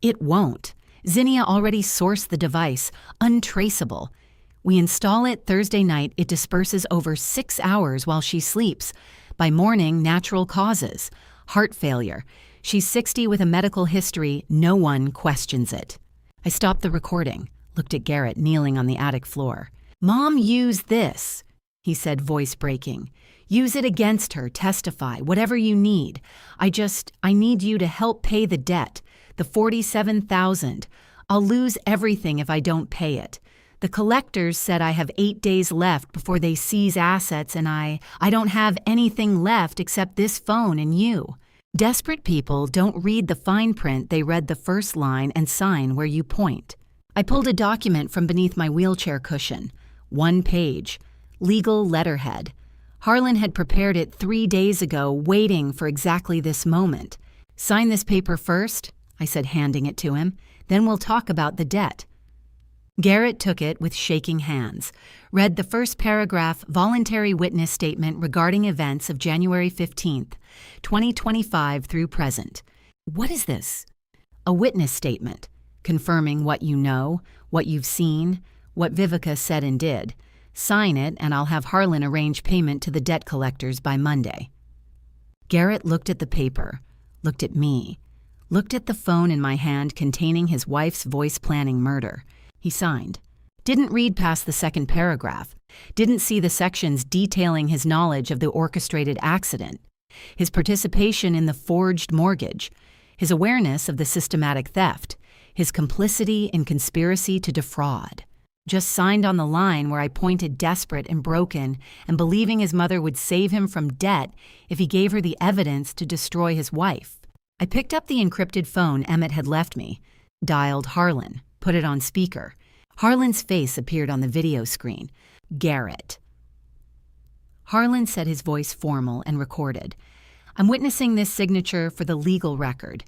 it won't. Zinnia already sourced the device, untraceable. We install it Thursday night, it disperses over 6 hours while she sleeps. By morning, natural causes. Heart failure. She's 60 with a medical history, no one questions it. I stopped the recording, looked at Garrett kneeling on the attic floor. Mom, use this, he said, voice breaking. Use it against her, testify, whatever you need. I need you to help pay the debt, the $47,000. I'll lose everything if I don't pay it. The collectors said I have 8 days left before they seize assets and I don't have anything left except this phone and you. Desperate people don't read the fine print, they read the first line and sign where you point. I pulled a document from beneath my wheelchair cushion. 1 page. Legal letterhead. Harlan had prepared it 3 days ago, waiting for exactly this moment. Sign this paper first, I said, handing it to him. Then we'll talk about the debt. Garrett took it with shaking hands, read the first paragraph, voluntary witness statement regarding events of January 15th, 2025 through present. What is this? A witness statement, confirming what you know, what you've seen, what Viveka said and did. Sign it and I'll have Harlan arrange payment to the debt collectors by Monday. Garrett looked at the paper, looked at me, looked at the phone in my hand containing his wife's voice planning murder. He signed. Didn't read past the second paragraph. Didn't see the sections detailing his knowledge of the orchestrated accident, his participation in the forged mortgage, his awareness of the systematic theft, his complicity in conspiracy to defraud. Just signed on the line where I pointed desperate and broken and believing his mother would save him from debt if he gave her the evidence to destroy his wife. I picked up the encrypted phone Emmett had left me, dialed Harlan, put it on speaker. Harlan's face appeared on the video screen. Garrett. Harlan said, his voice formal and recorded. I'm witnessing this signature for the legal record.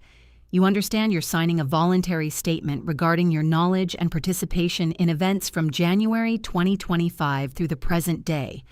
You understand you're signing a voluntary statement regarding your knowledge and participation in events from January 2025 through the present day.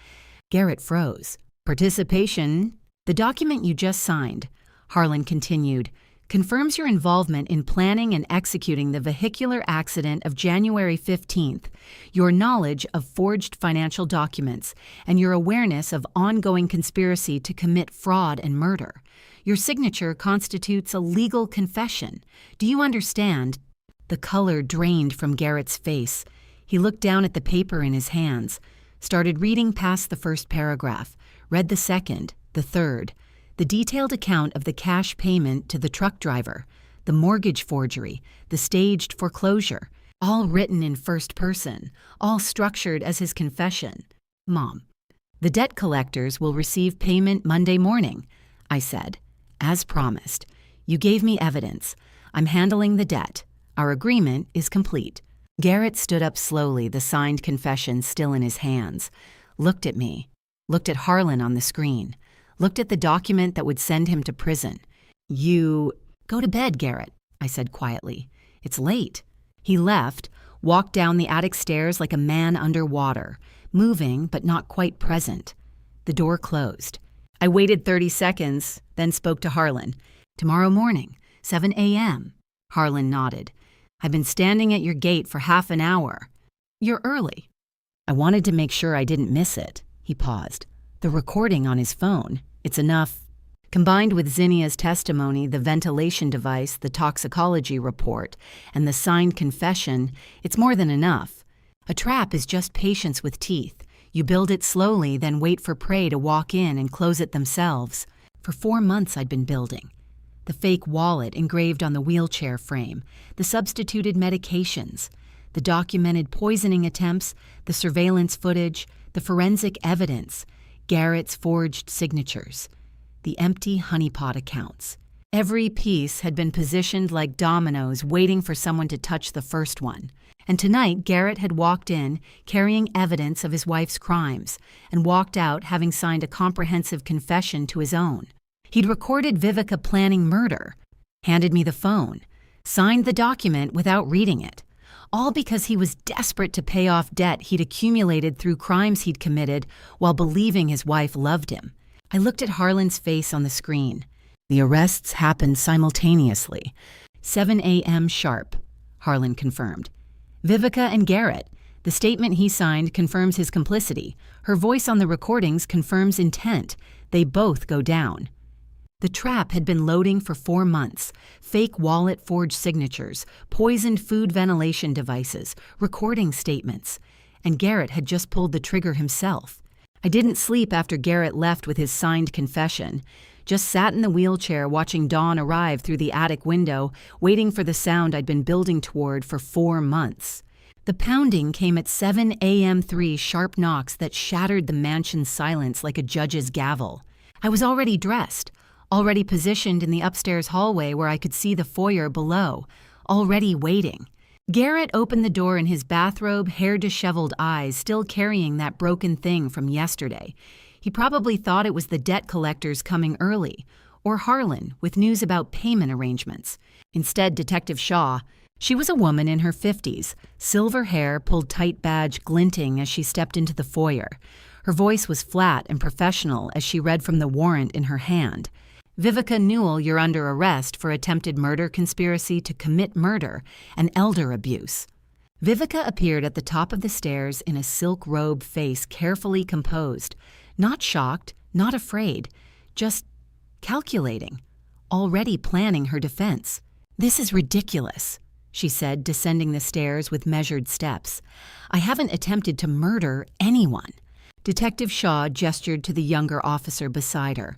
Garrett froze. Participation? The document you just signed, Harlan continued, confirms your involvement in planning and executing the vehicular accident of January 15th, your knowledge of forged financial documents, and your awareness of ongoing conspiracy to commit fraud and murder. Your signature constitutes a legal confession. Do you understand? The color drained from Garrett's face. He looked down at the paper in his hands, started reading past the first paragraph, read the second, the third, the detailed account of the cash payment to the truck driver, the mortgage forgery, the staged foreclosure, all written in first person, all structured as his confession. Mom, the debt collectors will receive payment Monday morning, I said. As promised, you gave me evidence. I'm handling the debt. Our agreement is complete. Garrett stood up slowly, the signed confession still in his hands, looked at me, looked at Harlan on the screen, looked at the document that would send him to prison. You go to bed, Garrett, I said quietly. It's late. He left, walked down the attic stairs like a man underwater, moving but not quite present. The door closed. I waited 30 seconds, then spoke to Harlan. Tomorrow morning, 7 a.m. Harlan nodded. I've been standing at your gate for half an hour. You're early. I wanted to make sure I didn't miss it. He paused. The recording on his phone, it's enough. Combined with Zinnia's testimony, the ventilation device, the toxicology report, and the signed confession, it's more than enough. A trap is just patience with teeth. You build it slowly, then wait for prey to walk in and close it themselves. For 4 months I'd been building. The fake wallet engraved on the wheelchair frame, the substituted medications, the documented poisoning attempts, the surveillance footage, the forensic evidence, Garrett's forged signatures, the empty honeypot accounts. Every piece had been positioned like dominoes, waiting for someone to touch the first one. And tonight, Garrett had walked in, carrying evidence of his wife's crimes, and walked out having signed a comprehensive confession to his own. He'd recorded Vivica planning murder, handed me the phone, signed the document without reading it, all because he was desperate to pay off debt he'd accumulated through crimes he'd committed while believing his wife loved him. I looked at Harlan's face on the screen. The arrests happened simultaneously. 7 a.m. sharp, Harlan confirmed. Vivica and Garrett. The statement he signed confirms his complicity. Her voice on the recordings confirms intent. They both go down. The trap had been loading for 4 months. Fake wallet forged signatures, poisoned food ventilation devices, recording statements. And Garrett had just pulled the trigger himself. I didn't sleep after Garrett left with his signed confession. Just sat in the wheelchair watching dawn arrive through the attic window, waiting for the sound I'd been building toward for 4 months. The pounding came at 7 a.m. 3 sharp knocks that shattered the mansion's silence like a judge's gavel. I was already dressed, already positioned in the upstairs hallway where I could see the foyer below, already waiting. Garrett opened the door in his bathrobe, hair-disheveled eyes, still carrying that broken thing from yesterday. He probably thought it was the debt collectors coming early, or Harlan with news about payment arrangements. Instead, Detective Shaw, she was a woman in her 50s, silver hair pulled tight, badge glinting as she stepped into the foyer. Her voice was flat and professional as she read from the warrant in her hand. Vivica Newell, you're under arrest for attempted murder conspiracy to commit murder and elder abuse. Vivica appeared at the top of the stairs in a silk robe, face carefully composed. Not shocked, not afraid, just calculating, already planning her defense. This is ridiculous, she said, descending the stairs with measured steps. I haven't attempted to murder anyone. Detective Shaw gestured to the younger officer beside her.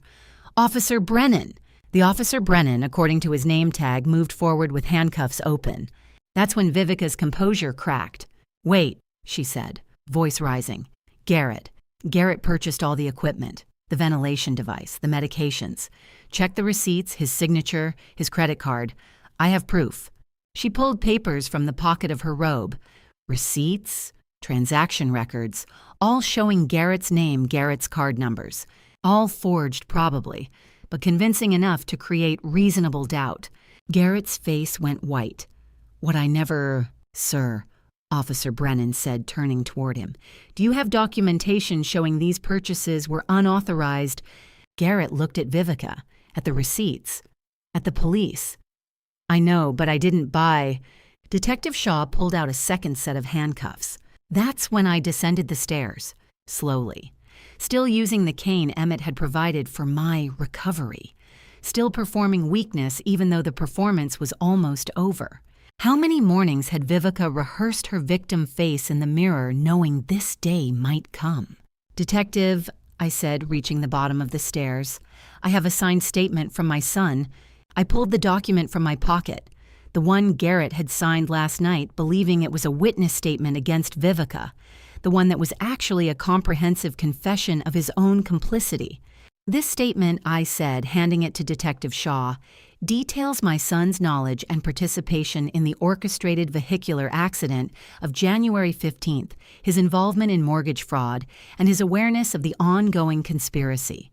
Officer Brennan. The Officer Brennan, according to his name tag, moved forward with handcuffs open. That's when Vivica's composure cracked. Wait, she said, voice rising. Garrett. Garrett purchased all the equipment, the ventilation device, the medications. Check the receipts, his signature, his credit card. I have proof. She pulled papers from the pocket of her robe. Receipts, transaction records, all showing Garrett's name, Garrett's card numbers. All forged, probably, but convincing enough to create reasonable doubt. Garrett's face went white. What I never... Sir, Officer Brennan said, turning toward him. Do you have documentation showing these purchases were unauthorized? Garrett looked at Vivica, at the receipts, at the police. I know, but I didn't buy... Detective Shaw pulled out a second set of handcuffs. That's when I descended the stairs, slowly. Still using the cane Emmett had provided for my recovery. Still performing weakness even though the performance was almost over. How many mornings had Vivica rehearsed her victim face in the mirror knowing this day might come? Detective, I said, reaching the bottom of the stairs. I have a signed statement from my son. I pulled the document from my pocket. The one Garrett had signed last night, believing it was a witness statement against Vivica. The one that was actually a comprehensive confession of his own complicity. This statement, I said, handing it to Detective Shaw, details my son's knowledge and participation in the orchestrated vehicular accident of January 15th, his involvement in mortgage fraud, and his awareness of the ongoing conspiracy.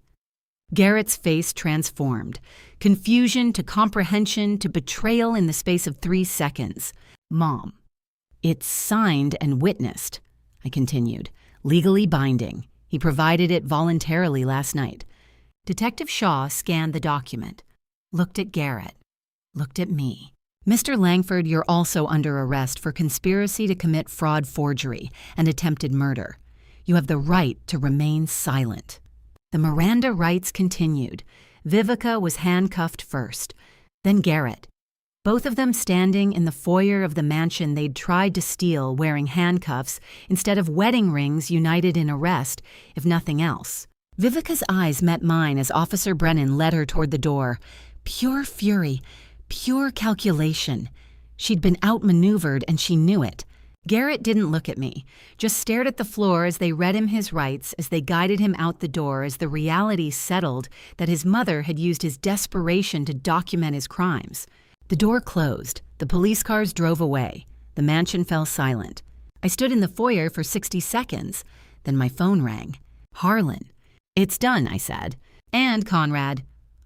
Garrett's face transformed, confusion to comprehension to betrayal in the space of 3 seconds. Mom. It's signed and witnessed, I continued, legally binding. He provided it voluntarily last night. Detective Shaw scanned the document, looked at Garrett, looked at me. Mr. Langford, you're also under arrest for conspiracy to commit fraud, forgery, and attempted murder. You have the right to remain silent. The Miranda rights continued. Vivica was handcuffed first, then Garrett. Both of them standing in the foyer of the mansion they'd tried to steal wearing handcuffs instead of wedding rings united in arrest, if nothing else. Vivica's eyes met mine as Officer Brennan led her toward the door. Pure fury, pure calculation. She'd been outmaneuvered and she knew it. Garrett didn't look at me, just stared at the floor as they read him his rights, as they guided him out the door, as the reality settled that his mother had used his desperation to document his crimes. The door closed. The police cars drove away. The mansion fell silent. I stood in the foyer for 60 seconds. Then my phone rang. Harlan. "It's done," I said. "And Conrad,"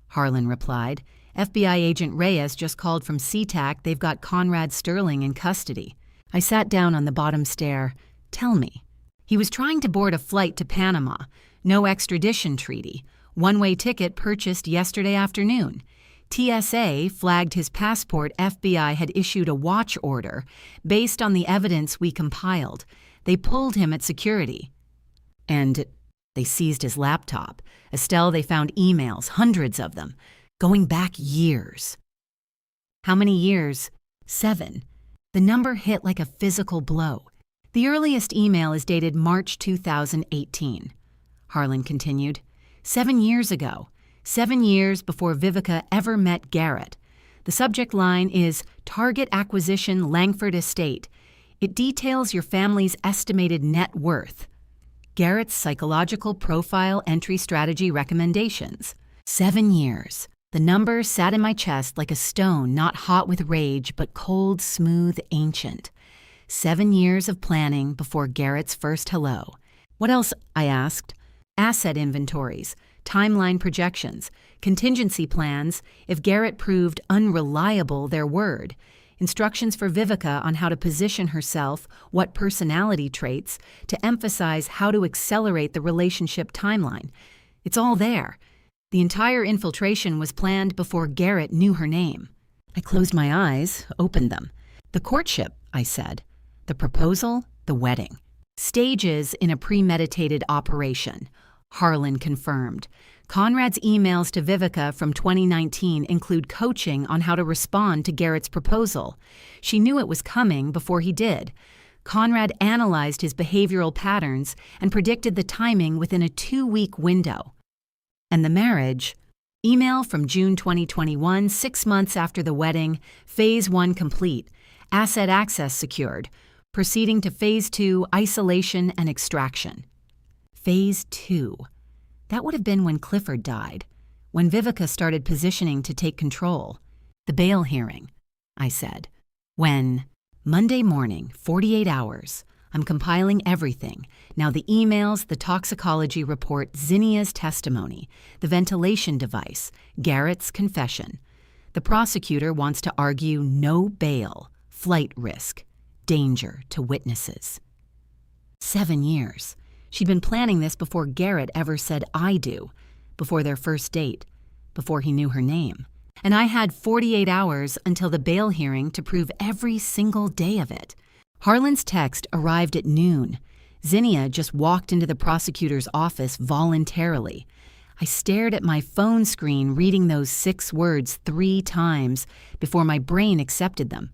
Harlan replied. "FBI agent Reyes just called from SeaTac. They've got Conrad Sterling in custody." I sat down on the bottom stair. "Tell me." "He was trying to board a flight to Panama. No extradition treaty. One-way ticket purchased yesterday afternoon. TSA flagged his passport. FBI had issued a watch order based on the evidence we compiled. They pulled him at security. And they seized his laptop. Estelle, they found emails, hundreds of them, going back years." "How many years?" "7. The number hit like a physical blow. The earliest email is dated March 2018. Harlan continued. 7 years ago. 7 years before Vivica ever met Garrett. The subject line is Target Acquisition Langford Estate. It details your family's estimated net worth. Garrett's psychological profile entry strategy recommendations. 7 years. The number sat in my chest like a stone, not hot with rage, but cold, smooth, ancient. 7 years of planning before Garrett's first hello. "What else?" I asked. "Asset inventories, timeline projections, contingency plans if Garrett proved unreliable, their word, instructions for Vivica on how to position herself, what personality traits, to emphasize how to accelerate the relationship timeline. It's all there. The entire infiltration was planned before Garrett knew her name." I closed my eyes, opened them. "The courtship," I said. "The proposal, the wedding. Stages in a premeditated operation," Harlan confirmed. "Conrad's emails to Vivica from 2019 include coaching on how to respond to Garrett's proposal. She knew it was coming before he did. Conrad analyzed his behavioral patterns and predicted the timing within a 2-week window. And the marriage, email from June 2021, 6 months after the wedding, Phase 1 complete, asset access secured, proceeding to Phase 2, isolation and extraction." Phase 2. That would have been when Clifford died, when Vivica started positioning to take control. "The bail hearing," I said. "When?" "Monday morning, 48 hours. I'm compiling everything. Now the emails, the toxicology report, Zinnia's testimony, the ventilation device, Garrett's confession. The prosecutor wants to argue no bail, flight risk, danger to witnesses." 7 years. She'd been planning this before Garrett ever said "I do," before their first date, before he knew her name. And I had 48 hours until the bail hearing to prove every single day of it. Harlan's text arrived at noon. Zinnia just walked into the prosecutor's office voluntarily. I stared at my phone screen reading those 6 words 3 times before my brain accepted them.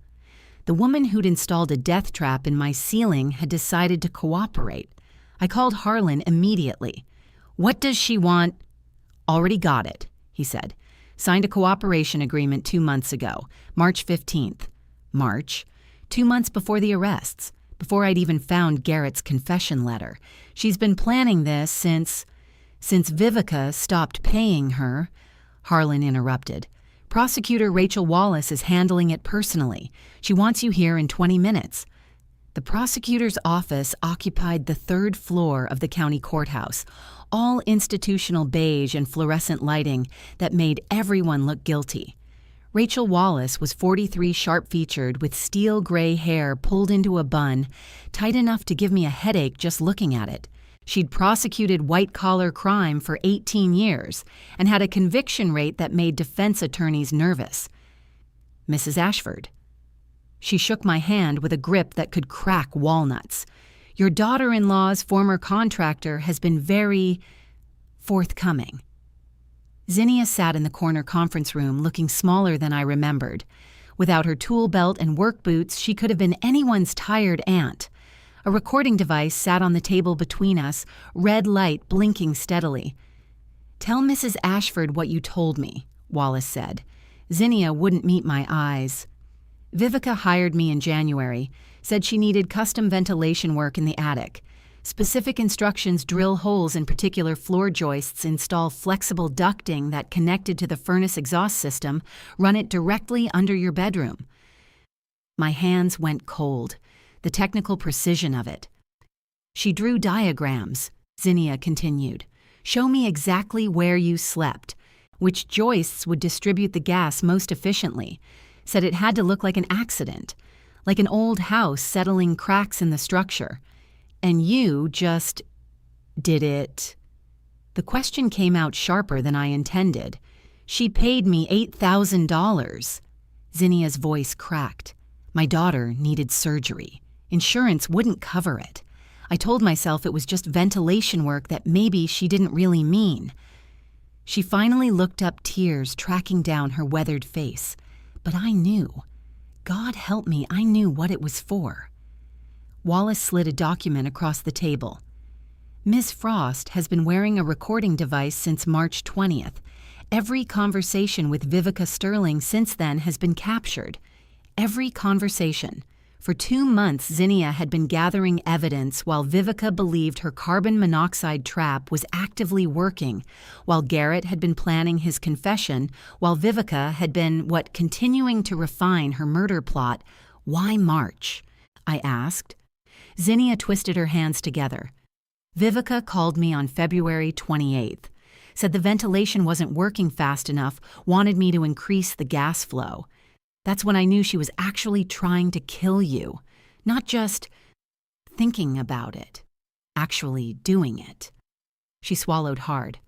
The woman who'd installed a death trap in my ceiling had decided to cooperate. I called Harlan immediately. "What does she want?" "Already got it," he said. "Signed a cooperation agreement 2 months ago, March 15th. March. 2 months before the arrests, before I'd even found Garrett's confession letter. She's been planning this since Vivica stopped paying her." Harlan interrupted. "Prosecutor Rachel Wallace is handling it personally. She wants you here in 20 minutes. The prosecutor's office occupied the 3rd floor of the county courthouse, all institutional beige and fluorescent lighting that made everyone look guilty. Rachel Wallace was 43, sharp-featured, with steel gray hair pulled into a bun, tight enough to give me a headache just looking at it. She'd prosecuted white-collar crime for 18 years and had a conviction rate that made defense attorneys nervous. "Mrs. Ashford." She shook my hand with a grip that could crack walnuts. "Your daughter-in-law's former contractor has been very forthcoming." Zinnia sat in the corner conference room looking smaller than I remembered. Without her tool belt and work boots, she could have been anyone's tired aunt. A recording device sat on the table between us, red light blinking steadily. "Tell Mrs. Ashford what you told me," Wallace said. Zinnia wouldn't meet my eyes. Vivica hired me in January, said she needed custom ventilation work in the attic. Specific instructions: drill holes in particular floor joists, install flexible ducting that connected to the furnace exhaust system, run it directly under your bedroom. My hands went cold, the technical precision of it. She drew diagrams, Zinnia continued. Show me exactly where you slept, which joists would distribute the gas most efficiently. Said it had to look like an accident, like an old house settling cracks in the structure. And you just did it. The question came out sharper than I intended. She paid me $8,000. Zinnia's voice cracked. My daughter needed surgery. Insurance wouldn't cover it. I told myself it was just ventilation work that maybe she didn't really mean. She finally looked up, tears tracking down her weathered face. But I knew. God help me, I knew what it was for. Wallace slid a document across the table. Ms. Frost has been wearing a recording device since March 20th. Every conversation with Vivica Sterling since then has been captured. Every conversation. For 2 months, Zinnia had been gathering evidence while Vivica believed her carbon monoxide trap was actively working, while Garrett had been planning his confession, while Vivica had been, continuing to refine her murder plot. Why March? I asked. Zinnia twisted her hands together. Vivica called me on February 28th, said the ventilation wasn't working fast enough, wanted me to increase the gas flow. That's when I knew she was actually trying to kill you, not just thinking about it, actually doing it. She swallowed hard.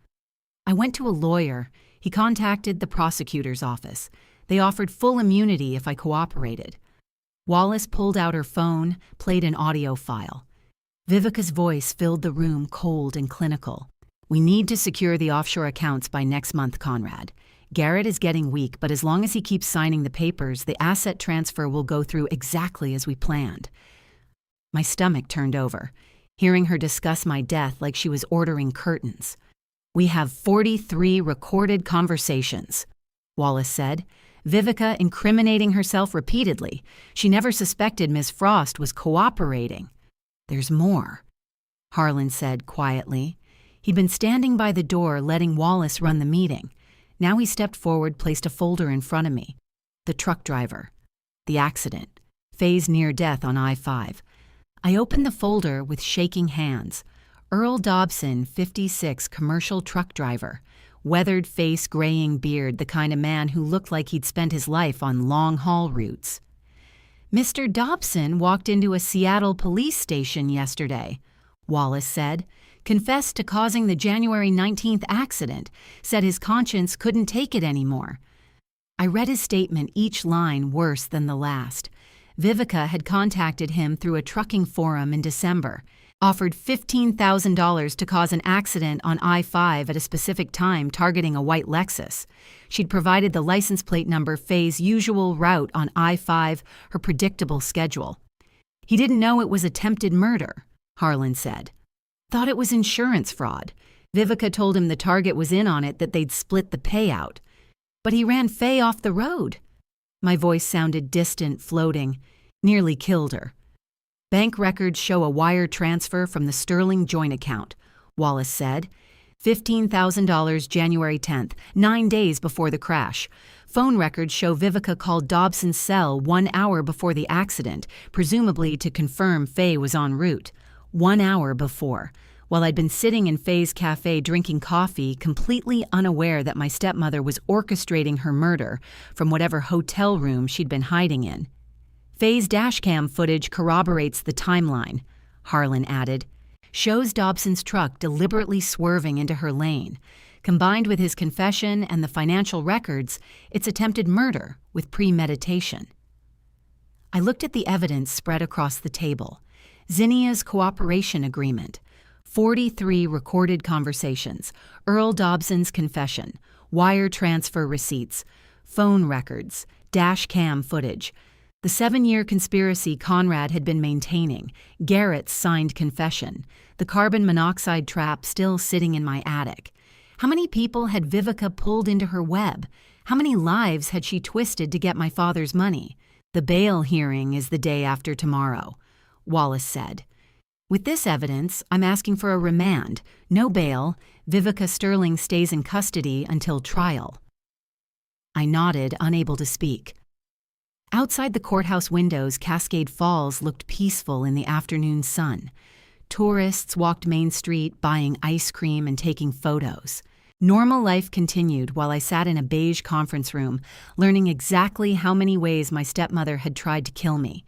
I went to a lawyer. He contacted the prosecutor's office. They offered full immunity if I cooperated. Wallace pulled out her phone, played an audio file. Vivica's voice filled the room, cold and clinical. We need to secure the offshore accounts by next month, Conrad. Garrett is getting weak, but as long as he keeps signing the papers, the asset transfer will go through exactly as we planned. My stomach turned over, hearing her discuss my death like she was ordering curtains. We have 43 recorded conversations, Wallace said. Vivica incriminating herself repeatedly. She never suspected Ms. Frost was cooperating. There's more, Harlan said quietly. He'd been standing by the door letting Wallace run the meeting. Now he stepped forward, placed a folder in front of me. The truck driver. The accident. Faye's near death on I-5. I opened the folder with shaking hands. Earl Dobson, 56, commercial truck driver. Weathered face, graying beard, the kind of man who looked like he'd spent his life on long-haul routes. Mr. Dobson walked into a Seattle police station yesterday, Wallace said. Confessed to causing the January 19th accident, said his conscience couldn't take it anymore. I read his statement, each line worse than the last. Vivica had contacted him through a trucking forum in December, offered $15,000 to cause an accident on I-5 at a specific time targeting a white Lexus. She'd provided the license plate number, Faye's usual route on I-5, her predictable schedule. He didn't know it was attempted murder, Harlan said. Thought it was insurance fraud. Vivica told him the target was in on it, that they'd split the payout. But he ran Faye off the road. My voice sounded distant, floating. Nearly killed her. Bank records show a wire transfer from the Sterling joint account, Wallace said. $15,000 January 10th, 9 days before the crash. Phone records show Vivica called Dobson's cell 1 hour before the accident, presumably to confirm Faye was en route. 1 hour before, while I'd been sitting in Faye's cafe drinking coffee, completely unaware that my stepmother was orchestrating her murder from whatever hotel room she'd been hiding in. Faye's dashcam footage corroborates the timeline, Harlan added. Shows Dobson's truck deliberately swerving into her lane. Combined with his confession and the financial records, it's attempted murder with premeditation. I looked at the evidence spread across the table. Zinnia's cooperation agreement, 43 recorded conversations, Earl Dobson's confession, wire transfer receipts, phone records, dash cam footage, the 7-year conspiracy Conrad had been maintaining, Garrett's signed confession, the carbon monoxide trap still sitting in my attic. How many people had Vivica pulled into her web? How many lives had she twisted to get my father's money? The bail hearing is the day after tomorrow, Wallace said. With this evidence, I'm asking for a remand. No bail. Vivica Sterling stays in custody until trial. I nodded, unable to speak. Outside the courthouse windows, Cascade Falls looked peaceful in the afternoon sun. Tourists walked Main Street, buying ice cream and taking photos. Normal life continued while I sat in a beige conference room, learning exactly how many ways my stepmother had tried to kill me.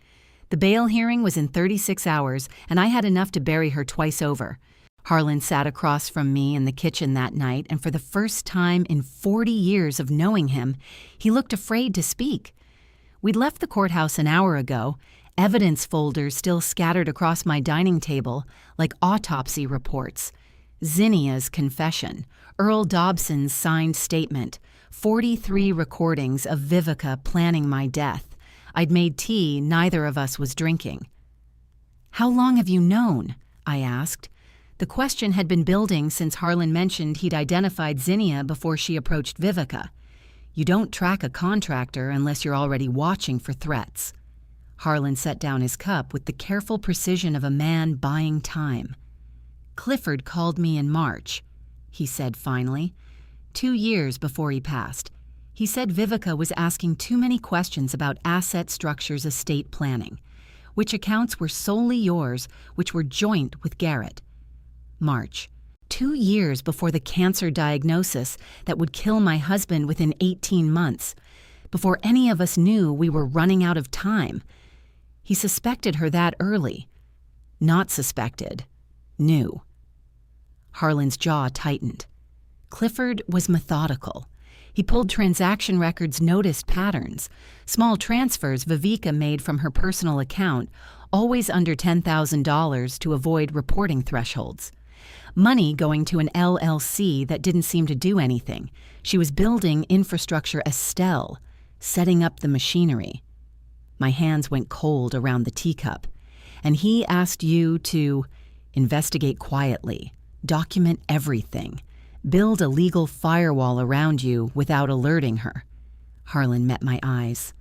The bail hearing was in 36 hours, and I had enough to bury her twice over. Harlan sat across from me in the kitchen that night, and for the first time in 40 years of knowing him, he looked afraid to speak. We'd left the courthouse an hour ago, evidence folders still scattered across my dining table, like autopsy reports. Zinnia's confession, Earl Dobson's signed statement, 43 recordings of Vivica planning my death. I'd made tea neither of us was drinking. "How long have you known?" I asked. The question had been building since Harlan mentioned he'd identified Zinnia before she approached Vivica. You don't track a contractor unless you're already watching for threats. Harlan set down his cup with the careful precision of a man buying time. "Clifford called me in March," he said finally. 2 years before he passed. He said Vivica was asking too many questions about asset structures estate planning, which accounts were solely yours, which were joint with Garrett. March. 2 years before the cancer diagnosis that would kill my husband within 18 months, before any of us knew we were running out of time. He suspected her that early. Not suspected. Knew. Harlan's jaw tightened. Clifford was methodical. He pulled transaction records, noticed patterns. Small transfers Vivica made from her personal account, always under $10,000 to avoid reporting thresholds. Money going to an LLC that didn't seem to do anything. She was building infrastructure Estelle, setting up the machinery. My hands went cold around the teacup. And he asked you to investigate quietly, document everything, build a legal firewall around you without alerting her. Harlan met my eyes.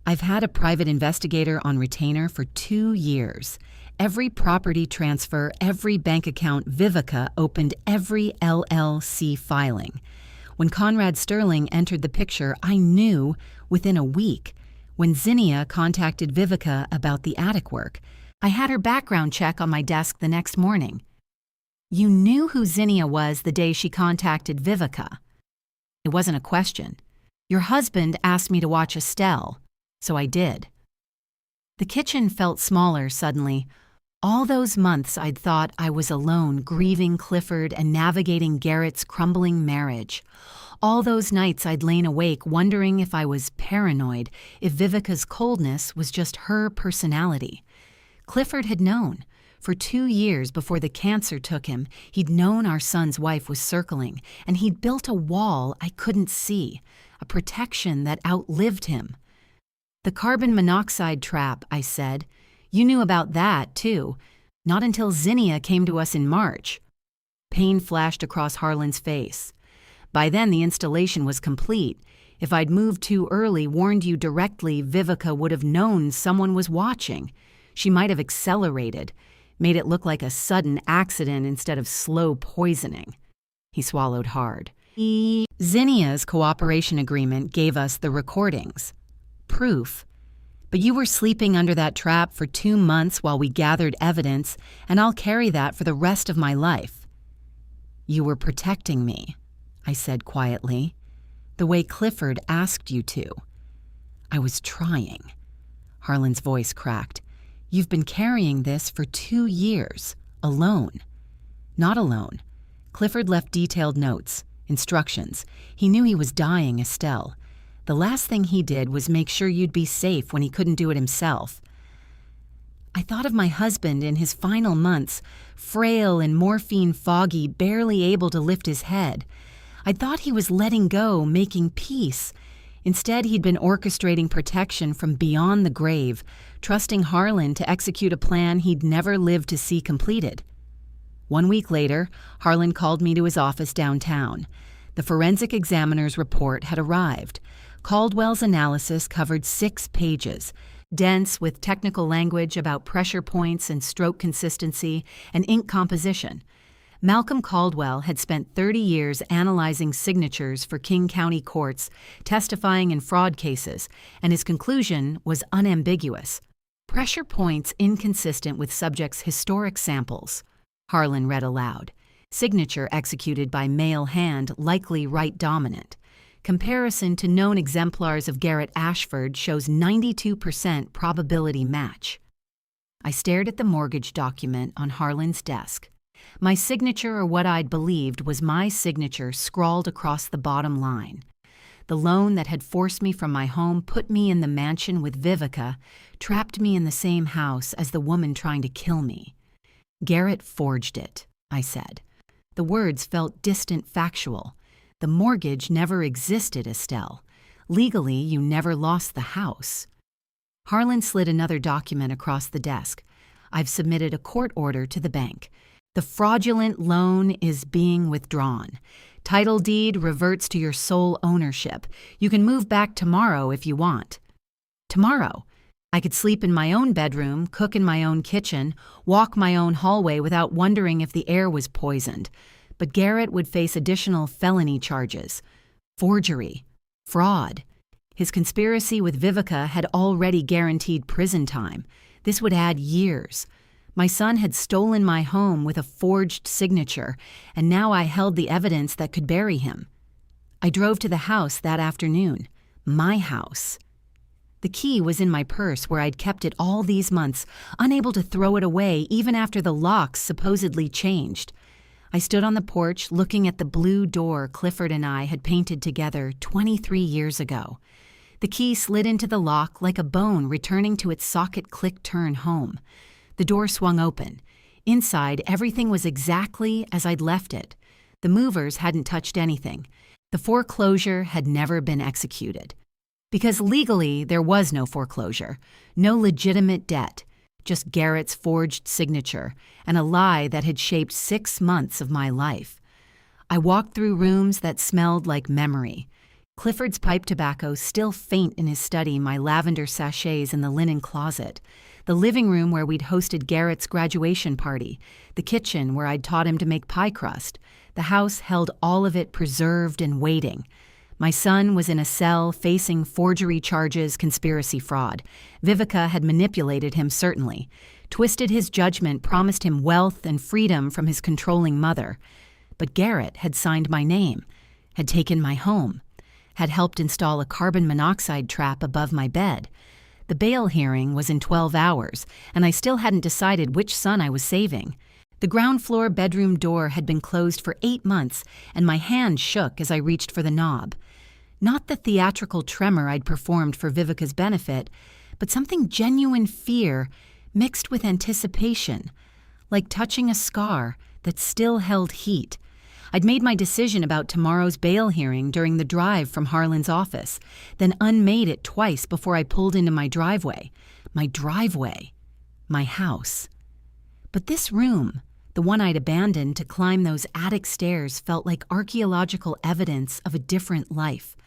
I've had a private investigator on retainer for 2 years. Every property transfer, every bank account Vivica opened, every LLC filing. When Conrad Sterling entered the picture, I knew within a week. When Zinnia contacted Vivica about the attic work, I had her background check on my desk the next morning. You knew who Zinnia was the day she contacted Vivica. It wasn't a question. Your husband asked me to watch Estelle, so I did. The kitchen felt smaller suddenly. All those months I'd thought I was alone grieving Clifford and navigating Garrett's crumbling marriage. All those nights I'd lain awake wondering if I was paranoid, if Vivica's coldness was just her personality. Clifford had known. For 2 years before the cancer took him, he'd known our son's wife was circling, and he'd built a wall I couldn't see, a protection that outlived him. The carbon monoxide trap, I said. You knew about that, too. Not until Zinnia came to us in March. Pain flashed across Harlan's face. By then, the installation was complete. If I'd moved too early, warned you directly, Vivica would have known someone was watching. She might have accelerated, made it look like a sudden accident instead of slow poisoning. He swallowed hard. Zinnia's cooperation agreement gave us the recordings. Proof. But you were sleeping under that trap for 2 months while we gathered evidence, and I'll carry that for the rest of my life. You were protecting me, I said quietly, the way Clifford asked you to. I was trying. Harlan's voice cracked. You've been carrying this for 2 years, alone. Not alone. Clifford left detailed notes, instructions. He knew he was dying, Estelle. The last thing he did was make sure you'd be safe when he couldn't do it himself. I thought of my husband in his final months, frail and morphine foggy, barely able to lift his head. I thought he was letting go, making peace. Instead, he'd been orchestrating protection from beyond the grave, trusting Harlan to execute a plan he'd never lived to see completed. 1 week later, Harlan called me to his office downtown. The forensic examiner's report had arrived. Caldwell's analysis covered 6 pages. dense with technical language about pressure points and stroke consistency and ink composition. Malcolm Caldwell had spent 30 years analyzing signatures for King County courts, testifying in fraud cases, and his conclusion was unambiguous. Pressure points inconsistent with subject's historic samples. Harlan read aloud. Signature executed by male hand, likely right dominant. Comparison to known exemplars of Garrett Ashford shows 92% probability match. I stared at the mortgage document on Harlan's desk. My signature, or what I'd believed was my signature, scrawled across the bottom line. The loan that had forced me from my home, put me in the mansion with Vivica, trapped me in the same house as the woman trying to kill me. Garrett forged it, I said. The words felt distant, factual. The mortgage never existed, Estelle. Legally, you never lost the house. Harlan slid another document across the desk. I've submitted a court order to the bank. The fraudulent loan is being withdrawn. Title deed reverts to your sole ownership. You can move back tomorrow if you want. Tomorrow? I could sleep in my own bedroom, cook in my own kitchen, walk my own hallway without wondering if the air was poisoned. But Garrett would face additional felony charges. Forgery. Fraud. His conspiracy with Vivica had already guaranteed prison time. This would add years. My son had stolen my home with a forged signature, and now I held the evidence that could bury him. I drove to the house that afternoon. My house. The key was in my purse where I'd kept it all these months, unable to throw it away even after the locks supposedly changed. I stood on the porch looking at the blue door Clifford and I had painted together 23 years ago. The key slid into the lock like a bone returning to its socket click-turn home. The door swung open. Inside, everything was exactly as I'd left it. The movers hadn't touched anything. The foreclosure had never been executed. Because legally, there was no foreclosure, no legitimate debt, just Garrett's forged signature and a lie that had shaped 6 months of my life. I walked through rooms that smelled like memory. Clifford's pipe tobacco still faint in his study, my lavender sachets in the linen closet. The living room where we'd hosted Garrett's graduation party, the kitchen where I'd taught him to make pie crust. The house held all of it preserved and waiting. My son was in a cell facing forgery charges, conspiracy, fraud. Vivica had manipulated him, certainly. Twisted his judgment, promised him wealth and freedom from his controlling mother. But Garrett had signed my name, had taken my home, had helped install a carbon monoxide trap above my bed. The bail hearing was in 12 hours, and I still hadn't decided which son I was saving. The ground floor bedroom door had been closed for 8 months, and my hand shook as I reached for the knob. Not the theatrical tremor I'd performed for Vivica's benefit, but something genuine fear mixed with anticipation, like touching a scar that still held heat. I'd made my decision about tomorrow's bail hearing during the drive from Harlan's office, then unmade it twice before I pulled into my driveway. My driveway. My house. But this room, the one I'd abandoned to climb those attic stairs, felt like archaeological evidence of a different life.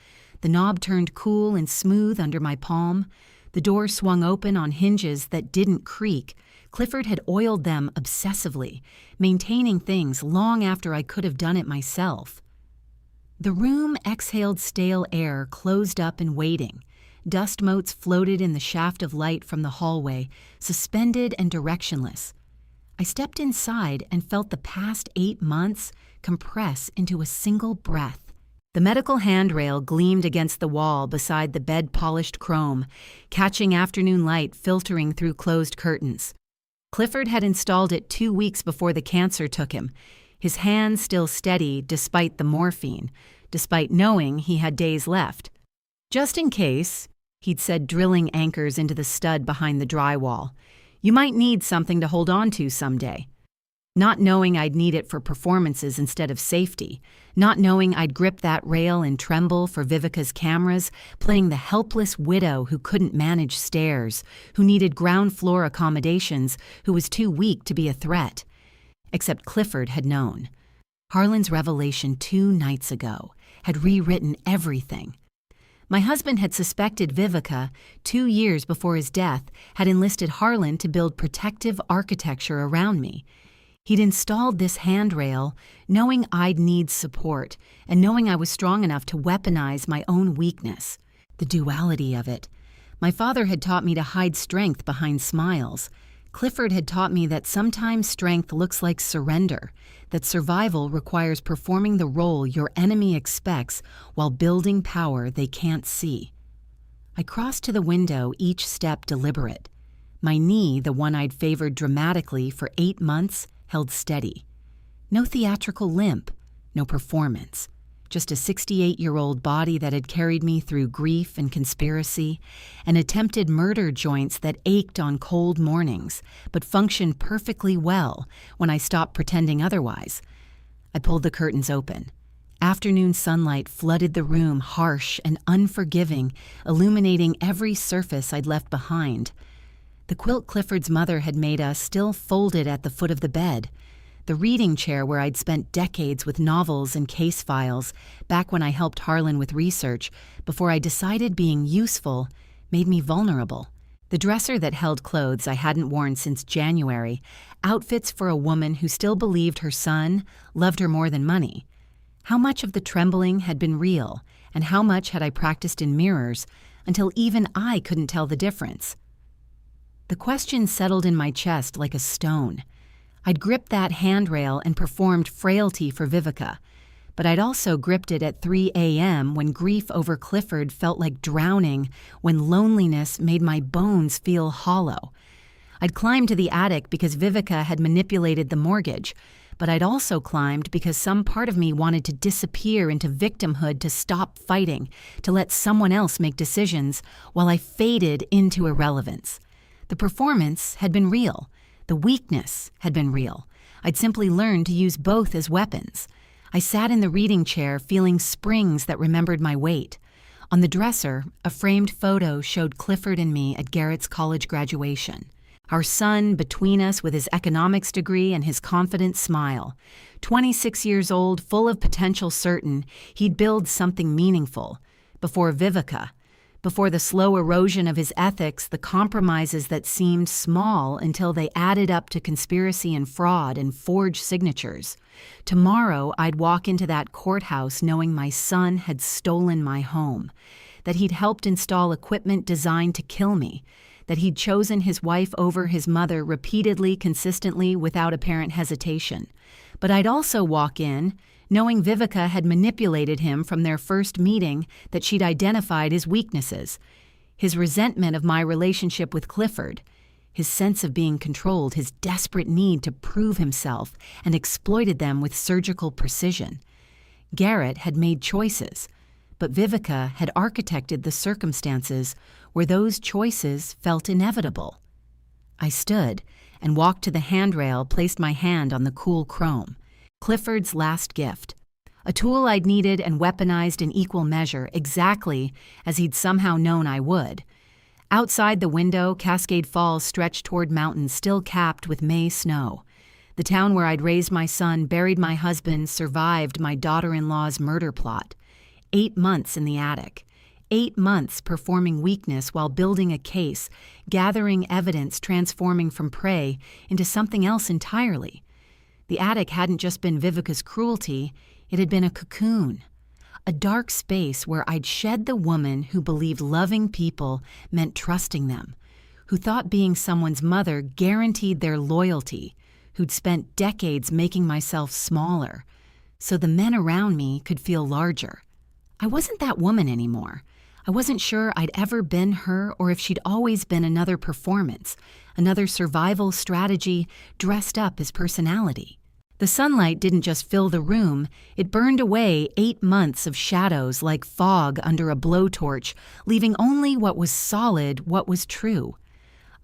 The knob turned cool and smooth under my palm. The door swung open on hinges that didn't creak. Clifford had oiled them obsessively, maintaining things long after I could have done it myself. The room exhaled stale air, closed up and waiting. Dust motes floated in the shaft of light from the hallway, suspended and directionless. I stepped inside and felt the past 8 months compress into a single breath. The medical handrail gleamed against the wall beside the bed-polished chrome, catching afternoon light filtering through closed curtains. Clifford had installed it 2 weeks before the cancer took him, his hand still steady despite the morphine, despite knowing he had days left. Just in case, he'd said, drilling anchors into the stud behind the drywall. You might need something to hold on to someday. Not knowing I'd need it for performances instead of safety, not knowing I'd grip that rail and tremble for Vivica's cameras, playing the helpless widow who couldn't manage stairs, who needed ground floor accommodations, who was too weak to be a threat. Except Clifford had known. Harlan's revelation 2 nights ago had rewritten everything. My husband had suspected Vivica, 2 years before his death, had enlisted Harlan to build protective architecture around me. He'd installed this handrail, knowing I'd need support, and knowing I was strong enough to weaponize my own weakness. The duality of it. My father had taught me to hide strength behind smiles. Clifford had taught me that sometimes strength looks like surrender, that survival requires performing the role your enemy expects while building power they can't see. I crossed to the window, each step deliberate. My knee, the one I'd favored dramatically for 8 months, held steady. No theatrical limp, no performance. Just a 68-year-old body that had carried me through grief and conspiracy, and attempted murder joints that ached on cold mornings, but functioned perfectly well when I stopped pretending otherwise. I pulled the curtains open. Afternoon sunlight flooded the room, harsh and unforgiving, illuminating every surface I'd left behind. The quilt Clifford's mother had made us still folded at the foot of the bed. The reading chair where I'd spent decades with novels and case files, back when I helped Harlan with research, before I decided being useful, made me vulnerable. The dresser that held clothes I hadn't worn since January, outfits for a woman who still believed her son loved her more than money. How much of the trembling had been real, and how much had I practiced in mirrors, until even I couldn't tell the difference? The question settled in my chest like a stone. I'd gripped that handrail and performed frailty for Vivica, but I'd also gripped it at 3 a.m. when grief over Clifford felt like drowning, when loneliness made my bones feel hollow. I'd climbed to the attic because Vivica had manipulated the mortgage, but I'd also climbed because some part of me wanted to disappear into victimhood, to stop fighting, to let someone else make decisions while I faded into irrelevance. The performance had been real. The weakness had been real. I'd simply learned to use both as weapons. I sat in the reading chair, feeling springs that remembered my weight. On the dresser, a framed photo showed Clifford and me at Garrett's college graduation. Our son between us with his economics degree and his confident smile. 26 years old, full of potential, certain he'd build something meaningful. Before Vivica. Before the slow erosion of his ethics, the compromises that seemed small until they added up to conspiracy and fraud and forged signatures. Tomorrow, I'd walk into that courthouse knowing my son had stolen my home, that he'd helped install equipment designed to kill me, that he'd chosen his wife over his mother repeatedly, consistently, without apparent hesitation. But I'd also walk in knowing Vivica had manipulated him from their first meeting, that she'd identified his weaknesses, his resentment of my relationship with Clifford, his sense of being controlled, his desperate need to prove himself, and exploited them with surgical precision. Garrett had made choices, but Vivica had architected the circumstances where those choices felt inevitable. I stood and walked to the handrail, placed my hand on the cool chrome. Clifford's last gift. A tool I'd needed and weaponized in equal measure, exactly as he'd somehow known I would. Outside the window, Cascade Falls stretched toward mountains still capped with May snow. The town where I'd raised my son, buried my husband, survived my daughter-in-law's murder plot. 8 months in the attic. 8 months performing weakness while building a case, gathering evidence, transforming from prey into something else entirely. The attic hadn't just been Vivica's cruelty, it had been a cocoon. A dark space where I'd shed the woman who believed loving people meant trusting them, who thought being someone's mother guaranteed their loyalty, who'd spent decades making myself smaller, so the men around me could feel larger. I wasn't that woman anymore. I wasn't sure I'd ever been her or if she'd always been another performance, another survival strategy dressed up as personality. The sunlight didn't just fill the room, it burned away 8 months of shadows like fog under a blowtorch, leaving only what was solid, what was true.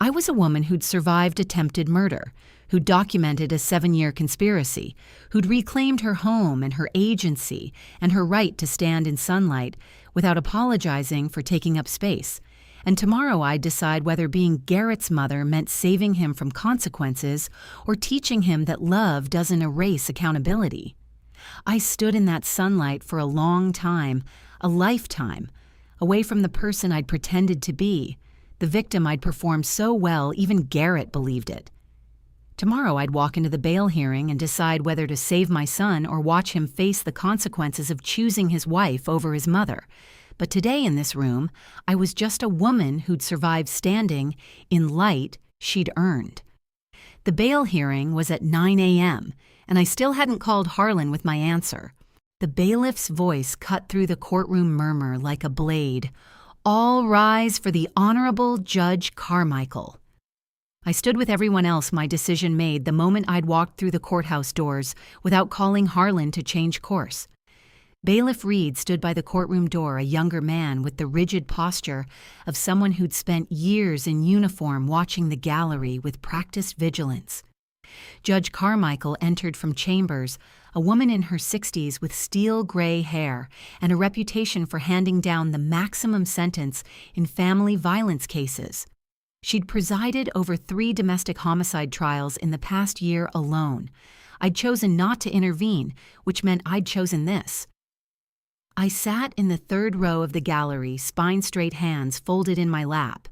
I was a woman who'd survived attempted murder, who'd documented a 7-year conspiracy, who'd reclaimed her home and her agency and her right to stand in sunlight without apologizing for taking up space. And tomorrow I'd decide whether being Garrett's mother meant saving him from consequences or teaching him that love doesn't erase accountability. I stood in that sunlight for a long time, a lifetime, away from the person I'd pretended to be, the victim I'd performed so well even Garrett believed it. Tomorrow I'd walk into the bail hearing and decide whether to save my son or watch him face the consequences of choosing his wife over his mother. But today in this room, I was just a woman who'd survived standing in light she'd earned. The bail hearing was at 9 a.m., and I still hadn't called Harlan with my answer. The bailiff's voice cut through the courtroom murmur like a blade. "All rise for the Honorable Judge Carmichael." I stood with everyone else my decision made the moment I'd walked through the courthouse doors without calling Harlan to change course. Bailiff Reed stood by the courtroom door, a younger man with the rigid posture of someone who'd spent years in uniform watching the gallery with practiced vigilance. Judge Carmichael entered from chambers, a woman in her 60s with steel gray hair and a reputation for handing down the maximum sentence in family violence cases. She'd presided over 3 domestic homicide trials in the past year alone. I'd chosen not to intervene, which meant I'd chosen this. I sat in the 3rd row of the gallery, spine-straight hands folded in my lap.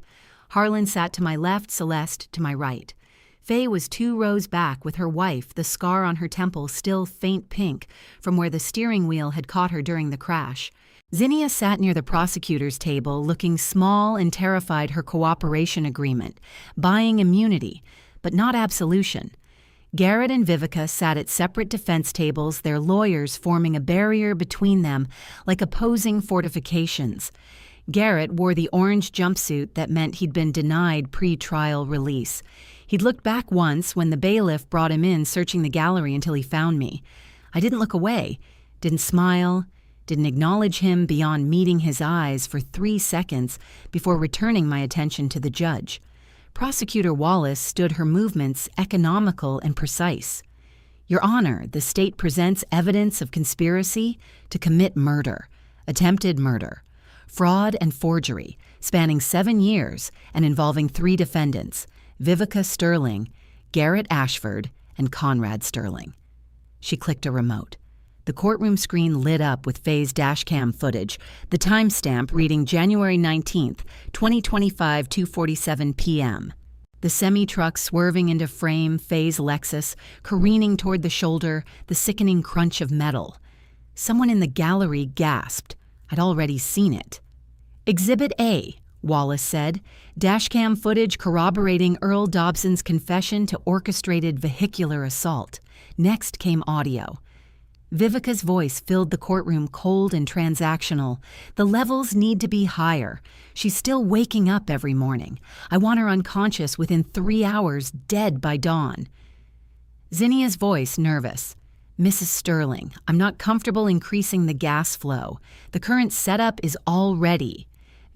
Harlan sat to my left, Celeste to my right. Faye was 2 rows back with her wife, the scar on her temple still faint pink from where the steering wheel had caught her during the crash. Zinnia sat near the prosecutor's table, looking small and terrified her cooperation agreement, buying immunity, but not absolution. Garrett and Vivica sat at separate defense tables, their lawyers forming a barrier between them like opposing fortifications. Garrett wore the orange jumpsuit that meant he'd been denied pre-trial release. He'd looked back once when the bailiff brought him in, searching the gallery until he found me. I didn't look away, didn't smile, didn't acknowledge him beyond meeting his eyes for 3 seconds before returning my attention to the judge. Prosecutor Wallace stood her movements economical and precise. "Your Honor, the state presents evidence of conspiracy to commit murder, attempted murder, fraud and forgery, spanning 7 years and involving 3 defendants, Vivica Sterling, Garrett Ashford, and Conrad Sterling." She clicked a remote. The courtroom screen lit up with Faye's dashcam footage, the timestamp reading January 19th, 2025, 2:47 p.m. The semi-truck swerving into frame, Faye's Lexus, careening toward the shoulder, the sickening crunch of metal. Someone in the gallery gasped. I'd already seen it. "Exhibit A," Wallace said, dashcam footage corroborating Earl Dobson's confession to orchestrated vehicular assault. Next came audio. Vivica's voice filled the courtroom cold and transactional. "The levels need to be higher. She's still waking up every morning. I want her unconscious within 3 hours, dead by dawn." Zinnia's voice nervous. "Mrs. Sterling, I'm not comfortable increasing the gas flow. The current setup is all ready."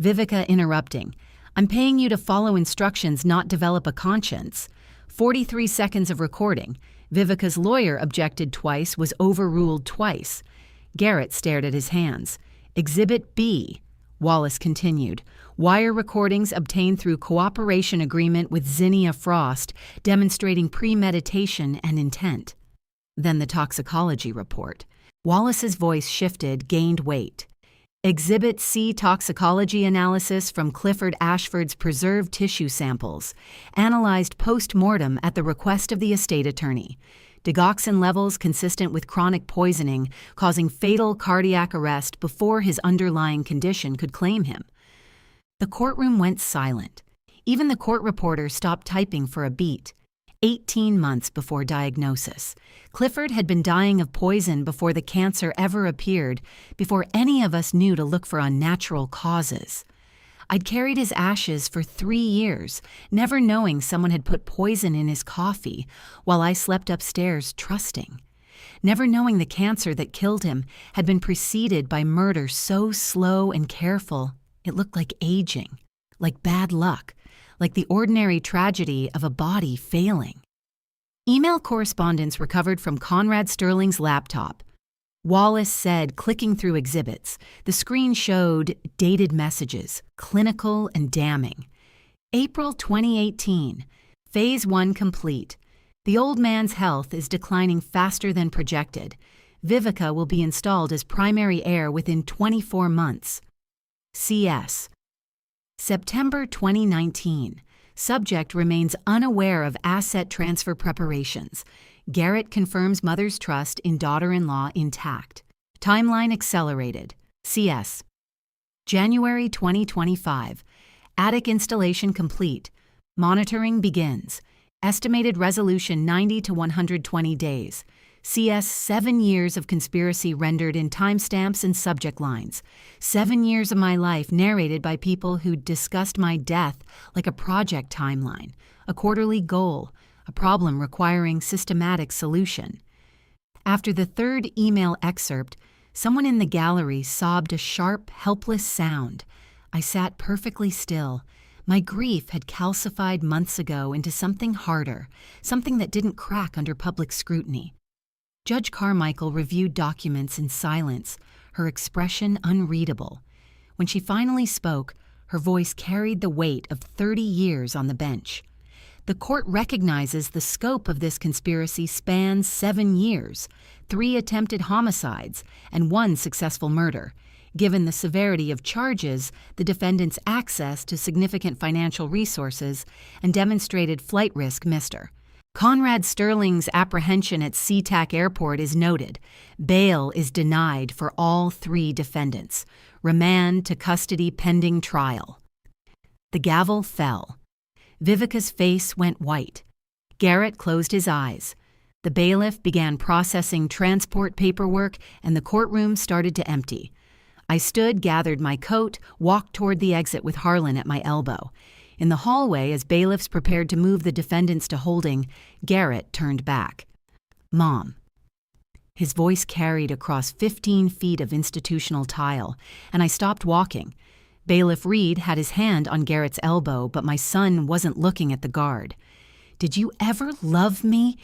Vivica interrupting. "I'm paying you to follow instructions, not develop a conscience." 43 seconds of recording. Vivica's lawyer objected twice, was overruled twice. Garrett stared at his hands. "Exhibit B," Wallace continued. "Wire recordings obtained through cooperation agreement with Zinnia Frost, demonstrating premeditation and intent." Then the toxicology report. Wallace's voice shifted, gained weight. "Exhibit C toxicology analysis from Clifford Ashford's preserved tissue samples, analyzed post-mortem at the request of the estate attorney. Digoxin levels consistent with chronic poisoning, causing fatal cardiac arrest before his underlying condition could claim him." The courtroom went silent. Even the court reporter stopped typing for a beat. 18 months before diagnosis. Clifford had been dying of poison before the cancer ever appeared, before any of us knew to look for unnatural causes. I'd carried his ashes for 3 years, never knowing someone had put poison in his coffee while I slept upstairs trusting. Never knowing the cancer that killed him had been preceded by murder so slow and careful it looked like aging, like bad luck, like the ordinary tragedy of a body failing. Email correspondence recovered from Conrad Sterling's laptop. Wallace said, clicking through exhibits. The screen showed dated messages, clinical and damning. April 2018. Phase 1 complete. The old man's health is declining faster than projected. Vivica will be installed as primary heir within 24 months. CS. September 2019. Subject remains unaware of asset transfer preparations. Garrett confirms mother's trust in daughter-in-law intact. Timeline accelerated. CS. January 2025. Attic installation complete. Monitoring begins. Estimated resolution 90 to 120 days. CS 7 years of conspiracy rendered in timestamps and subject lines. 7 years of my life narrated by people who discussed my death like a project timeline, a quarterly goal, a problem requiring systematic solution. After the third email excerpt, someone in the gallery sobbed a sharp, helpless sound. I sat perfectly still. My grief had calcified months ago into something harder, something that didn't crack under public scrutiny. Judge Carmichael reviewed documents in silence, her expression unreadable. When she finally spoke, her voice carried the weight of 30 years on the bench. The court recognizes the scope of this conspiracy spans 7 years, 3 attempted homicides, and 1 successful murder. Given the severity of charges, the defendant's access to significant financial resources, and demonstrated flight risk missed her. Conrad Sterling's apprehension at SeaTac Airport is noted. Bail is denied for all 3 defendants. Remand to custody pending trial. The gavel fell. Vivica's face went white. Garrett closed his eyes. The bailiff began processing transport paperwork, and the courtroom started to empty. I stood, gathered my coat, walked toward the exit with Harlan at my elbow. In the hallway, as bailiffs prepared to move the defendants to holding, Garrett turned back. "Mom." His voice carried across 15 feet of institutional tile, and I stopped walking. Bailiff Reed had his hand on Garrett's elbow, but my son wasn't looking at the guard. "Did you ever love me?"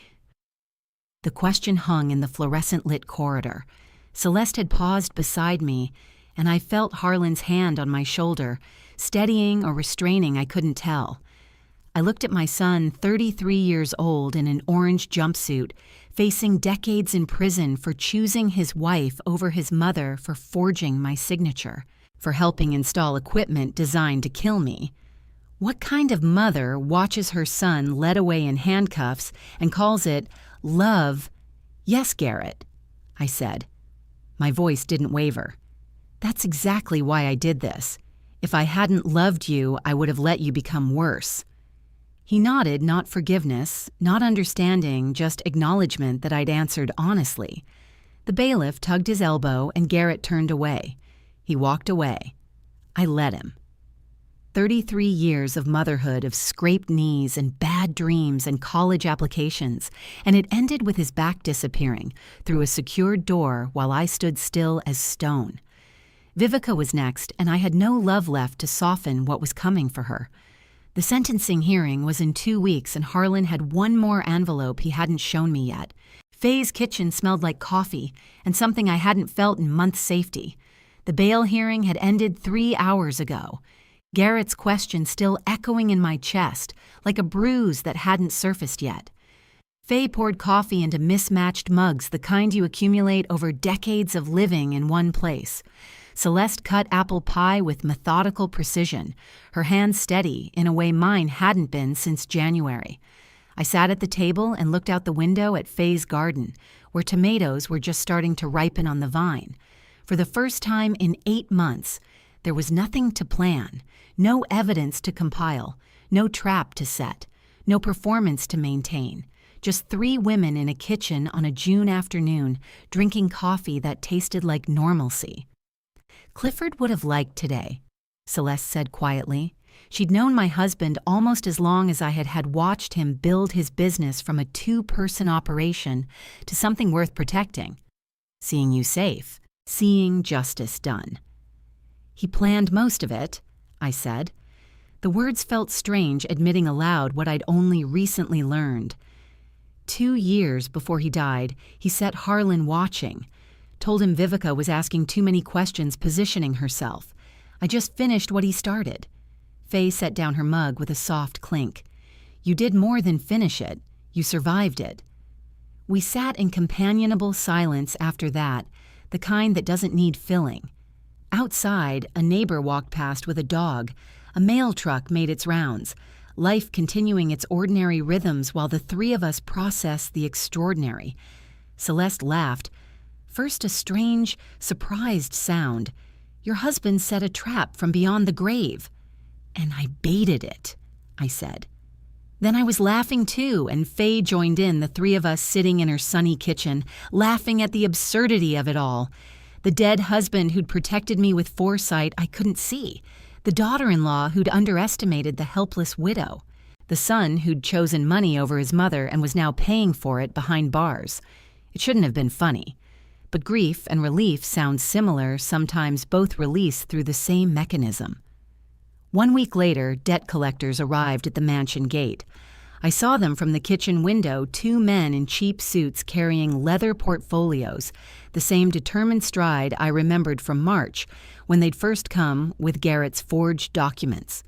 The question hung in the fluorescent-lit corridor. Celeste had paused beside me, and I felt Harlan's hand on my shoulder, steadying or restraining, I couldn't tell. I looked at my son, 33 years old, in an orange jumpsuit, facing decades in prison for choosing his wife over his mother, for forging my signature, for helping install equipment designed to kill me. What kind of mother watches her son led away in handcuffs and calls it love? "Yes, Garrett," I said. My voice didn't waver. "That's exactly why I did this. If I hadn't loved you, I would have let you become worse." He nodded, not forgiveness, not understanding, just acknowledgement that I'd answered honestly. The bailiff tugged his elbow, and Garrett turned away. He walked away. I let him. 33 years of motherhood, of scraped knees and bad dreams and college applications, and it ended with his back disappearing through a secured door while I stood still as stone. Vivica was next, and I had no love left to soften what was coming for her. The sentencing hearing was in 2 weeks, and Harlan had 1 more envelope he hadn't shown me yet. Faye's kitchen smelled like coffee, and something I hadn't felt in months' safety. The bail hearing had ended 3 hours ago. Garrett's question still echoing in my chest, like a bruise that hadn't surfaced yet. Faye poured coffee into mismatched mugs, the kind you accumulate over decades of living in one place. Celeste cut apple pie with methodical precision, her hands steady in a way mine hadn't been since January. I sat at the table and looked out the window at Faye's garden, where tomatoes were just starting to ripen on the vine. For the first time in 8 months, there was nothing to plan, no evidence to compile, no trap to set, no performance to maintain. Just 3 women in a kitchen on a June afternoon, drinking coffee that tasted like normalcy. "Clifford would have liked today," Celeste said quietly. She'd known my husband almost as long as I had watched him build his business from a 2-person operation to something worth protecting. "Seeing you safe, seeing justice done." "He planned most of it," I said. The words felt strange, admitting aloud what I'd only recently learned. 2 years before he died, he set Harlan watching. Told him Vivica was asking too many questions, positioning herself. I just finished what he started. Faye set down her mug with a soft clink. "You did more than finish it. You survived it." We sat in companionable silence after that, the kind that doesn't need filling. Outside, a neighbor walked past with a dog. A mail truck made its rounds, life continuing its ordinary rhythms while the three of us processed the extraordinary. Celeste laughed. First, a strange, surprised sound. "Your husband set a trap from beyond the grave." "And I baited it," I said. Then I was laughing too, and Faye joined in, the three of us sitting in her sunny kitchen, laughing at the absurdity of it all. The dead husband who'd protected me with foresight I couldn't see. The daughter-in-law who'd underestimated the helpless widow. The son who'd chosen money over his mother and was now paying for it behind bars. It shouldn't have been funny. But grief and relief sound similar, sometimes both release through the same mechanism. 1 week later, debt collectors arrived at the mansion gate. I saw them from the kitchen window, 2 men in cheap suits carrying leather portfolios, the same determined stride I remembered from March, when they'd first come with Garrett's forged documents.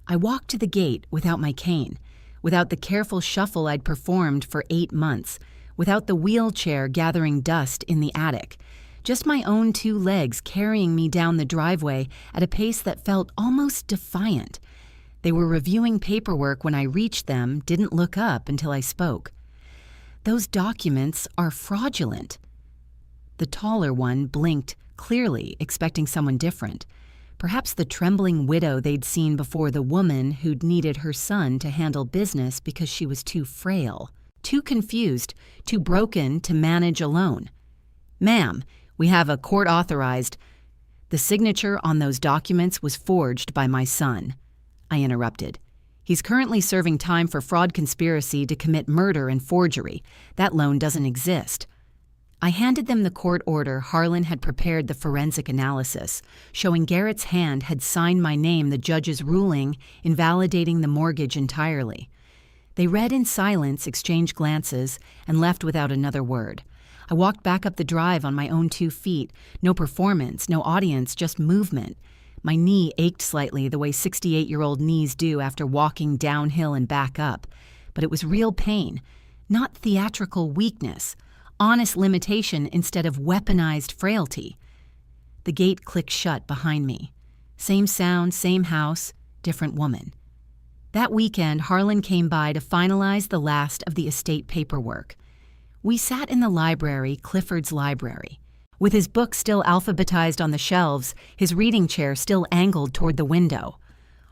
I walked to the gate without my cane, without the careful shuffle I'd performed for 8 months, without the wheelchair gathering dust in the attic, just my own 2 legs carrying me down the driveway at a pace that felt almost defiant. They were reviewing paperwork when I reached them, didn't look up until I spoke. "Those documents are fraudulent." The taller one blinked, clearly expecting someone different. Perhaps the trembling widow they'd seen before the woman who'd needed her son to handle business because she was too frail, too confused, too broken to manage alone. "Ma'am, we have a court-authorized—" "The signature on those documents was forged by my son," I interrupted. "He's currently serving time for fraud conspiracy to commit murder and forgery. That loan doesn't exist." I handed them the court order Harlan had prepared the forensic analysis, showing Garrett's hand had signed my name the judge's ruling, invalidating the mortgage entirely. They read in silence, exchanged glances, and left without another word. I walked back up the drive on my own 2 feet. No performance, no audience, just movement. My knee ached slightly the way 68-year-old knees do after walking downhill and back up. But it was real pain, not theatrical weakness, honest limitation instead of weaponized frailty. The gate clicked shut behind me. Same sound, same house, different woman. That weekend, Harlan came by to finalize the last of the estate paperwork. We sat in the library, Clifford's library. With his books still alphabetized on the shelves, his reading chair still angled toward the window.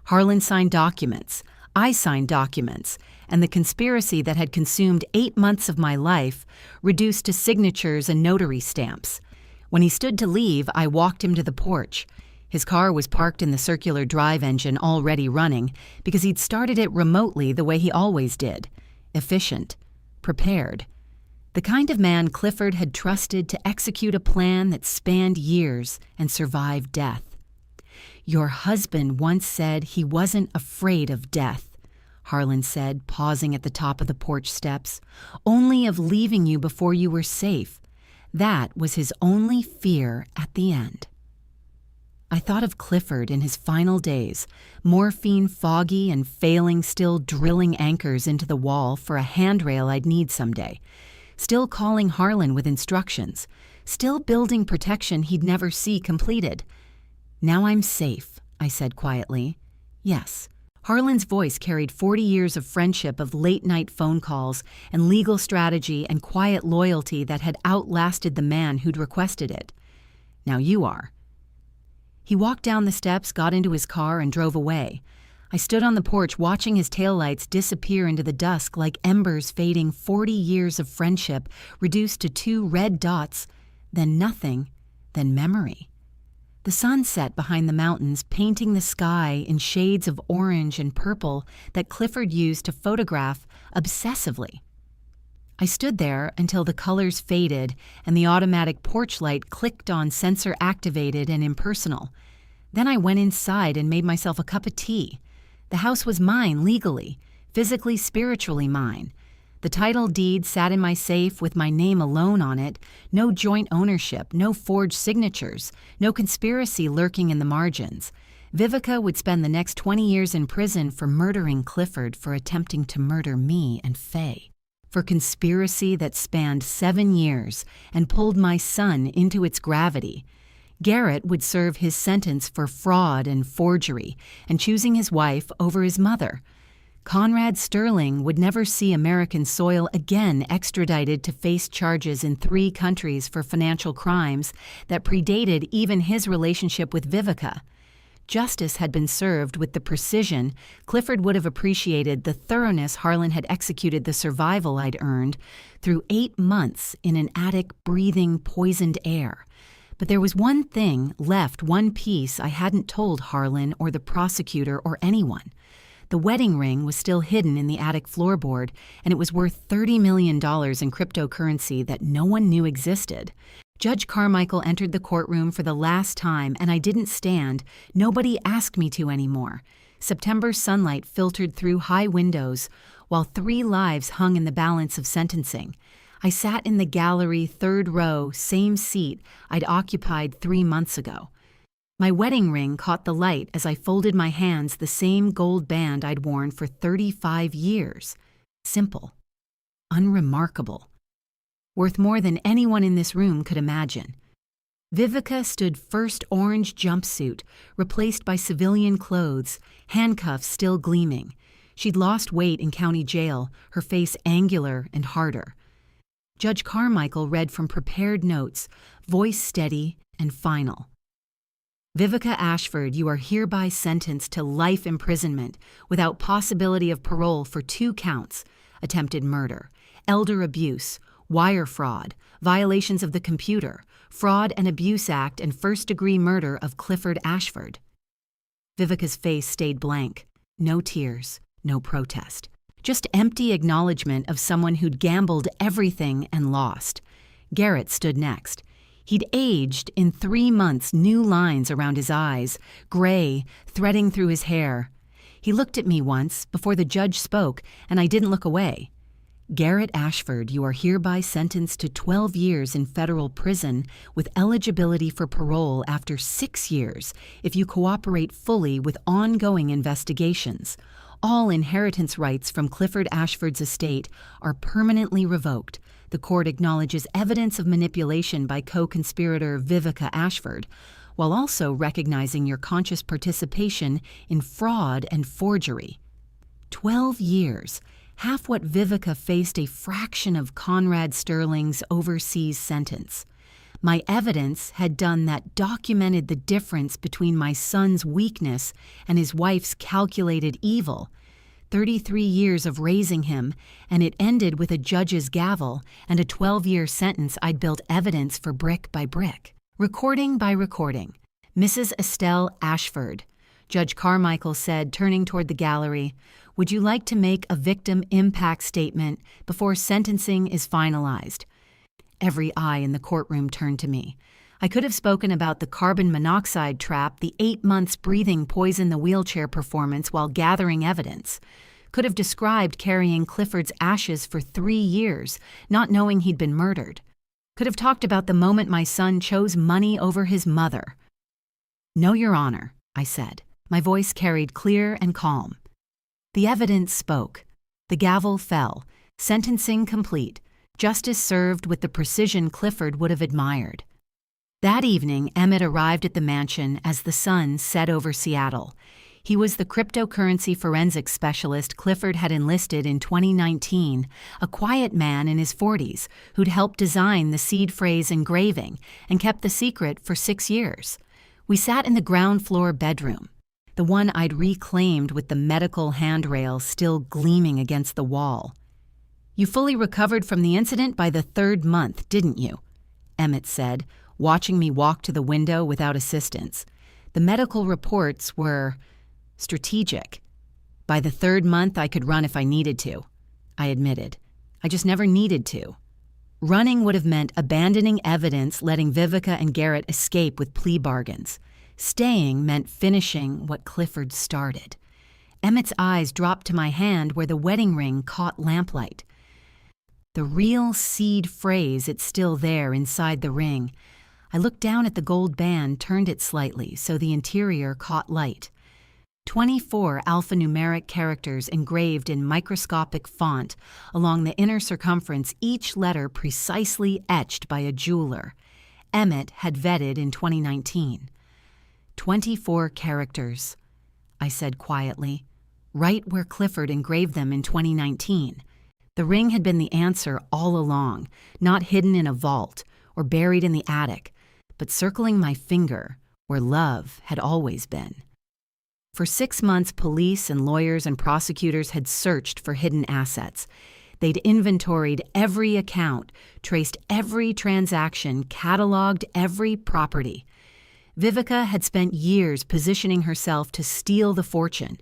Harlan signed documents. I signed documents. And the conspiracy that had consumed 8 months of my life reduced to signatures and notary stamps. When he stood to leave, I walked him to the porch. His car was parked in the circular drive engine already running because he'd started it remotely the way he always did. Efficient. Prepared. The kind of man Clifford had trusted to execute a plan that spanned years and survived death. "Your husband once said he wasn't afraid of death," Harlan said, pausing at the top of the porch steps. "Only of leaving you before you were safe. That was his only fear at the end." I thought of Clifford in his final days, morphine foggy and failing, still drilling anchors into the wall for a handrail I'd need someday, still calling Harlan with instructions, still building protection he'd never see completed. "Now I'm safe," I said quietly. "Yes." Harlan's voice carried 40 years of friendship, of late-night phone calls and legal strategy and quiet loyalty that had outlasted the man who'd requested it. "Now you are." He walked down the steps, got into his car, and drove away. I stood on the porch watching his taillights disappear into the dusk like embers fading, 40 years of friendship reduced to 2 red dots, then nothing, then memory. The sun set behind the mountains, painting the sky in shades of orange and purple that Clifford used to photograph obsessively. I stood there until the colors faded and the automatic porch light clicked on sensor-activated and impersonal. Then I went inside and made myself a cup of tea. The house was mine legally, physically, spiritually mine. The title deed sat in my safe with my name alone on it, no joint ownership, no forged signatures, no conspiracy lurking in the margins. Vivica would spend the next 20 years in prison for murdering Clifford for attempting to murder me and Faye, for conspiracy that spanned 7 years and pulled my son into its gravity. Garrett would serve his sentence for fraud and forgery and choosing his wife over his mother. Conrad Sterling would never see American soil again, extradited to face charges in 3 countries for financial crimes that predated even his relationship with Vivica. Justice had been served with the precision Clifford would have appreciated the thoroughness Harlan had executed the survival I'd earned through 8 months in an attic breathing poisoned air. But there was one thing left, one piece I hadn't told Harlan or the prosecutor or anyone. The wedding ring was still hidden in the attic floorboard, and it was worth $30 million in cryptocurrency that no one knew existed. Judge Carmichael entered the courtroom for the last time, and I didn't stand. Nobody asked me to anymore. September sunlight filtered through high windows, while 3 lives hung in the balance of sentencing. I sat in the gallery, 3rd row, same seat I'd occupied 3 months ago. My wedding ring caught the light as I folded my hands, the same gold band I'd worn for 35 years. Simple. Unremarkable. Worth more than anyone in this room could imagine. Vivica stood first orange jumpsuit, replaced by civilian clothes, handcuffs still gleaming. She'd lost weight in county jail, her face angular and harder. Judge Carmichael read from prepared notes, voice steady and final. Vivica Ashford, you are hereby sentenced to life imprisonment without possibility of parole for 2 counts: attempted murder, elder abuse, wire fraud, violations of the Computer, Fraud and Abuse Act, and first-degree murder of Clifford Ashford. Vivica's face stayed blank. No tears, no protest. Just empty acknowledgement of someone who'd gambled everything and lost. Garrett stood next. He'd aged in 3 months, new lines around his eyes, gray, threading through his hair. He looked at me once, before the judge spoke, and I didn't look away. Garrett Ashford, you are hereby sentenced to 12 years in federal prison with eligibility for parole after 6 years if you cooperate fully with ongoing investigations. All inheritance rights from Clifford Ashford's estate are permanently revoked. The court acknowledges evidence of manipulation by co-conspirator Vivica Ashford, while also recognizing your conscious participation in fraud and forgery. 12 years, half what Vivica faced, a fraction of Conrad Sterling's overseas sentence. My evidence had done that documented the difference between my son's weakness and his wife's calculated evil. 33 years of raising him, and it ended with a judge's gavel and a 12-year sentence I'd built evidence for brick by brick. Recording by recording. Mrs. Estelle Ashford. Judge Carmichael said, turning toward the gallery, would you like to make a victim impact statement before sentencing is finalized? Every eye in the courtroom turned to me. I could have spoken about the carbon monoxide trap, the 8 months breathing poison the wheelchair performance while gathering evidence. Could have described carrying Clifford's ashes for 3 years, not knowing he'd been murdered. Could have talked about the moment my son chose money over his mother. No, Your Honor, I said. My voice carried clear and calm. The evidence spoke. The gavel fell. Sentencing complete. Justice served with the precision Clifford would have admired. That evening, Emmett arrived at the mansion as the sun set over Seattle. He was the cryptocurrency forensics specialist Clifford had enlisted in 2019, a quiet man in his 40s who'd helped design the seed phrase engraving and kept the secret for 6 years. We sat in the ground floor bedroom, the one I'd reclaimed with the medical handrail still gleaming against the wall. You fully recovered from the incident by the 3rd month, didn't you? Emmett said, watching me walk to the window without assistance. The medical reports were strategic. By the 3rd month, I could run if I needed to, I admitted. I just never needed to. Running would have meant abandoning evidence, letting Vivica and Garrett escape with plea bargains. Staying meant finishing what Clifford started. Emmett's eyes dropped to my hand where the wedding ring caught lamplight. The real seed phrase, it's still there inside the ring. I looked down at the gold band, turned it slightly so the interior caught light. 24 alphanumeric characters engraved in microscopic font along the inner circumference, each letter precisely etched by a jeweler. Emmett had vetted in 2019. 24 characters, I said quietly, right where Clifford engraved them in 2019. The ring had been the answer all along, not hidden in a vault or buried in the attic, but circling my finger where love had always been. For 6 months, police and lawyers and prosecutors had searched for hidden assets. They'd inventoried every account, traced every transaction, cataloged every property. Vivica had spent years positioning herself to steal the fortune.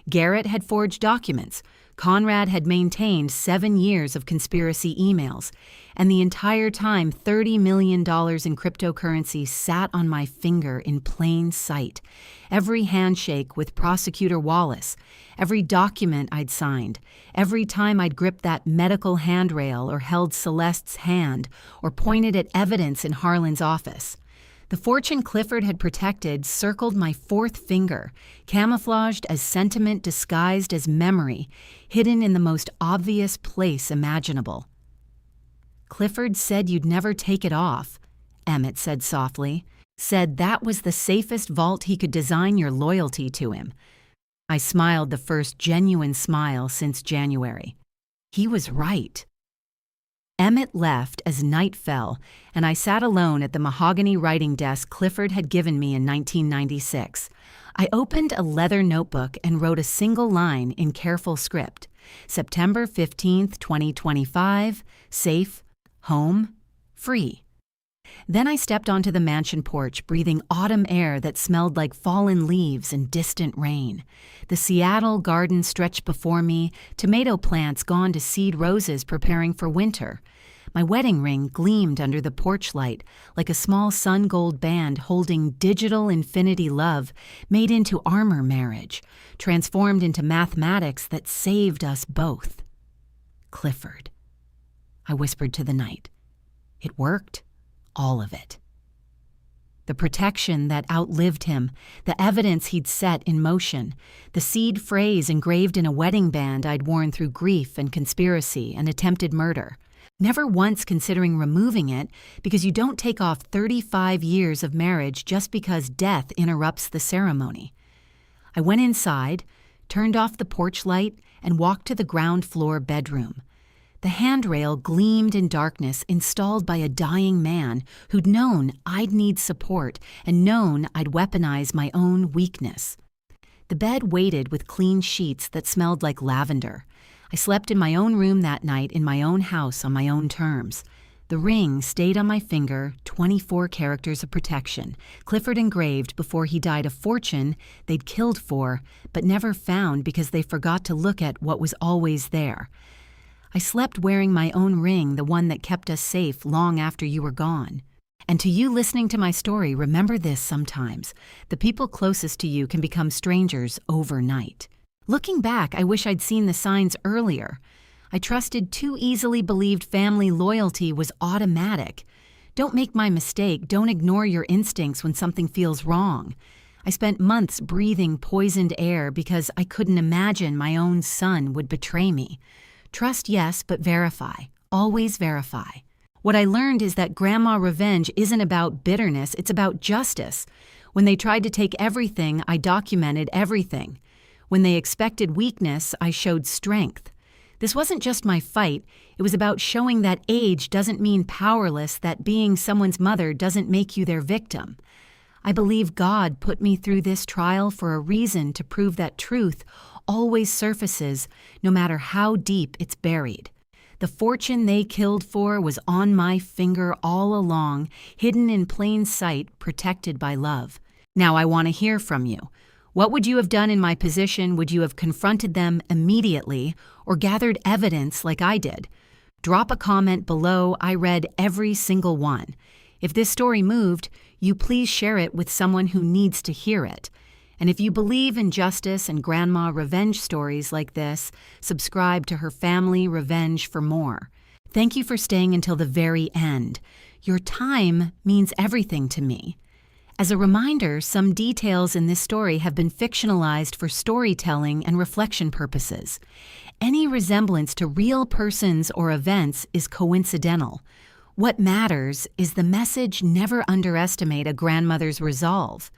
Garrett had forged documents. Conrad had maintained 7 years of conspiracy emails. And the entire time, $30 million in cryptocurrency sat on my finger in plain sight. Every handshake with Prosecutor Wallace, every document I'd signed, every time I'd gripped that medical handrail or held Celeste's hand or pointed at evidence in Harlan's office. The fortune Clifford had protected circled my 4th finger, camouflaged as sentiment disguised as memory, hidden in the most obvious place imaginable. Clifford said you'd never take it off, Emmett said softly. Said that was the safest vault he could design your loyalty to him. I smiled the first genuine smile since January. He was right. Emmett left as night fell, and I sat alone at the mahogany writing desk Clifford had given me in 1996. I opened a leather notebook and wrote a single line in careful script. September 15th, 2025, safe, home, free. Then I stepped onto the mansion porch, breathing autumn air that smelled like fallen leaves and distant rain. The Seattle garden stretched before me, tomato plants gone to seed roses preparing for winter. My wedding ring gleamed under the porch light like a small sun gold band holding digital infinity love made into armor marriage, transformed into mathematics that saved us both. Clifford, I whispered to the night. It worked. All of it. The protection that outlived him, the evidence he'd set in motion, the seed phrase engraved in a wedding band I'd worn through grief and conspiracy and attempted murder, never once considering removing it because you don't take off 35 years of marriage just because death interrupts the ceremony. I went inside, turned off the porch light, and walked to the ground floor bedroom. The handrail gleamed in darkness, installed by a dying man who'd known I'd need support and known I'd weaponize my own weakness. The bed waited with clean sheets that smelled like lavender. I slept in my own room that night in my own house on my own terms. The ring stayed on my finger, 24 characters of protection, Clifford engraved before he died a fortune they'd killed for but never found because they forgot to look at what was always there. I slept wearing my own ring, the one that kept us safe long after you were gone. And to you listening to my story, remember this sometimes. The people closest to you can become strangers overnight. Looking back, I wish I'd seen the signs earlier. I trusted too easily believed family loyalty was automatic. Don't make my mistake. Don't ignore your instincts when something feels wrong. I spent months breathing poisoned air because I couldn't imagine my own son would betray me. Trust, yes, but verify. Always verify. What I learned is that grandma revenge isn't about bitterness, it's about justice. When they tried to take everything, I documented everything. When they expected weakness, I showed strength. This wasn't just my fight, it was about showing that age doesn't mean powerless, that being someone's mother doesn't make you their victim. I believe God put me through this trial for a reason, to prove that truth always surfaces, no matter how deep it's buried. The fortune they killed for was on my finger all along, hidden in plain sight, protected by love. Now I want to hear from you. What would you have done in my position? Would you have confronted them immediately or gathered evidence like I did? Drop a comment below. I read every single one. If this story moved, you please share it with someone who needs to hear it. And if you believe in justice and grandma revenge stories like this, subscribe to Her Family Revenge for more. Thank you for staying until the very end. Your time means everything to me. As a reminder, some details in this story have been fictionalized for storytelling and reflection purposes. Any resemblance to real persons or events is coincidental. What matters is the message: never underestimate a grandmother's resolve.